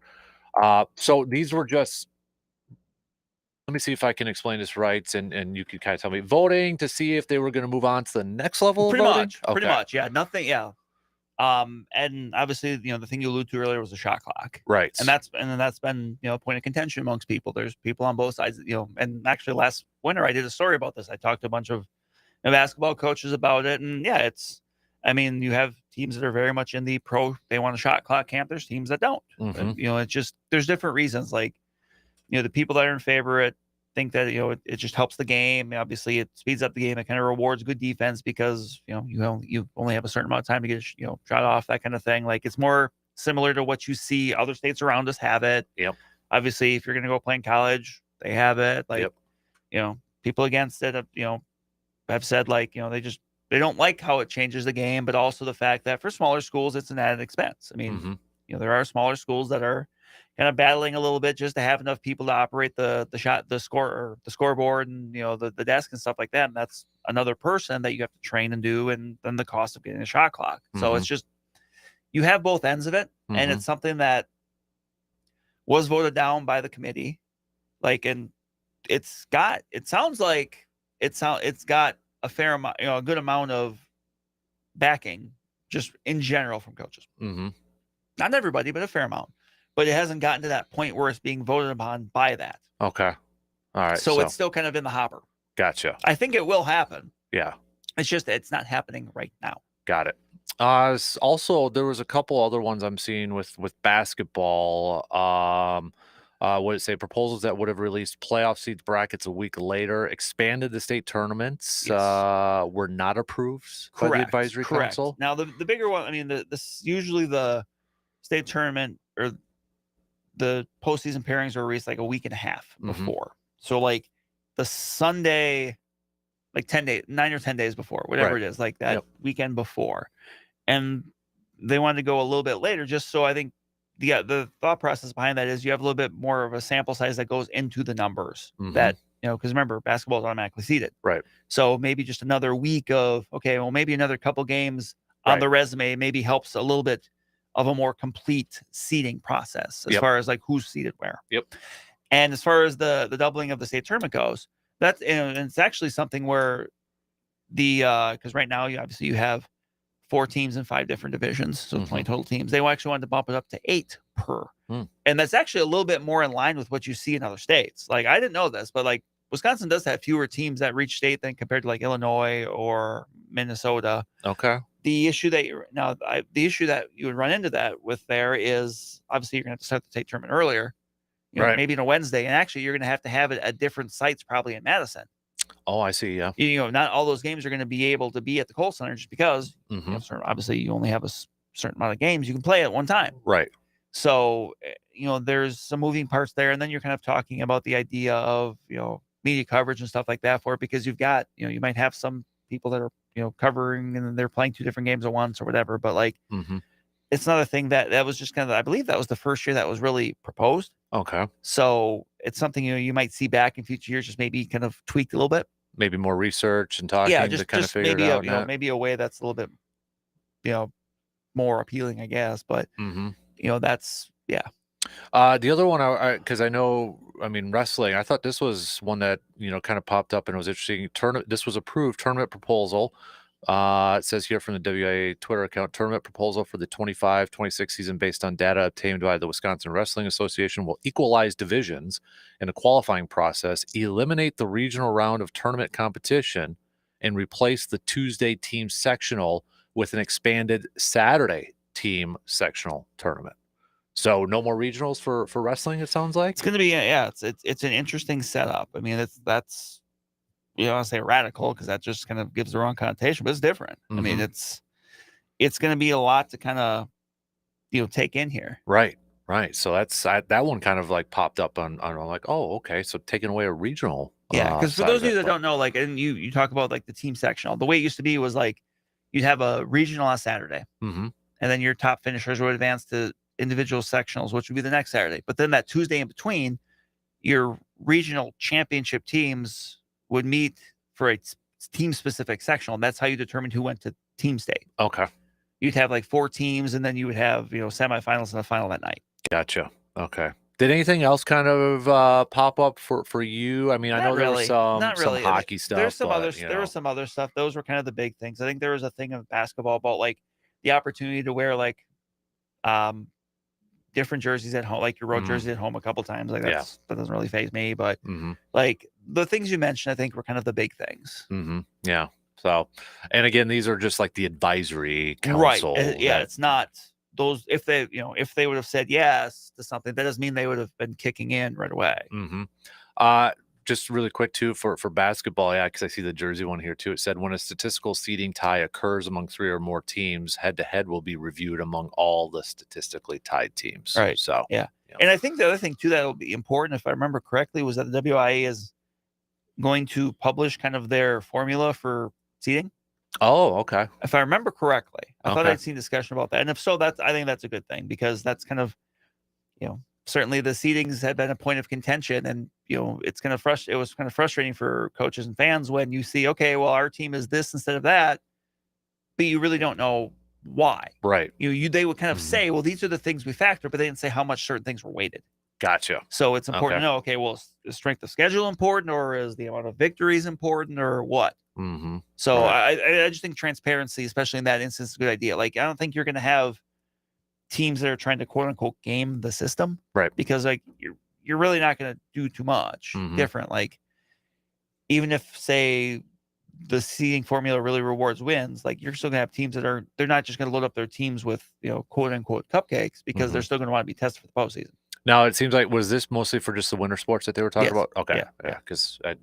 so these were just, let me see if I can explain this right, and you can kind of tell me, voting to see if they were going to move on to the next level Pretty of voting. much, pretty much, yeah. Nothing, yeah. And obviously, the thing you alluded to earlier was the shot clock, right? And then that's been a point of contention amongst people. There's people on both sides, and actually last winter I did a story about this. I talked to a bunch of basketball coaches about it, and yeah, you have teams that are very much in the pro, they want a shot clock camp. There's teams that don't. Mhm. It's just, there's different reasons. Like, the people that are in favor of it think that it just helps the game. Obviously, it speeds up the game. It kind of rewards good defense because you only have a certain amount of time to get shot off, that kind of thing. Like, it's more similar to what you see other states around us have it. Yep. Obviously, if you're going to go play in college, they have it. Like, yep. People against it, have said, like, they don't like how it changes the game, but also the fact that for smaller schools, it's an added expense. I mean, there are smaller schools that are kind of battling a little bit just to have enough people to operate the scoreboard and the desk and stuff like that. And that's another person that you have to train and do, and then the cost of getting a shot clock. So it's just, you have both ends of it, and it's something that was voted down by the committee. Like, and it sounds like it's got a fair amount, a good amount of backing just in general from coaches. Not everybody, but a fair amount. But it hasn't gotten to that point where it's being voted upon by that. Okay. All right. So it's still kind of in the hopper. Gotcha. I think it will happen. Yeah. It's just, it's not happening right now. Got it. Also, there was a couple other ones I'm seeing with basketball. What did it say? Proposals that would have released playoff seeds brackets a week later, expanded the state tournaments, were not approved by the advisory council. Now, the bigger one, I mean, usually the state tournament or the postseason pairings are released like a week and a half before. So like the Sunday, like 9 or 10 days before, whatever it is, like that weekend before. And they wanted to go a little bit later, just so I think the thought process behind that is you have a little bit more of a sample size that goes into the numbers that, because remember, basketball is automatically seeded. Right. So maybe just another week of, okay, well, maybe another couple games on the resume maybe helps a little bit of a more complete seeding process as far as like who's seeded where. And as far as the doubling of the state tournament goes, that's, and it's actually something where because right now you have 4 teams in 5 different divisions, so 20 total teams. They actually wanted to bump it up to 8 per. And that's actually a little bit more in line with what you see in other states. Like, I didn't know this, but like Wisconsin does have fewer teams that reach state than compared to like Illinois or Minnesota. Okay. The issue that you would run into that with there is obviously you're going to have to start the state tournament earlier, maybe on a Wednesday, and actually you're going to have it at different sites, probably in Madison. Oh, I see. Yeah. Not all those games are going to be able to be at the Kohl Center just because obviously you only have a certain amount of games you can play at one time. Right. So, there's some moving parts there. And then you're kind of talking about the idea of, media coverage and stuff like that for it, because you've got, you might have some people that are, covering and they're playing 2 different games at once or whatever. But like, it's another thing that was just kind of, I believe that was the first year that was really proposed. Okay. So it's something, you might see back in future years, just maybe kind of tweaked a little bit. Maybe more research and talking to kind of figure maybe it out. Maybe a way that's a little bit, more appealing, I guess. But, that's, the other one, because I know, wrestling, I thought this was one that, kind of popped up and it was interesting. This was approved tournament proposal. It says here from the WIA Twitter account, tournament proposal for the 25-26 season based on data obtained by the Wisconsin Wrestling Association will equalize divisions in a qualifying process, eliminate the regional round of tournament competition, and replace the Tuesday team sectional with an expanded Saturday team sectional tournament. So no more regionals for wrestling, it sounds like. It's going to be, it's an interesting setup. I mean, that's you don't want to say radical because that just kind of gives the wrong connotation, but it's different. I mean, Mhm. it's going to be a lot to kind of take in here. Right. So that one kind of like popped up on I'm like, oh, okay. So taking away a regional Yeah, because for side those of of you it, that but don't know, like, and you talk about like the team sectional, the way it used to be was like you'd have a regional on Saturday, Mhm. and then your top finishers would advance to individual sectionals, which would be the next Saturday. But then that Tuesday in between, your regional championship teams would meet for a team specific sectional. And that's how you determined who went to team state. Okay. You'd have like 4 teams, and then you would have semifinals and a final that night. Gotcha. Okay. Did anything else kind of pop up for you? I mean, I Not know there was really. Not some really. I mean, hockey there's stuff, some other but you there was know, some other stuff. Those were kind of the big things. I think there was a thing of basketball about like the opportunity to wear like um different jerseys at home, like your road jersey at home a couple times. Like Yeah. that doesn't really faze me, but Mhm. like the things you mentioned, I think were kind of the big things. Yeah. So, and again, these are just like the advisory Right. council Yeah, that it's not those if they would have said yes to something, that doesn't mean they would have been kicking in right away. Mhm. Uh, just really quick too for basketball, yeah, because I see the Jersey one here too. It said when a statistical seeding tie occurs among 3 or more teams, head to head will be reviewed among all the statistically tied teams. Right. So, Yeah. And I think the other thing too that will be important, if I remember correctly, was that the WIA is going to publish kind of their formula for seeding. oh, okay, If I remember correctly. I thought okay, I'd seen discussion about that. And if so, I think that's a good thing, because that's kind of, certainly the seedings had been a point of contention, and it's kind of it was kind of frustrating for coaches and fans when you see, okay, well, our team is this instead of that, but you really don't know why. right, They would kind of say, well, these are the things we factor, but they didn't say how much certain things were weighted. gotcha. So it's important Okay. to know, okay, well, is strength of schedule important, or is the amount of victories important, or what? Mm-hmm. So Right. I just think transparency, especially in that instance, is a good idea. Like, I don't think you're going to have teams that are trying to quote unquote game the system, Right. because like you're really not going to do too much different. Like, even if, say, the seeding formula really rewards wins, like, you're still gonna have teams they're not just gonna load up their teams with, quote unquote cupcakes, because they're still gonna want to be tested for the postseason. Now it seems like, was this mostly for just the winter sports that they were talking Yes. about? Okay, Yeah, yeah, because it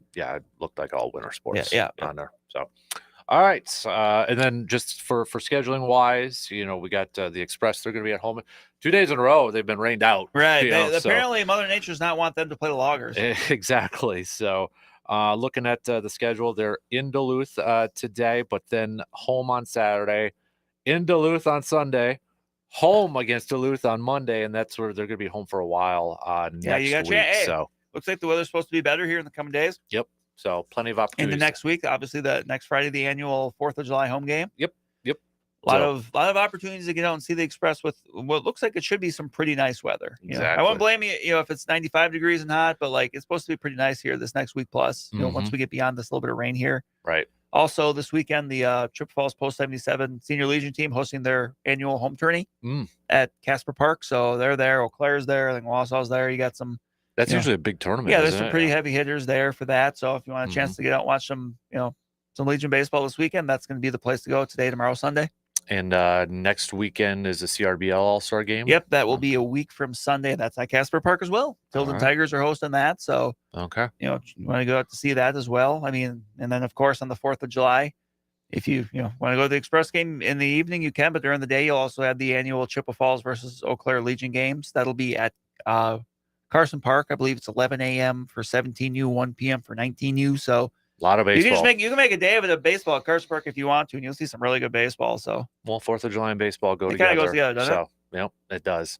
looked like all winter sports yeah. on there. So, all right, and then just for scheduling wise, we got the Express. They're going to be at home 2 days in a row. They've been rained out, Right. so Apparently, Mother Nature does not want them to play the loggers. exactly. So, looking at the schedule, they're in Duluth today, but then home on Saturday, in Duluth on Sunday, home against Duluth on Monday, and that's where they're going to be home for a while Yeah, you next got week. hey, So, looks like the weather's supposed to be better here in the coming days. yep. So, plenty of In opportunities. the next week, obviously, the next Friday, the annual 4th of July home game. Yep. A lot of opportunities to get out and see the Express with what looks like it should be some pretty nice weather. Exactly. I won't blame you, if it's 95 degrees and hot, but like, it's supposed to be pretty nice here this next week. Plus, once we get beyond this little bit of rain here. Right. Also, this weekend, the Chippewa Falls Post 77 Senior Legion team hosting their annual home tourney at Kasper Park. So they're there. Eau Claire's there. I think Wausau's there. You got some. That's usually a big tournament. Yeah, there's isn't some it? pretty heavy hitters there for that. So if you want a chance to get out and watch some Legion baseball this weekend, that's going to be the place to go today, tomorrow, Sunday. And next weekend is the CRBL All-Star game. Yep, that will be a week from Sunday. That's at Kasper Park as well. Tilden Tigers are hosting that. So, okay. You want to go out to see that as well. I mean, and then, of course, on the 4th of July, if you want to go to the Express game in the evening, you can. But during the day, you'll also have the annual Chippewa Falls versus Eau Claire Legion games. That'll be at Carson Park. I believe it's 11 a.m. for 17U, 1 p.m. for 19U. So, a lot of baseball. You can make a day of it of baseball at Carson Park if you want to, and you'll see some really good baseball. So, well, 4th of July and baseball go it together. Kind of goes together, doesn't it? Yep, it does.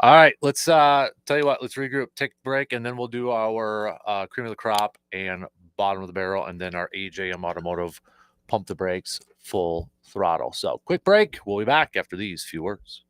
All right, let's tell you what. Let's regroup, take a break, and then we'll do our cream of the crop and bottom of the barrel, and then our AJM Automotive pump the brakes, full throttle. So, quick break. We'll be back after these few words.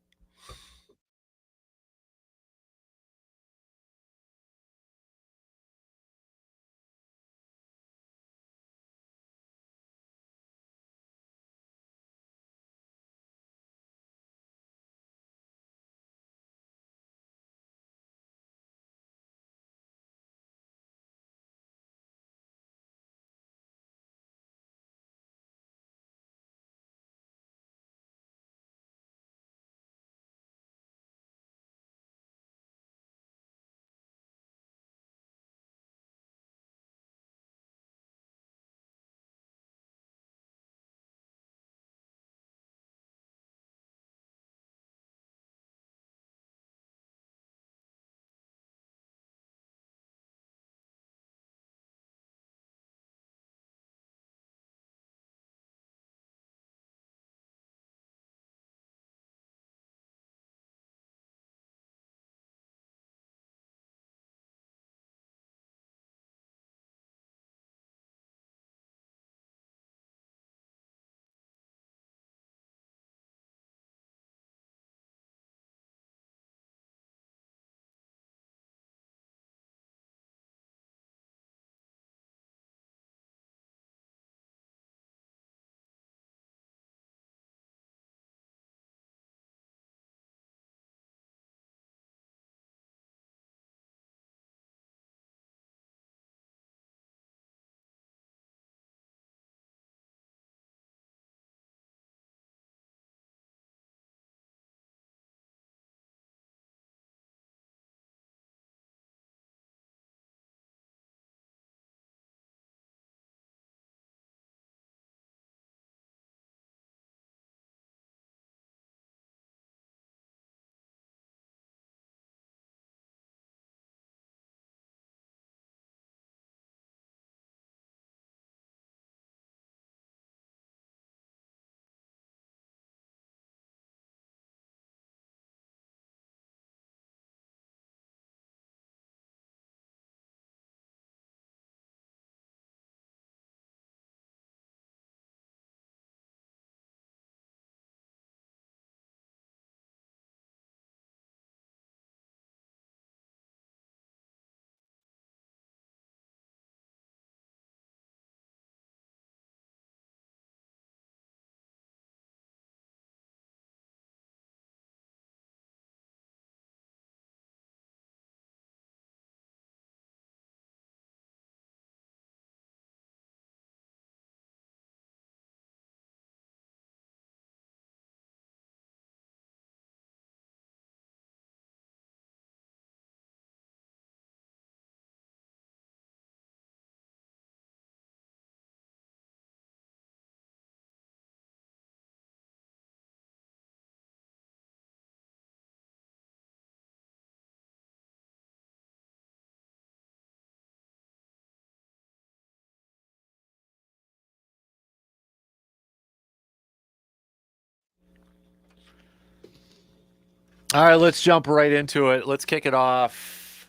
All right, let's jump right into it. Let's kick it off.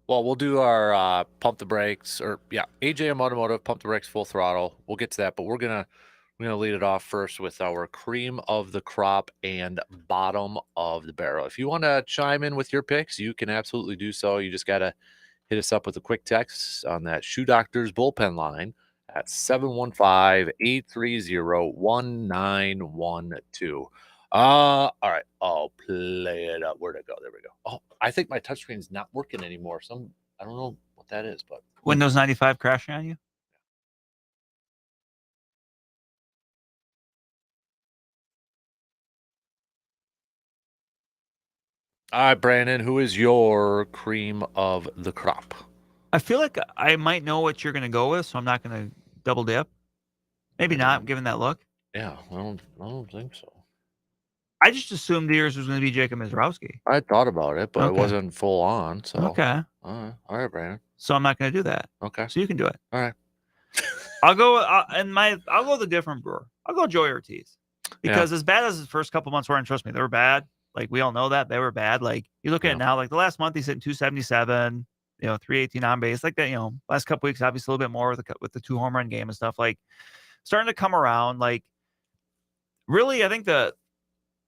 Well, we'll do our pump the brakes, AJM Automotive, pump the brakes, full throttle. We'll get to that, but we're gonna lead it off first with our cream of the crop and bottom of the barrel. If you want to chime in with your picks, you can absolutely do so. You just gotta hit us up with a quick text on that Shoe Doctors bullpen line at 715-830-1912. All right, I'll play it up. Where'd it go? There we go. Oh, I think my touchscreen's not working anymore. I don't know what that is, but Windows 95 crashing on you? all right, Brandon, who is your cream of the crop? I feel like I might know what you're going to go with, so I'm not going to double dip. Maybe not, given that look. Yeah, I don't think so. I just assumed yours was going to be Jacob Mizrowski. I thought about it, but it Okay. wasn't full on. So Okay. All right, Brandon. So I'm not going to do that. Okay. So you can do it. All right. I'll go with a different brewer. I'll go Joey Ortiz. Because as bad as his first couple months were, and trust me, they were bad. Like, we all know that. They were bad. Like, you look at it now, like the last month he's hitting 277, 318 on base. Like that, last couple weeks, obviously a little bit more with the 2 home run game and stuff. Like, starting to come around. Like, really, I think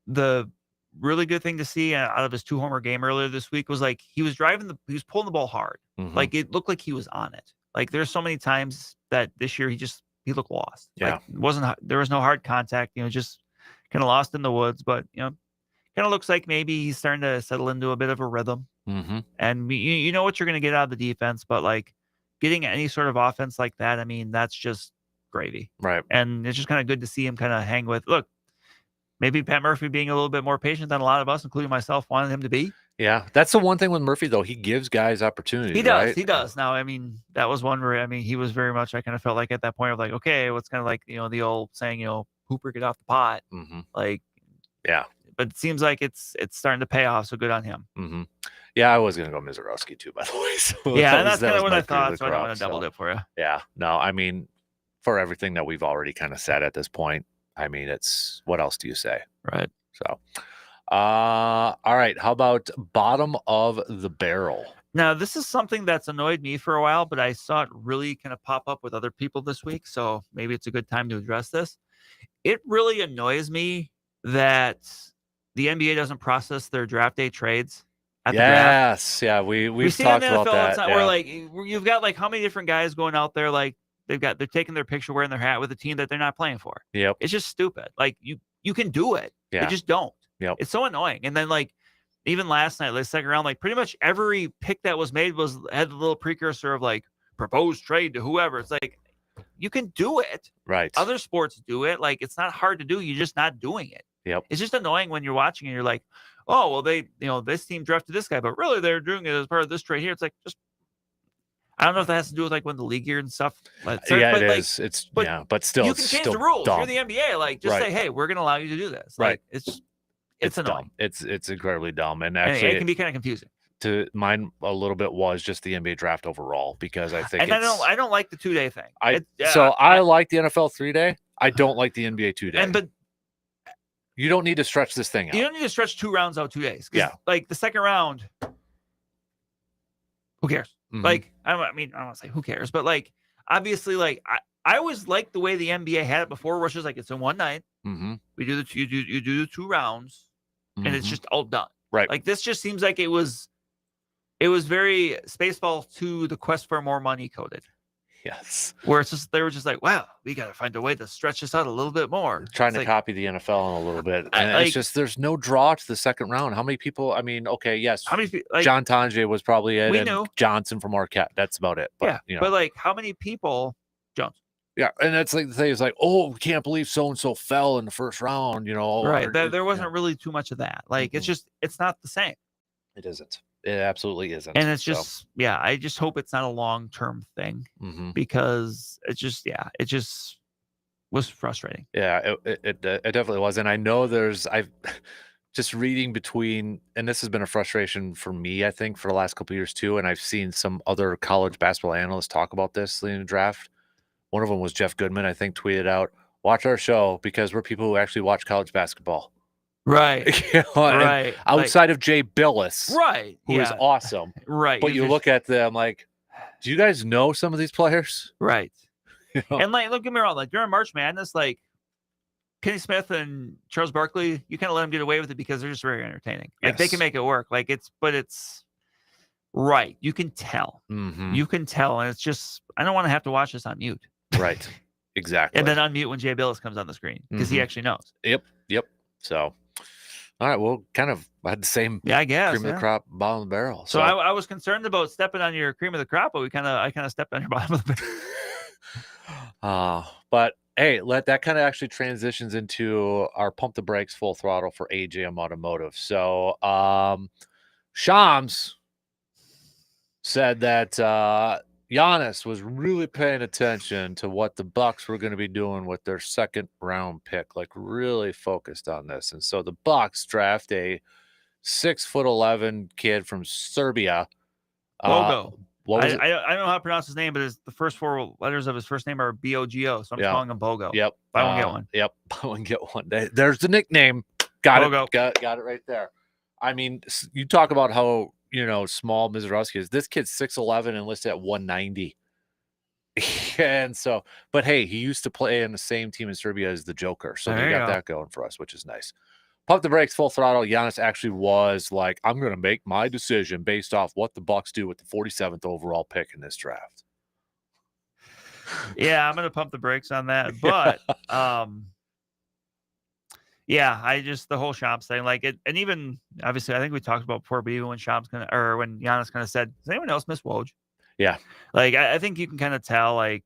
the really good thing to see out of his 2 homer game earlier this week was like he was pulling the ball hard. Mhm. Like, it looked like he was on it. Like, there's so many times that this year he looked lost. Yeah. Like, there was no hard contact, just kind of lost in the woods, but kind of looks like maybe he's starting to settle into a bit of a rhythm. Mm-hmm. And you know what you're going to get out of the defense, but like getting any sort of offense like that, I mean, that's just gravy. Right. And it's just kind of good to see him kind of hang with. Look, maybe Pat Murphy being a little bit more patient than a lot of us, including myself, wanted him to be. Yeah, that's the one thing with Murphy, though. He gives guys opportunities. He does. Right? He does. Now, I mean, that was one where, he was very much, I kind of felt like at that point of like, okay, what's kind of like, the old saying, Hooper, get off the pot. Mm-hmm. Like, yeah. But it seems like it's starting to pay off. So good on him. Mm-hmm. Yeah, I was going to go Mizrowski too, by the way. So yeah, and that's kind of what I thought. So I don't want to double dip for you. Yeah. No, I mean, for everything that we've already kind of said at this point, I mean, it's what else do you say? Right. So, all right. How about bottom of the barrel? Now, this is something that's annoyed me for a while, but I saw it really kind of pop up with other people this week. So maybe it's a good time to address this. It really annoys me that the NBA doesn't process their draft day trades at the draft. Yes. Yeah. We've talked about that. Yeah. Where like you've got like how many different guys going out there, like they're taking their picture wearing their hat with a team that they're not playing for. Yep. It's just stupid. Like you can do it. Yeah. They just don't. Yep. It's so annoying. And then like even last night, like second round, like pretty much every pick that was made had a little precursor of like proposed trade to whoever. It's like you can do it. Right. Other sports do it. Like it's not hard to do. You're just not doing it. Yep. It's just annoying when you're watching and you're like, oh, well, they, this team drafted this guy, but really they're doing it as part of this trade here. It's like, just, I don't know if that has to do with like when the league year and stuff. Yeah, but it like, is. It's but still, you can change the rules. Dumb. You're the NBA. Like, just say, hey, we're going to allow you to do this. Right. Like, it's annoying. Dumb. It's incredibly dumb. And And actually, it can be kind of confusing. To mine a little bit was just the NBA draft overall because I think I don't like the 2-day thing. I like the NFL 3-day. I don't like the NBA 2-day. But you don't need to stretch this thing out. You don't need to stretch 2 rounds out 2 days. Yeah. Like the second round, who cares? Mm-hmm. Like, I don't want to say who cares, but like, obviously, like I always liked the way the NBA had it before, which is like, it's in one night. Mm-hmm. We do you do the 2 rounds and it's just all done. Right. Like this just seems like it was very Spaceball 2, the quest for more money coded. Yes. Where it's just, they were just like, wow, we got to find a way to stretch this out a little bit more. Trying to copy the NFL in a little bit. And it's just, there's no draw to the second round. How many people, I mean, okay, yes. How many people, like, John Tange was probably it. We and knew. Johnson from Marquette. That's about it. But, yeah. But like, how many people, Jones? Yeah. And that's like the thing is like, oh, we can't believe so-and-so fell in the first round, Right. There wasn't really too much of that. Like, it's just, it's not the same. It isn't. It absolutely isn't. And it's just, I just hope it's not a long-term thing because it just was frustrating. Yeah, it definitely was. And I know I've just reading between, and this has been a frustration for me, I think, for the last couple of years too. And I've seen some other college basketball analysts talk about this leading the draft. One of them was Jeff Goodman, I think, tweeted out, watch our show because we're people who actually watch college basketball. Right. You know, and Right. outside of Jay Billis, Right. who is awesome. Right. But you look at them like, do you guys know some of these players? Right. You know? And like, don't get me wrong, like during March Madness, like Kenny Smith and Charles Barkley, you kind of let them get away with it because they're just very entertaining. Like they can Yes. make it work. Like it's right. You can tell. Mhm. You can tell. And it's just, I don't want to have to watch this on mute. Right. Exactly. And then unmute when Jay Billis comes on the screen because he Mhm. actually knows. Yep. So, all right. Well, kind of, I had the same Yeah, I guess. cream of the crop, bottom of the barrel. So I was concerned about stepping on your cream of the crop, but I kind of stepped on your bottom of the barrel. But hey, that kind of actually transitions into our pump the brakes full throttle for AJM Automotive. So, Shams said that Giannis was really paying attention to what the Bucks were going to be doing with their second round pick, like really focused on this. And so the Bucks draft a 6'11" kid from Serbia. Bogo. What was I don't know how to pronounce his name, but the first 4 letters of his first name are Bogo, so I'm calling him Bogo. Yep. Buy one, get one. Yep. Buy one, get one. There's the nickname. Got Bogo. it. Got it right there. I mean, you talk about how, small Mizorowski is. This kid's 6'11" and listed at 190. And so, but hey, he used to play in the same team in Serbia as the Joker. So There they you got go. that going for us, which is nice. Pump the brakes, full throttle. Giannis actually was like, I'm going to make my decision based off what the Bucks do with the 47th overall pick in this draft. Yeah, I'm gonna pump the brakes on that. But yeah, the whole Shams thing, like it, and even obviously I think we talked about before, but even when when Giannis kind of said, does anyone else miss Woj? Yeah. Like I think you can kind of tell, like,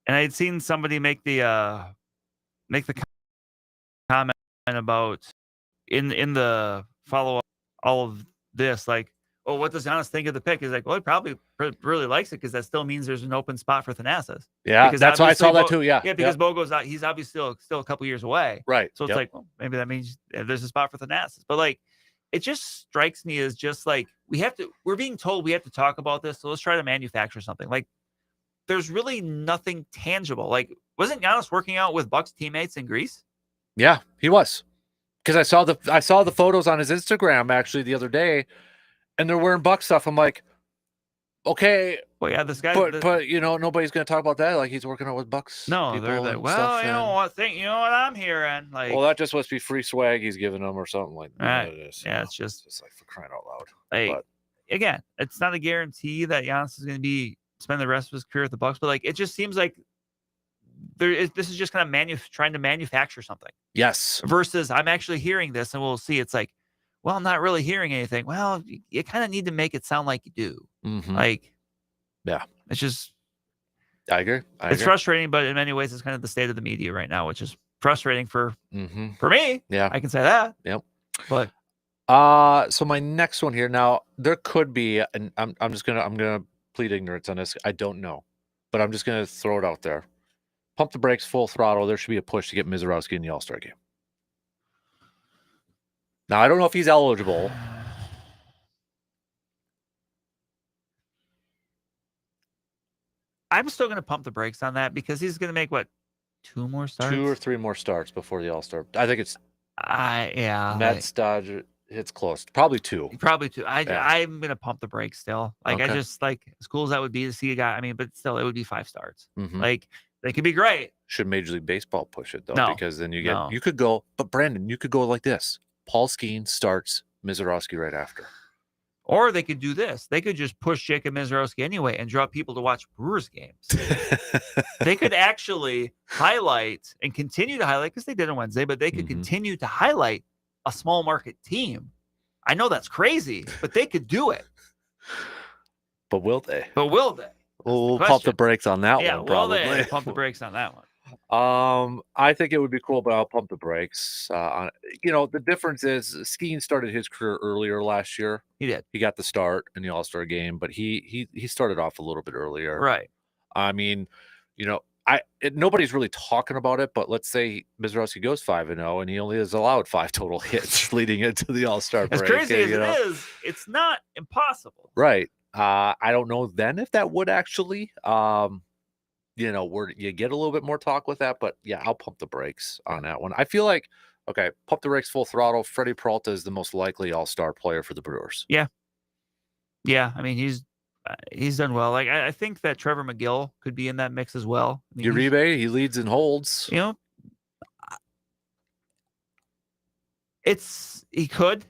and I had seen somebody make the comment about in the follow-up all of this, like, oh, what does Giannis think of the pick? He's like, well, he probably really likes it because that still means there's an open spot for Thanasis. Yeah, Because that's why I saw obviously that too. Yeah. Yeah, because Bogo's out, he's obviously still a couple years away. Right. So it's like, well, maybe that means there's a spot for Thanasis. But like, it just strikes me as just like we're being told we have to talk about this, so let's try to manufacture something. Like, there's really nothing tangible. Like, wasn't Giannis working out with Bucks teammates in Greece? Yeah, he was. Because I saw the photos on his Instagram actually the other day, and they're wearing Buck stuff. I'm like, okay, well, yeah, this guy, but nobody's going to talk about that. Like, he's working out with Bucks. No, they're like, well, you know what I'm hearing. Like, well, that just must be free swag he's giving them or something like that. Right. It's just like for crying out loud. Like, But again, it's not a guarantee that Giannis is going to spend the rest of his career at the Bucks, but like, it just seems like this is just kind of trying to manufacture something. yes, Versus I'm actually hearing this, and we'll see. It's like, well, I'm not really hearing anything. Well, you kind of need to make it sound like you do. Mhm. Like, yeah, it's just, I agree. it's frustrating, but in many ways, it's kind of the state of the media right now, which is frustrating for me. Yeah, I can say that. Yep. But so my next one here now, there could be, and I'm gonna plead ignorance on this. I don't know, but I'm just gonna throw it out there. Pump the brakes, full throttle. There should be a push to get Mizorowski in the All-Star game. Now, I don't know if he's eligible. I'm still going to pump the brakes on that because he's going to make, what, 2 more starts? 2 or 3 more starts before the All-Star. I think it's yeah. Mets, Dodgers. It's close. Probably 2. Probably 2. Yeah. I'm going to pump the brakes still. Like, Okay. I just, like, as cool as that would be to see a guy, I mean, but still, it would be 5 starts. Mhm. Like, they could be great. Should Major League Baseball push it, though? No. Because then you get, No. you could go, but Brandon, you could go like this. Paul Skeen starts Mizorowski right after. Or they could do this. They could just push Jacob Mizorowski anyway and draw people to watch Brewers games. They could actually highlight and continue to highlight, because they did on Wednesday, but they could continue to highlight a small market team. I know that's crazy, but they could do it. But will they? the We'll pump the question. brakes on that Yeah, one, will probably. they pump the brakes on that one? I think it would be cool, but I'll pump the brakes. The difference is Skeen started his career earlier last year. He did. He got the start in the All-Star game, but he started off a little bit earlier. Right. I mean, nobody's really talking about it, but let's say Mizorowski goes 5-0 and he only has allowed 5 total hits leading into the All-Star break. As crazy as you it know? is, it's not impossible. Right. I don't know then if that would actually, where you get a little bit more talk with that, but yeah, I'll pump the brakes on that one. I feel like Okay, pump the brakes, full throttle. Freddie Peralta is the most likely all-star player for the Brewers. Yeah. Yeah, I mean, he's done well. Like, I think that Trevor McGill could be in that mix as well. I mean, Uribe, he leads and holds. You know, he could.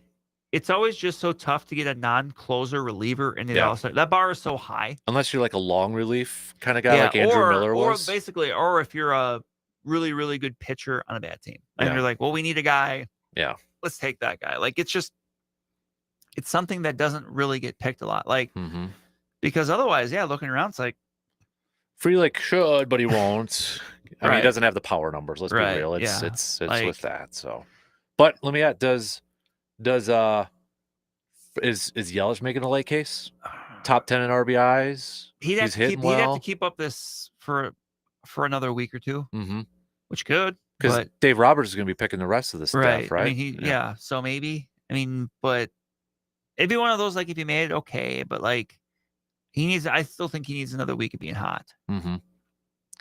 It's always just so tough to get a non-closer reliever in the All-Star. That bar is so high. Unless you're like a long relief kind of guy like Andrew Miller was. Or if you're a really, really good pitcher on a bad team. And you're like, well, we need a guy. Yeah. Let's take that guy. Like, it's something that doesn't really get picked a lot. Like, because otherwise, looking around, it's like, Frelick should, but he won't. I mean, he Right. doesn't have the power numbers. Let's be real. It's yeah. like, Like- with that. So, but let me ask: Is Yelich making a late case? Top 10 in RBIs. he'd have to keep up this for another week or two, which could. Because But Dave Roberts is going to be picking the rest of the stuff, right? I mean, so maybe. I mean, but it'd be one of those, like, if he made it, okay, but like I still think he needs another week of being hot.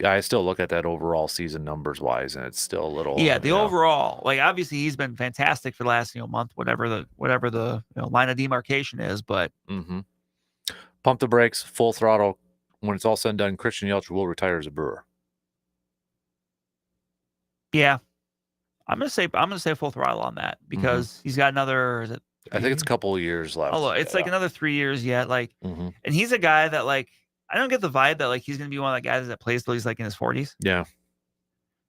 I still look at that overall season numbers wise, and it's still a little. The overall, like, obviously he's been fantastic for the last month, whatever the line of demarcation is, but Pump the brakes, full throttle. When it's all said and done, Christian Yelich will retire as a Brewer. yeah, I'm gonna say full throttle on that because he's got another. Is it? I think it's a couple of years left. Oh, it's like another 3 years yet. Like, and he's a guy that, like, I don't get the vibe that, like, he's going to be one of the guys that plays till he's like in his 40s. Yeah.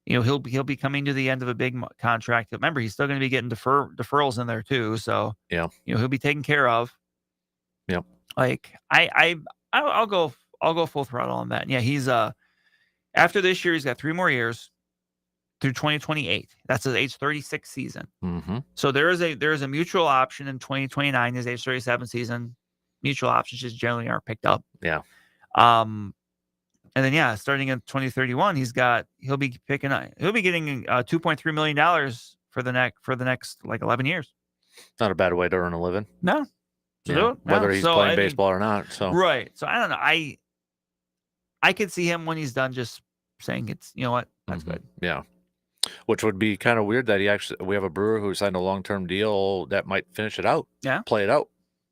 He'll be coming to the end of a big contract. Remember, he's still going to be getting deferrals in there too. So he'll be taken care of. Yep. Like, I'll go full throttle on that. And yeah, he's after this year, he's got 3 more years through 2028. That's his age 36 season. So there is a mutual option in 2029, his age 37 season. Mutual options just generally aren't picked up. Yeah. And then starting in 2031, he'll be getting $2.3 million for the next like 11 years. Not a bad way to earn a living. No. Whether he's playing baseball or not. So right. So I don't know. I could see him when he's done just saying it's, you know what, that's good. Yeah. Which would be kind of weird that we have a Brewer who signed a long-term deal that might finish it out. Yeah. Play it out.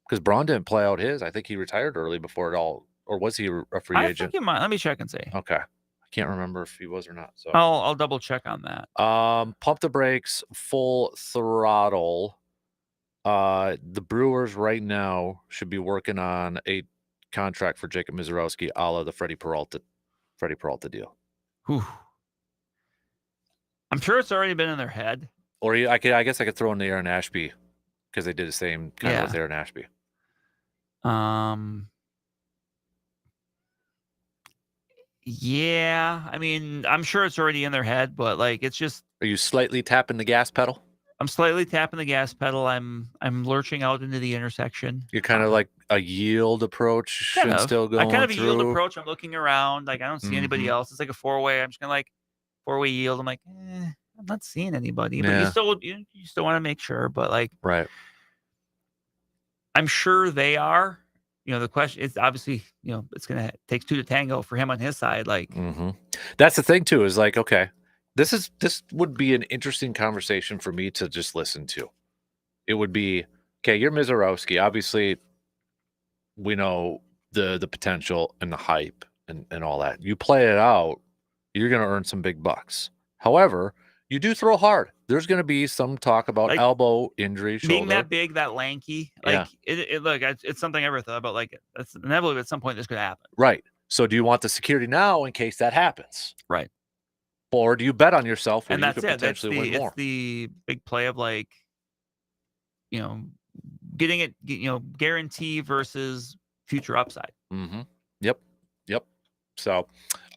Because Braun didn't play out his. I think he retired early before it all, or was he a free agent? I think he might. Let me check and see. Okay. I can't remember if he was or not. So I'll double check on that. Pump the brakes, full throttle. The Brewers right now should be working on a contract for Jacob Mizorowski, a la the Freddie Peralta deal. Whew. I'm sure it's already been in their head. Or I guess I could throw in the Aaron Ashby because they did the same kind of with Aaron Ashby. Yeah, I mean, I'm sure it's already in their head, but like, it's just. Are you slightly tapping the gas pedal? I'm slightly tapping the gas pedal. I'm lurching out into the intersection. You're kind of like a yield approach and still going I kind of a yield through. approach. I'm looking around, like, I don't see anybody else. It's like a 4-way. I'm just gonna like 4-way yield. I'm like, I'm not seeing anybody, but you still want to make sure. But like, right. I'm sure they are. The question is obviously, it's gonna take 2 to tango for him on his side. Like, that's the thing too. Is like, okay, this would be an interesting conversation for me to just listen to. It would be, okay, you're Mizorowski. Obviously, we know the potential and the hype and all that. You play it out, you're gonna earn some big bucks. However, you do throw hard. There's going to be some talk about like, elbow injury, shoulder. Being that big, that lanky, like it's something I ever thought about. Like, it's inevitably at some point this could happen. Right. So do you want the security now in case that happens? Right. Or do you bet on yourself where and you that's could it. potentially win more? It's the big play of like, getting it, guarantee versus future upside. Yep. So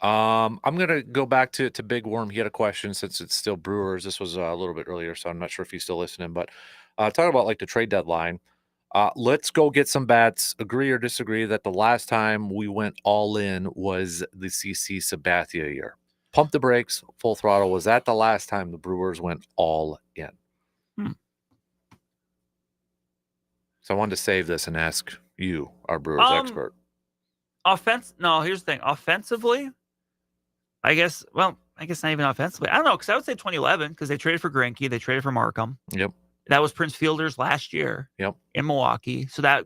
I'm going to go back to Big Worm. He had a question since it's still Brewers. This was a little bit earlier, so I'm not sure if he's still listening. But talking about like the trade deadline, let's go get some bats. Agree or disagree that the last time we went all in was the CC Sabathia year. Pump the brakes, full throttle. Was that the last time the Brewers went all in? So I wanted to save this and ask you, our Brewers expert. No, here's the thing. Offensively, I guess, well, I guess not even offensively. I don't know, because I would say 2011 because they traded for Greinke, they traded for Markham. Yep. That was Prince Fielder's last year. Yep. In Milwaukee. So that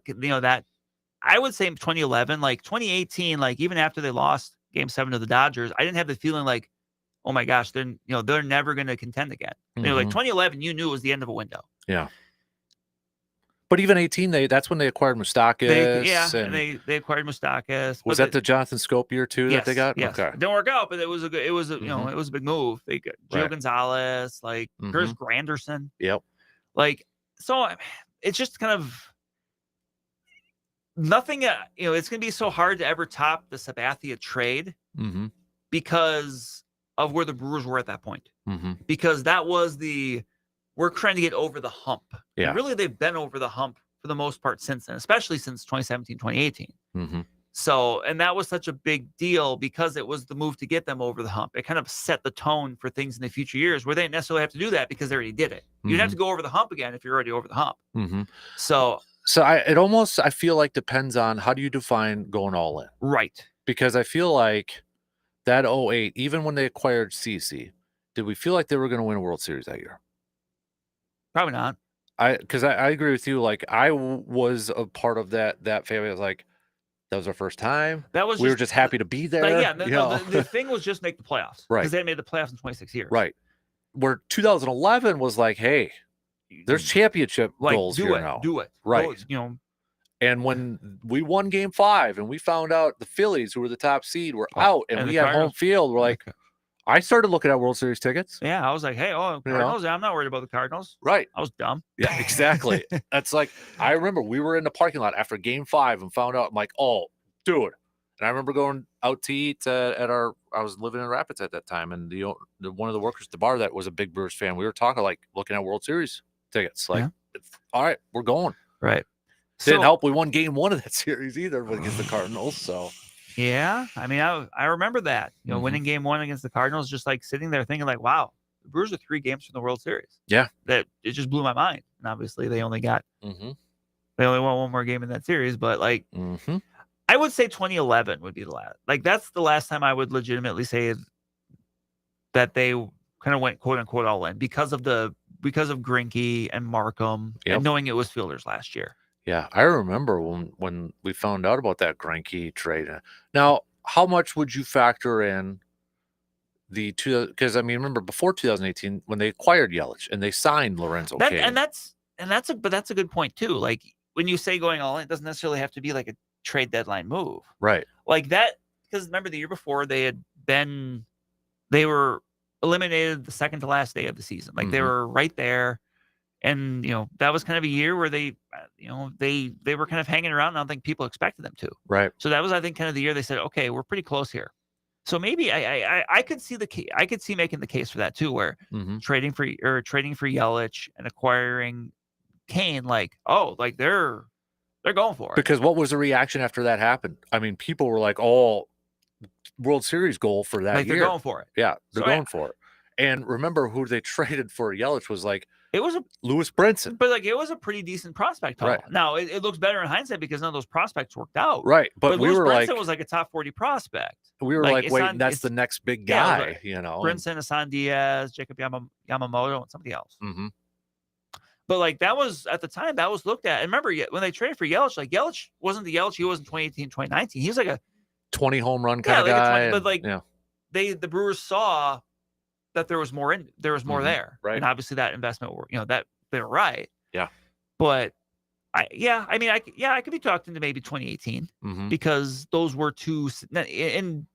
I would say 2011, like 2018, like even after they lost Game 7 to the Dodgers, I didn't have the feeling like, oh my gosh, they're never going to contend again. Like 2011, you knew it was the end of a window. Yeah. But even 18, that's when they acquired Moustakas. They acquired Moustakas. Was that the Jonathan Scope year too that they got? Yes. Okay. It didn't work out, but it was a big move. They got Joe Gonzalez, like Curtis Granderson. Yep. Like, so it's just kind of nothing. It's going to be so hard to ever top the Sabathia trade because of where the Brewers were at that point. Because that was we're trying to get over the hump. Yeah. And really, they've been over the hump for the most part since then, especially since 2017, 2018. So, and that was such a big deal because it was the move to get them over the hump. It kind of set the tone for things in the future years where they didn't necessarily have to do that because they already did it. You'd have to go over the hump again if you're already over the hump. So I feel like depends on how do you define going all in. Right. Because I feel like that 08, even when they acquired CeCe, did we feel like they were going to win a World Series that year? Probably not. Because I agree with you. Like I was a part of that family. I was like, that was our first time. We were just happy to be there. Like, the thing was just make the playoffs. Right. Because they made the playoffs in 26 years. Right. Where 2011 was like, hey, there's championship goals here now. Do it. Right. And when we won Game 5 and we found out the Phillies, who were the top seed, were out and we had home field, we're like, I started looking at World Series tickets. Yeah, I was like, hey, Cardinals, I'm not worried about the Cardinals. Right. I was dumb. Yeah, exactly. That's like, I remember we were in the parking lot after Game 5 and found out, I'm like, oh, dude. And I remember going out to eat I was living in Rapids at that time, and one of the workers at the bar that was a big Brewers fan, we were talking, like, looking at World Series tickets. Like, all right, we're going. Right. Didn't help. We won Game 1 of that series either against the Cardinals, so. Yeah, I mean, I remember that, winning Game 1 against the Cardinals, just like sitting there thinking like, wow, the Brewers are 3 games from the World Series. Yeah. That it just blew my mind. And obviously they only got, they only won one more game in that series, but like, I would say 2011 would be the last, like, that's the last time I would legitimately say that they kind of went quote unquote all in because of Greinke and Markham and knowing it was Fielder's last year. Yeah, I remember when we found out about that Greinke trade. Now, how much would you factor in because I mean, remember before 2018 when they acquired Yelich and they signed Lorenzo Cain. And that's a good point too. Like when you say going all in, it doesn't necessarily have to be like a trade deadline move. Right. Like that, because remember the year before they were eliminated the second to last day of the season. Like they were right there. And, that was kind of a year where they were kind of hanging around. And I don't think people expected them to. Right. So that was, I think, kind of the year they said, okay, we're pretty close here. So maybe I could see I could see making the case for that too, where trading for Yelich and acquiring Cain, like, oh, like they're going for it. Because what was the reaction after that happened? I mean, people were like, oh, World Series goal for that year. They're going for it. Yeah, they're going for it. And remember who they traded for Yelich was like, it was Lewis Brinson. But like it was a pretty decent prospect haul. Right. Now it looks better in hindsight because none of those prospects worked out. Right. But we Lewis were Brinson like, was like a top 40 prospect. We were like waiting, that's the next big guy, Brinson, Asan Diaz, Jacob Yamamoto, and somebody else. But like that was at the time that was looked at. And remember when they traded for Yelich, like Yelich wasn't the Yelich he was in 2018, 2019. He was like a 20 home run kind of guy. But like the Brewers saw that there was more there. Right. And obviously that investment that they were right. Yeah. But I could be talked into maybe 2018 because those were two, and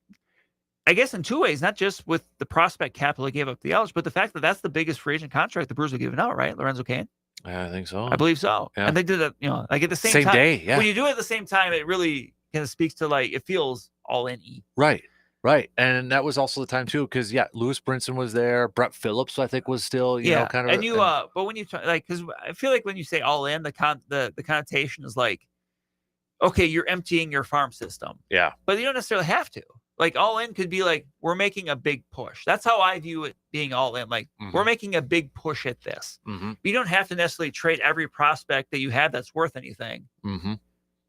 I guess in two ways, not just with the prospect capital they gave up the Yelich, but the fact that that's the biggest free agent contract the Brewers have given out, right? Lorenzo Cain. I think so. I believe so. Yeah. And they did it, like at the same time. Day. Yeah. When you do it at the same time, it really kind of speaks to like, it feels all in. Right. Right. And that was also the time too, because Lewis Brinson was there. Brett Phillips, I think, was still, you know, kind of. And but when you like, because I feel like when you say all in, the connotation is like, okay, you're emptying your farm system. Yeah. But you don't necessarily have to. Like all in could be like, we're making a big push. That's how I view it being all in. Like we're making a big push at this. You don't have to necessarily trade every prospect that you have that's worth anything.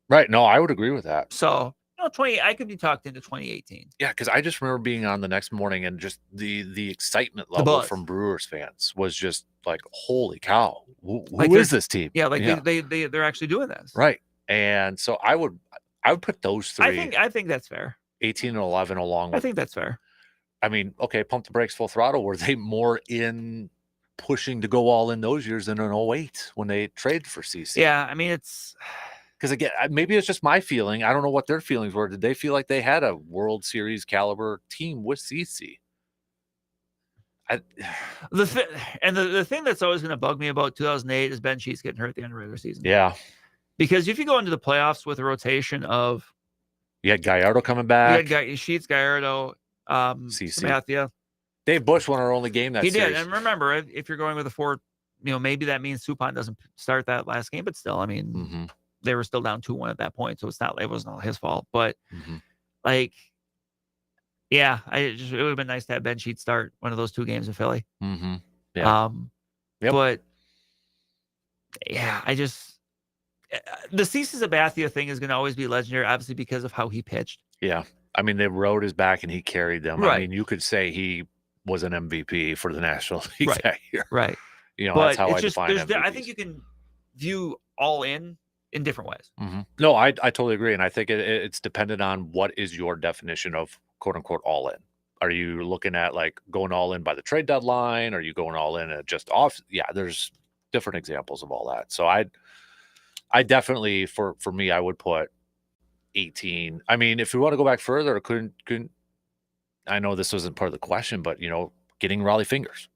Right. No, I would agree with that. So No, 20. I could be talked into 2018. Yeah, because I just remember being on the next morning and just the excitement The level buzz. from Brewers fans was just like, holy cow, who Like is this team? Yeah, like they're actually doing this. Right. And so I would put those three. I think that's fair. 18 and 11 along with. I think that's fair. I mean, okay, Pump the Brakes, Full Throttle. Were they more in pushing to go all in those years than in 08 when they traded for CC? Yeah, I mean, it's because again, maybe it's just my feeling. I don't know what their feelings were. Did they feel like they had a World Series caliber team with CC? The thing that's always going to bug me about 2008 is Ben Sheets getting hurt at the end of the regular season. Yeah, because if you go into the playoffs with a rotation of, you had Gallardo coming back, you had Sheets, Gallardo, CC, Sabathia. Dave Bush won our only game that he series. did, and remember, if you're going with a 4, maybe that means Suppan doesn't start that last game, but still, I mean, they were still down 2-1 at that point, so it wasn't all his fault. But like, yeah, it would have been nice to have Ben Sheets start one of those 2 games in Philly. Yeah. But yeah, the CC Sabathia thing is going to always be legendary, obviously because of how he pitched. Yeah, I mean, they rode his back and he carried them. Right. I mean, you could say he was an MVP for the National League that year. Right. But that's how I define it. I think you can view all in different ways. No, I totally agree. And I think it's dependent on what is your definition of quote unquote all in. Are you looking at like going all in by the trade deadline? Are you going all in at just off? Yeah, there's different examples of all that. So I definitely, for me, I would put 18. I mean, if we want to go back further, couldn't I know this wasn't part of the question, but getting Raleigh Fingers.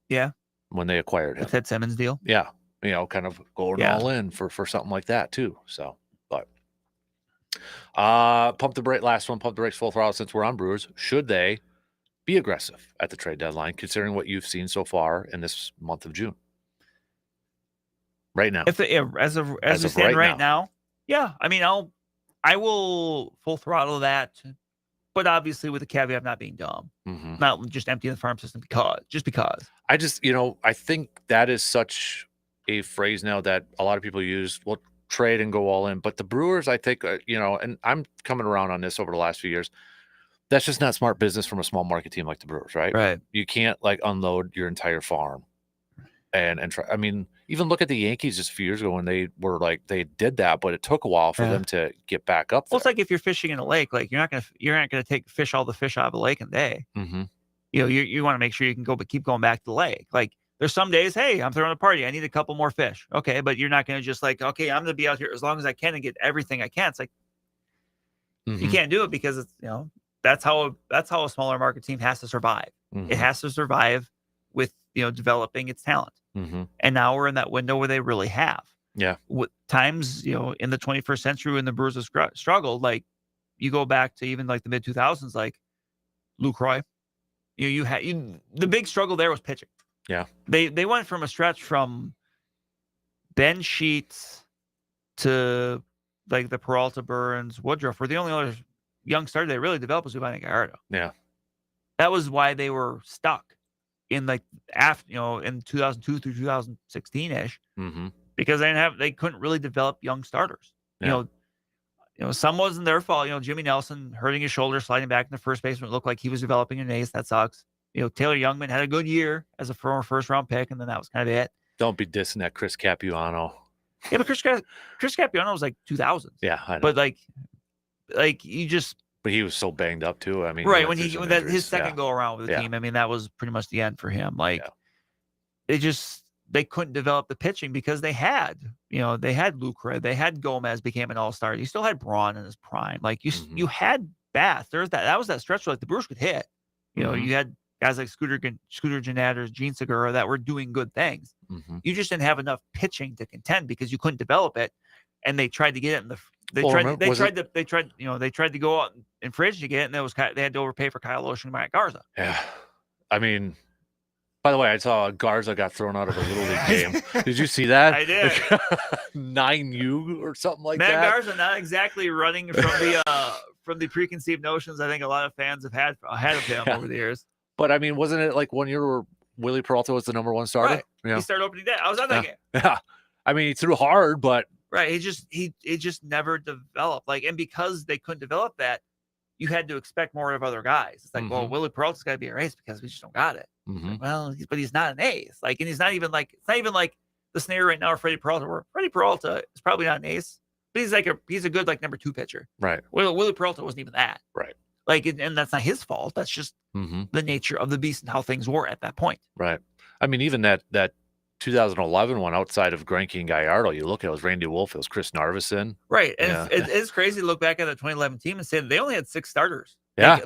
Yeah. When they acquired him. The Ted Simmons deal. Yeah. Kind of going all in for something like that too. So, but Pump the Brakes, Full Throttle, since we're on Brewers, should they be aggressive at the trade deadline, considering what you've seen so far in this month of June? Right now. As we stand right now, yeah. I mean, I will full throttle that, but obviously with the caveat of not being dumb, not just emptying the farm system because. I think that is such a phrase now that a lot of people use. Well, trade and go all in, but the Brewers, I think, and I'm coming around on this over the last few years. That's just not smart business from a small market team like the Brewers, right? Right. You can't like unload your entire farm and try. I mean, even look at the Yankees just a few years ago when they did that, but it took a while for them to get back up there. Well, it's like if you're fishing in a lake, like you're not gonna take all the fish out of the lake in a day. You want to make sure you can keep going back to the lake. Like there's some days, hey, I'm throwing a party, I need a couple more fish. Okay, but you're not gonna just like, okay, I'm gonna be out here as long as I can and get everything I can. It's like you can't do it because it's that's how a smaller market team has to survive. It has to survive with developing its talent. And now we're in that window where they really have. Yeah. With times, in the 21st century when the Brewers have struggled, like you go back to even like the mid 2000s, like Lucroy, you had the big struggle there was pitching. Yeah. They went from a stretch from Ben Sheets to like the Peralta, Burns, Woodruff, where the only other young starter they really developed was Giovanni Gallardo. Yeah. That was why they were stuck in like after in 2002 through 2016 ish, because they couldn't really develop young starters. Some wasn't their fault. Jimmy Nelson hurting his shoulder, sliding back in the first baseman, it looked like he was developing an ace. That sucks. Taylor Youngman had a good year as a former first round pick, and then that was kind of it. Don't be dissing that Chris Capuano. Yeah, but Chris Capuano was like 2000s. Yeah, I know. But like you just. But he was so banged up too. I mean, right when his second go around with the team, I mean that was pretty much the end for him. Like they couldn't develop the pitching because they had Lucroy, they had Gomez became an all-star. You still had Braun in his prime. Like you had Bath. There's that was that stretch where like the Brewers could hit. You had guys like Scooter Janators, Gene Segura that were doing good things. You just didn't have enough pitching to contend because you couldn't develop it, and they tried to get it in the. They tried to go out in fridge to get it, and they had to overpay for Kyle Oshie and Mike Garza. Yeah, I mean, by the way, I saw Garza got thrown out of a Little League game. Did you see that? I did. 9U or something like Matt that. Garza not exactly running from the preconceived notions I think a lot of fans have had ahead of him over the years. But I mean, wasn't it like 1 year where Willie Peralta was the #1 starter? Right. Yeah. He started opening day. I was on that game. Yeah. I mean, he threw hard, but Right. It just never developed. Like, and because they couldn't develop that, you had to expect more of other guys. It's like, well, Willie Peralta's got to be an ace because we just don't got it. Like, well, but he's not an ace. Like, and he's not even like, it's not even like the scenario right now of Freddie Peralta, where Freddie Peralta is probably not an ace, but he's a good like number 2 pitcher. Right. Well, Willie Peralta wasn't even that. Right. Like, and that's not his fault. That's just the nature of the beast and how things were at that point. Right. I mean, even that 2011 one outside of Greinke and Gallardo, you look at it was Randy Wolf, it was Chris Narveson. Right. And it is crazy to look back at the 2011 team and say that they only had 6 starters. Yeah.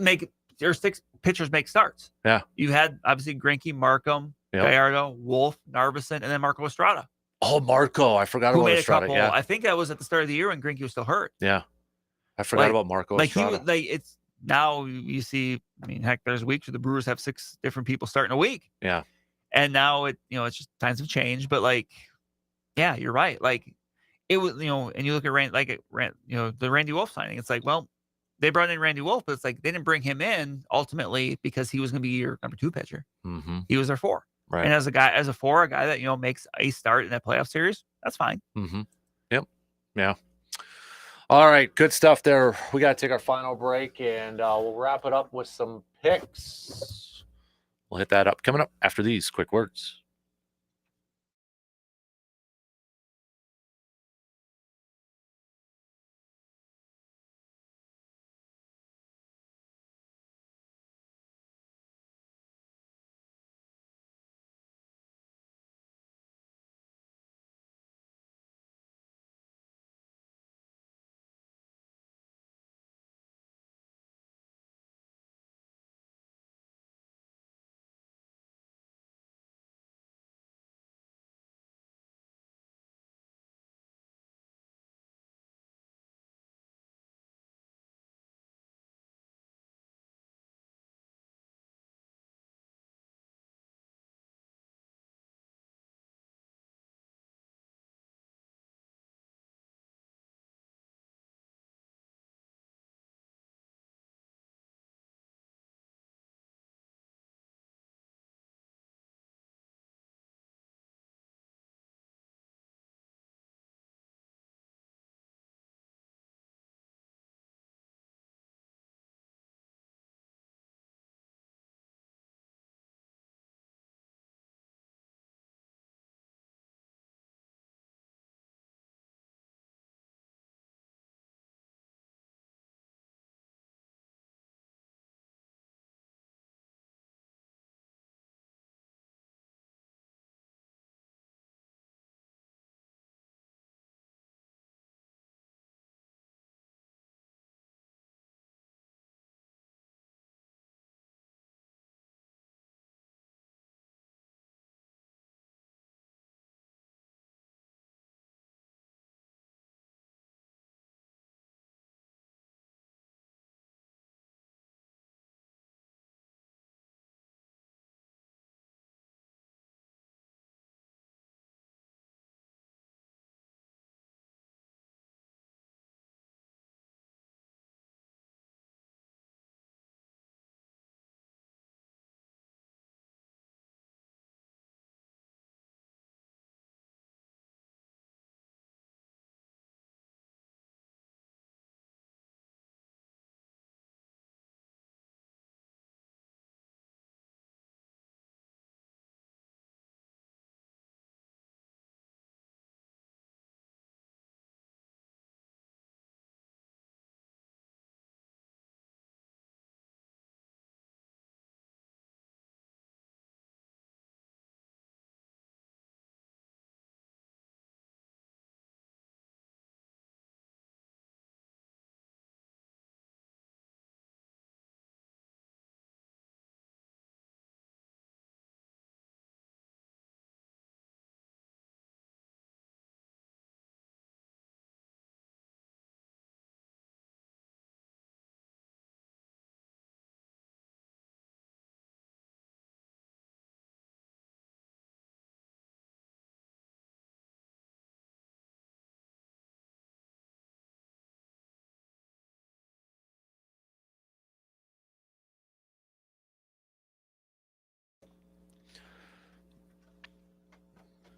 There's 6 pitchers make starts. Yeah. You had obviously Greinke, Markham, Gallardo, Wolf, Narveson, and then Marco Estrada. Oh, Marco. I forgot Who about made Estrada. a couple, Yeah. I think that was at the start of the year when Greinke was still hurt. Yeah. I forgot about Marco Estrada. It's now you see, I mean, heck, there's weeks where the Brewers have 6 different people starting a week. Yeah. And now it's just times have changed, but like, yeah, you're right. Like it was, and you look at the Randy Wolf signing, it's like, well, they brought in Randy Wolf, but it's like, they didn't bring him in ultimately because he was going to be your number 2 pitcher. He was their 4. Right. And as a 4, a guy that, makes a start in that playoff series, that's fine. Yep. Yeah. All right. Good stuff there. We got to take our final break and we'll wrap it up with some picks. We'll hit that up coming up after these quick words.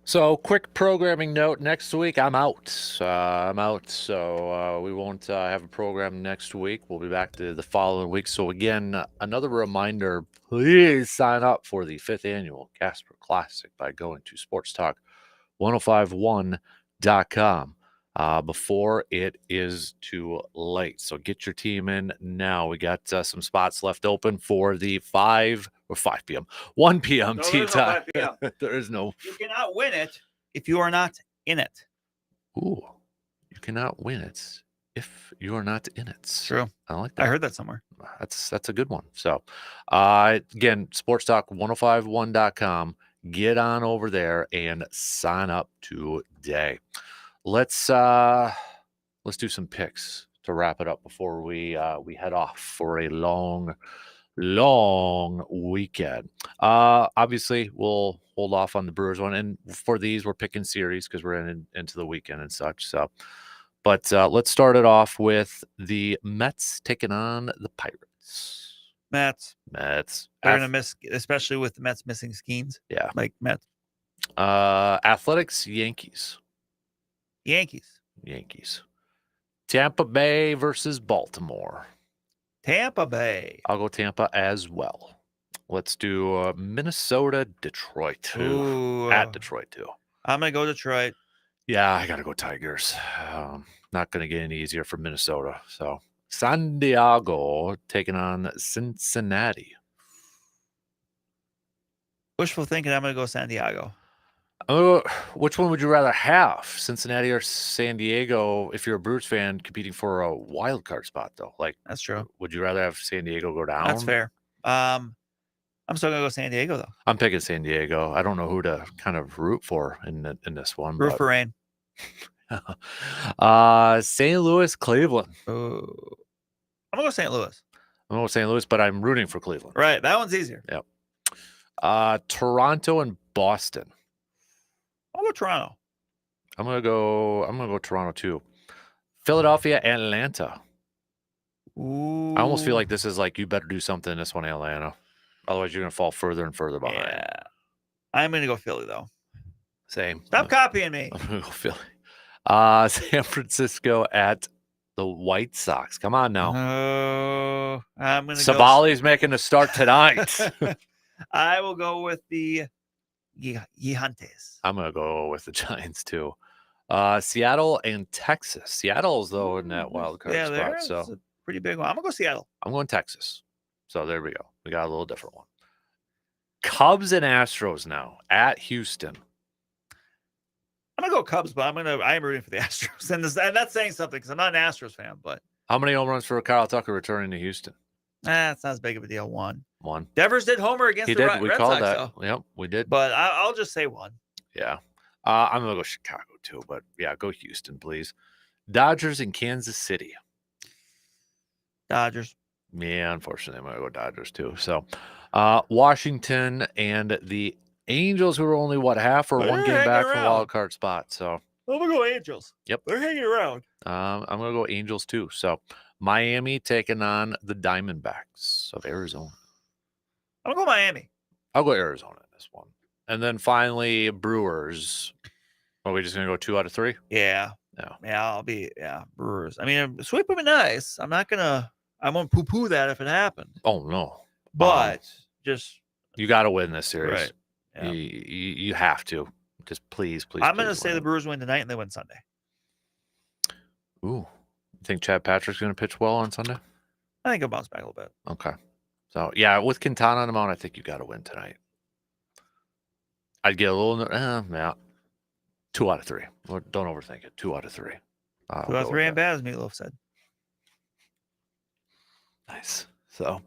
So, quick programming note: next week I'm out. So we won't have a program next week. We'll be back to the following week. So again, another reminder: please sign up for the 5th annual Casper Classic by going to sportstalk1051.com before it is too late. So get your team in now. We got some spots left open for the 5 p.m., 1 p.m. tee time. There is no. You cannot win it if you are not in it. Ooh, you cannot win it if you are not in it. True. I like that. I heard that somewhere. That's a good one. So, again, sportstalk1051.com. Get on over there and sign up today. Let's do some picks to wrap it up before we head off for a long weekend. Obviously, we'll hold off on the Brewers one, and for these, we're picking series because we're into the weekend and such. So, but let's start it off with the Mets taking on the Pirates. Mets. They're gonna miss, especially with the Mets missing Skeens. Yeah, like Mets. Athletics, Yankees. Tampa Bay versus Baltimore. Tampa Bay. I'll go Tampa as well. Let's do Minnesota, Detroit. Ooh. At Detroit, too. I'm going to go Detroit. Yeah, I got to go Tigers. Not going to get any easier for Minnesota. So, San Diego taking on Cincinnati. Wishful thinking, I'm going to go San Diego. Which one would you rather have, Cincinnati or San Diego? If you're a Brewers fan, competing for a wild card spot, though, like that's true. Would you rather have San Diego go down? That's fair. I'm still gonna go San Diego though. I'm picking San Diego. I don't know who to kind of root for in this one. Root for rain. St. Louis, Cleveland. I'm gonna go St. Louis. I'm going to St. Louis, but I'm rooting for Cleveland. Right, that one's easier. Yep. Toronto and Boston. I'll go Toronto. I'm gonna go Toronto too. Philadelphia, Atlanta. Ooh. I almost feel like this is like you better do something in this one, Atlanta. Otherwise, you're gonna fall further and further behind. Yeah. I'm gonna go Philly though. Same. Stop copying me. I'm gonna go Philly. San Francisco at the White Sox. Come on now. I'm gonna Savali's making a start tonight. I will go with the Gigantes. I'm gonna go with the Giants too. Seattle and Texas. Seattle's though in that wild card spot. So a pretty big one. I'm gonna go Seattle. I'm going Texas. So there we go. We got a little different one. Cubs and Astros now at Houston. I'm gonna go Cubs, but I am rooting for the Astros, and that's saying something because I'm not an Astros fan. But how many home runs for Kyle Tucker returning to Houston? It's not as big of a deal. One. Devers did homer against the Red we Red called Sox, that. though. Yep, we did. But I'll just say one. Yeah. I'm gonna go Chicago too, but yeah, go Houston, please. Dodgers and Kansas City. Dodgers. Yeah, unfortunately, I'm gonna go Dodgers too. So, Washington and the Angels, who are only half or one game back from wild card spot. So I'm gonna go Angels. Yep, they're hanging around. I'm gonna go Angels too. So Miami taking on the Diamondbacks of Arizona. I'm gonna go Miami. I'll go Arizona in this one, and then finally Brewers. Are we just gonna go 2 out of 3? Yeah. No. Yeah, Brewers. I mean, sweep would be nice. I won't poo-poo that if it happened. Oh no. But you got to win this series. Right. Yeah. You have to. Just please. I'm going to say the Brewers win tonight and they win Sunday. Ooh. You think Chad Patrick's going to pitch well on Sunday? I think he'll bounce back a little bit. Okay. So, yeah, with Quintana on the mound, I think you got to win tonight. I'd get a little, 2 out of 3. Don't overthink it. 2 out of 3. 2 out of 3 ain't bad, as Meatloaf said. Nice. So,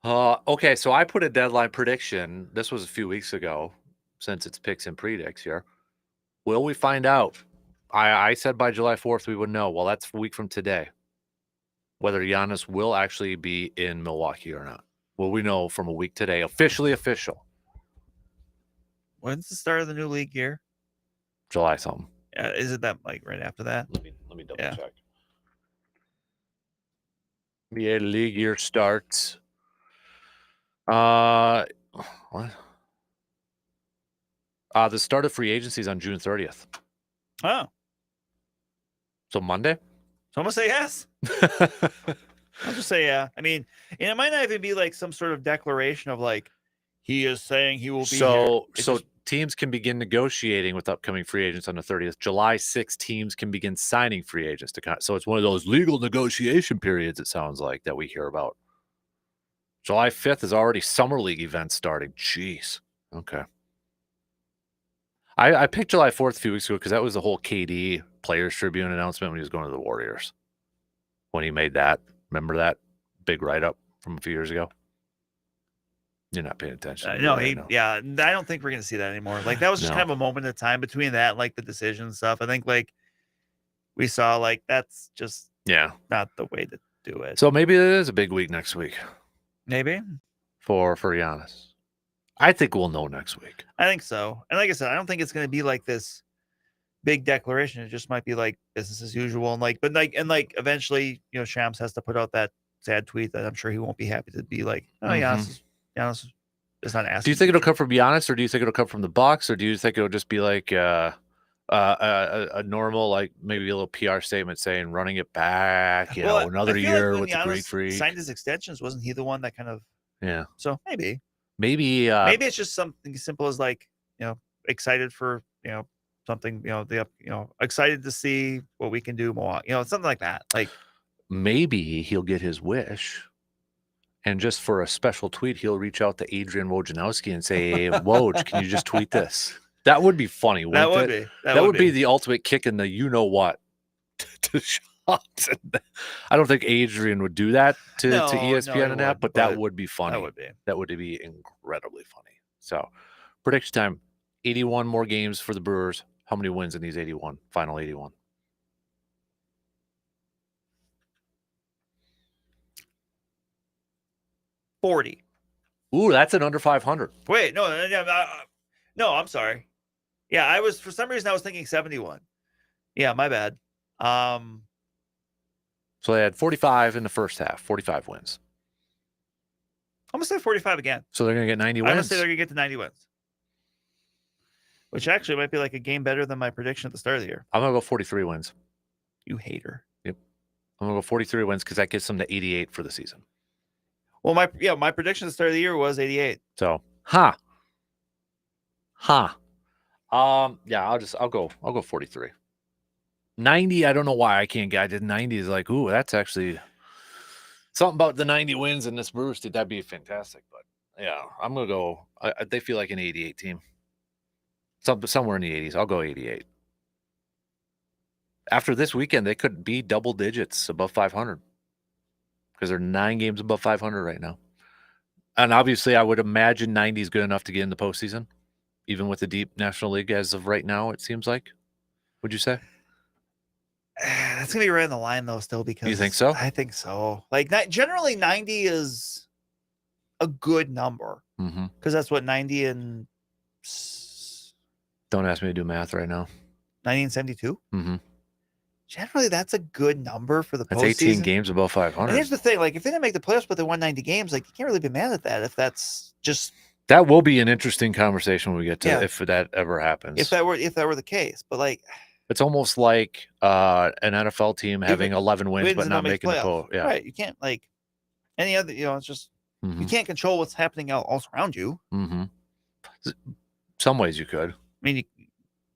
okay, so I put a deadline prediction. This was a few weeks ago, since it's picks and predicts here. Will we find out? I said by July 4th we would know. Well, that's a week from today. Whether Giannis will actually be in Milwaukee or not. Will we know from a week today? Officially official. When's the start of the new league year? July something. Is it that like right after that? Let me double check. NBA league year starts. What? The start of free agency is on June 30th. Oh. So Monday? So I'm going to say yes. I'll just say yeah. I mean, and it might not even be like some sort of declaration of like, he is saying he will be here. So teams can begin negotiating with upcoming free agents on the 30th. July 6th, teams can begin signing free agents. So it's one of those legal negotiation periods, it sounds like, that we hear about. July 5th is already Summer League events starting. Jeez. Okay. I picked July 4th a few weeks ago because that was the whole KD Players Tribune announcement when he was going to the Warriors. When he made that. Remember that big write-up from a few years ago? You're not paying attention. No, I don't think we're going to see that anymore. Like, that was just kind of a moment of time between that and, like, the decision stuff. I think, like, we saw, like, that's just not the way to do it. So maybe it is a big week next week. Maybe. For Giannis. I think we'll know next week. I think so. And like I said, I don't think it's going to be like this big declaration. It just might be like business as usual. And eventually, Shams has to put out that sad tweet that I'm sure he won't be happy to be like, oh, Giannis is not asking. Do you think it'll come from Giannis, or do you think it'll come from the Bucks, or do you think it'll just be like a normal, like maybe a little PR statement saying running it back, another year with the Greek Freak? Signed his extensions, wasn't he the one that kind of? Yeah. So maybe it's just something as simple as like, excited for, something, excited to see what we can do more, something like that. Like maybe he'll get his wish. And just for a special tweet, he'll reach out to Adrian Wojnarowski and say, hey, Woj, can you just tweet this? That would be funny, wouldn't it? That would be the ultimate kick in the you-know-what to Shams. I don't think Adrian would do that to ESPN and that, but that would be funny. That would be incredibly funny. So, prediction time, 81 more games for the Brewers. How many wins in these 81? Final 81. $40. Ooh, that's an under 500. Wait, no, I'm sorry. Yeah, for some reason I was thinking 71. Yeah, my bad. So they had 45 in the first half, 45 wins. I'm going to say 45 again. So they're going to get 90 wins? I'm going to say they're going to get to 90 wins. Which actually might be like a game better than my prediction at the start of the year. I'm going to go 43 wins. You hater. Yep. I'm going to go 43 wins because that gets them to 88 for the season. Well, my prediction at the start of the year was 88. So, I'll go 43. 90, I don't know why I can't get. I did 90 is like, ooh, that's actually something about the 90 wins in this Brewers team. That'd be fantastic. But yeah, I'm gonna go. They feel like an 88 team. Somewhere in the 80s. I'll go 88. After this weekend, they could be double digits above 500 because they're 9 games above 500 right now. And obviously, I would imagine 90 is good enough to get in the postseason, even with the deep National League as of right now. It seems like. Would you say? That's gonna be right in the line though, still, because you think so? I think so. Like generally, 90 is a good number because that's what 90 and. Don't ask me to do math right now. 1972. Mm-hmm. Generally, that's a good number for the postseason. That's 18 games above 500. And here's the thing: like, if they didn't make the playoffs, but they won 90 games, like you can't really be mad at that. If that's just that will be an interesting conversation when we get to if that ever happens. If that were the case, but like. It's almost like an NFL team having 11 wins but not making the playoffs. Yeah. Right. You can't like any other, it's just you can't control what's happening else around you. Mm-hmm. Some ways you could. I mean,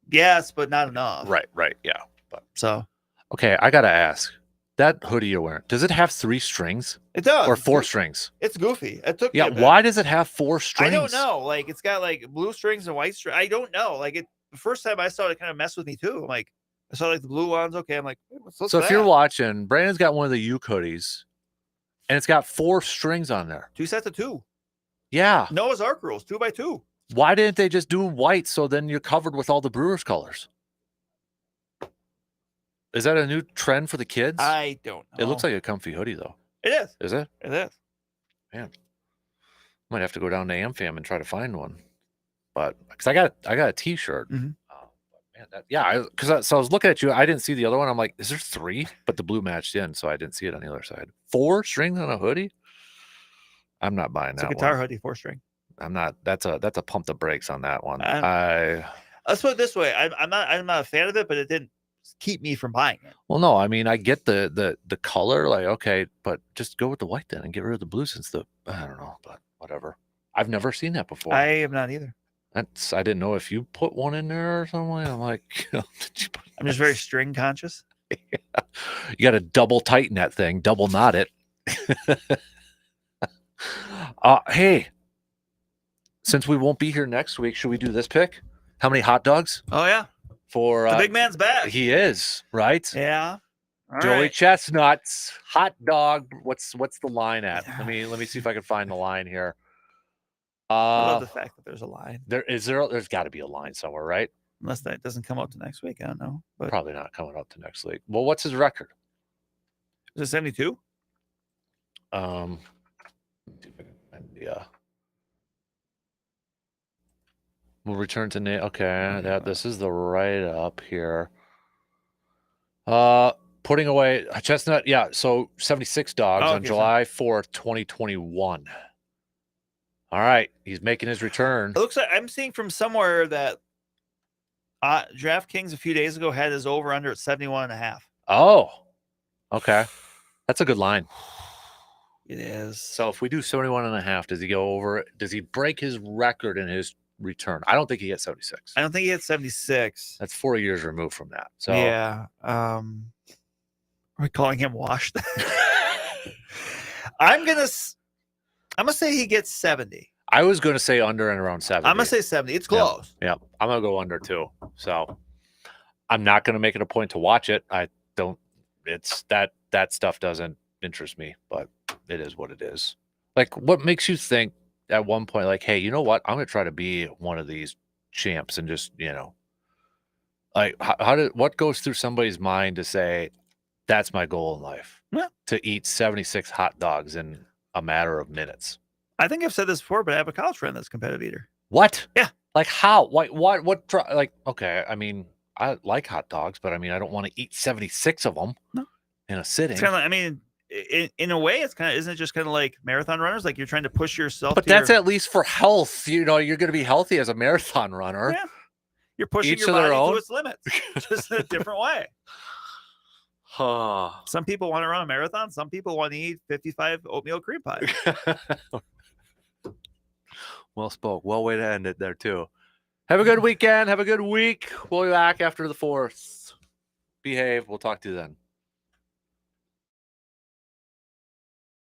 yes, but not enough. Right. Yeah. But so. Okay, I got to ask. That hoodie you're wearing, does it have 3 strings? It does. Or 4 strings? It's goofy. It took why does it have 4 strings? I don't know. Like, it's got like blue strings and white strings. I don't know. Like, the first time I saw it kind of mess with me too. I'm like, I saw like the blue ones. Okay, I'm like, what's so if you're watching, Brandon's got one of the Uke hoodies, and it's got 4 strings on there. 2 sets of 2. Yeah. Noah's Ark rules, 2x2. Why didn't they just do white so then you're covered with all the Brewers colors? Is that a new trend for the kids? I don't know. It looks like a comfy hoodie though. It is. Is it? It is. Man, might have to go down to AmFam and try to find one. But because I got a T-shirt. Mm-hmm. Because I was looking at you, I didn't see the other one. I'm like, is there 3? But the blue matched in, so I didn't see it on the other side. 4 strings on a hoodie? I'm not buying that. It's a guitar hoodie, 4 string. I'm not. That's a pump the brakes on that one. Let's put it this way: I'm not a fan of it, but it didn't keep me from buying it. Well, no, I mean I get the color, like okay, but just go with the white then and get rid of the blue since I don't know, but whatever. I've never seen that before. I have not either. I didn't know if you put one in there or something. I'm like, I'm just very string conscious. Yeah. You got to double tighten that thing, double knot it. Hey, since we won't be here next week, should we do this pick? How many hot dogs? Oh yeah, for the big man's back. He is right. Yeah. All Joey right. Chestnuts hot dog. What's the line at? Let me see if I can find the line here. I love the fact that there's a line. There's got to be a line somewhere, right? Unless that doesn't come out to next week, I don't know. But probably not coming up to next week. Well, what's his record? Is it 72? We'll return to Nate. Okay, this is the write up here. Putting away Chestnut. Yeah, so 76 dogs on July 4th, 2021. All right, he's making his return. It looks like I'm seeing from somewhere that DraftKings a few days ago had his over under at 71.5. Oh, okay. That's a good line. It is. So if we do 71.5, does he go over? Does he break his record in his return? I don't think he hit 76. I don't think he hit 76. That's 4 years removed from that. So yeah. Are we calling him washed? I'm gonna say he gets 70. I was gonna say under and around 70. I'm gonna say 70. It's close. Yeah. I'm gonna go under too. So I'm not gonna make it a point to watch it. I don't. It's that stuff doesn't interest me, but it is what it is. Like, what makes you think at one point, like, hey, you know what? I'm gonna try to be one of these champs and just, like, what goes through somebody's mind to say that's my goal in life? Yeah. To eat 76 hot dogs in a matter of minutes. I think I've said this before, but I have a college friend that's a competitive eater. What? Yeah. Like how? What? Like, okay. I mean, I like hot dogs, but I mean, I don't want to eat 76 of them in a sitting. It's kind of like, I mean, in a way, it's kind of, isn't it just kind of like marathon runners? Like you're trying to push yourself. But that's at least for health. You're going to be healthy as a marathon runner. Yeah. You're pushing Each your of their body own? to its limits, just in a different way. Some people want to run a marathon. Some people want to eat 55 oatmeal cream pies. Well spoke. Well way to end it there, too. Have a good weekend. Have a good week. We'll be back after the 4th. Behave. We'll talk to you then.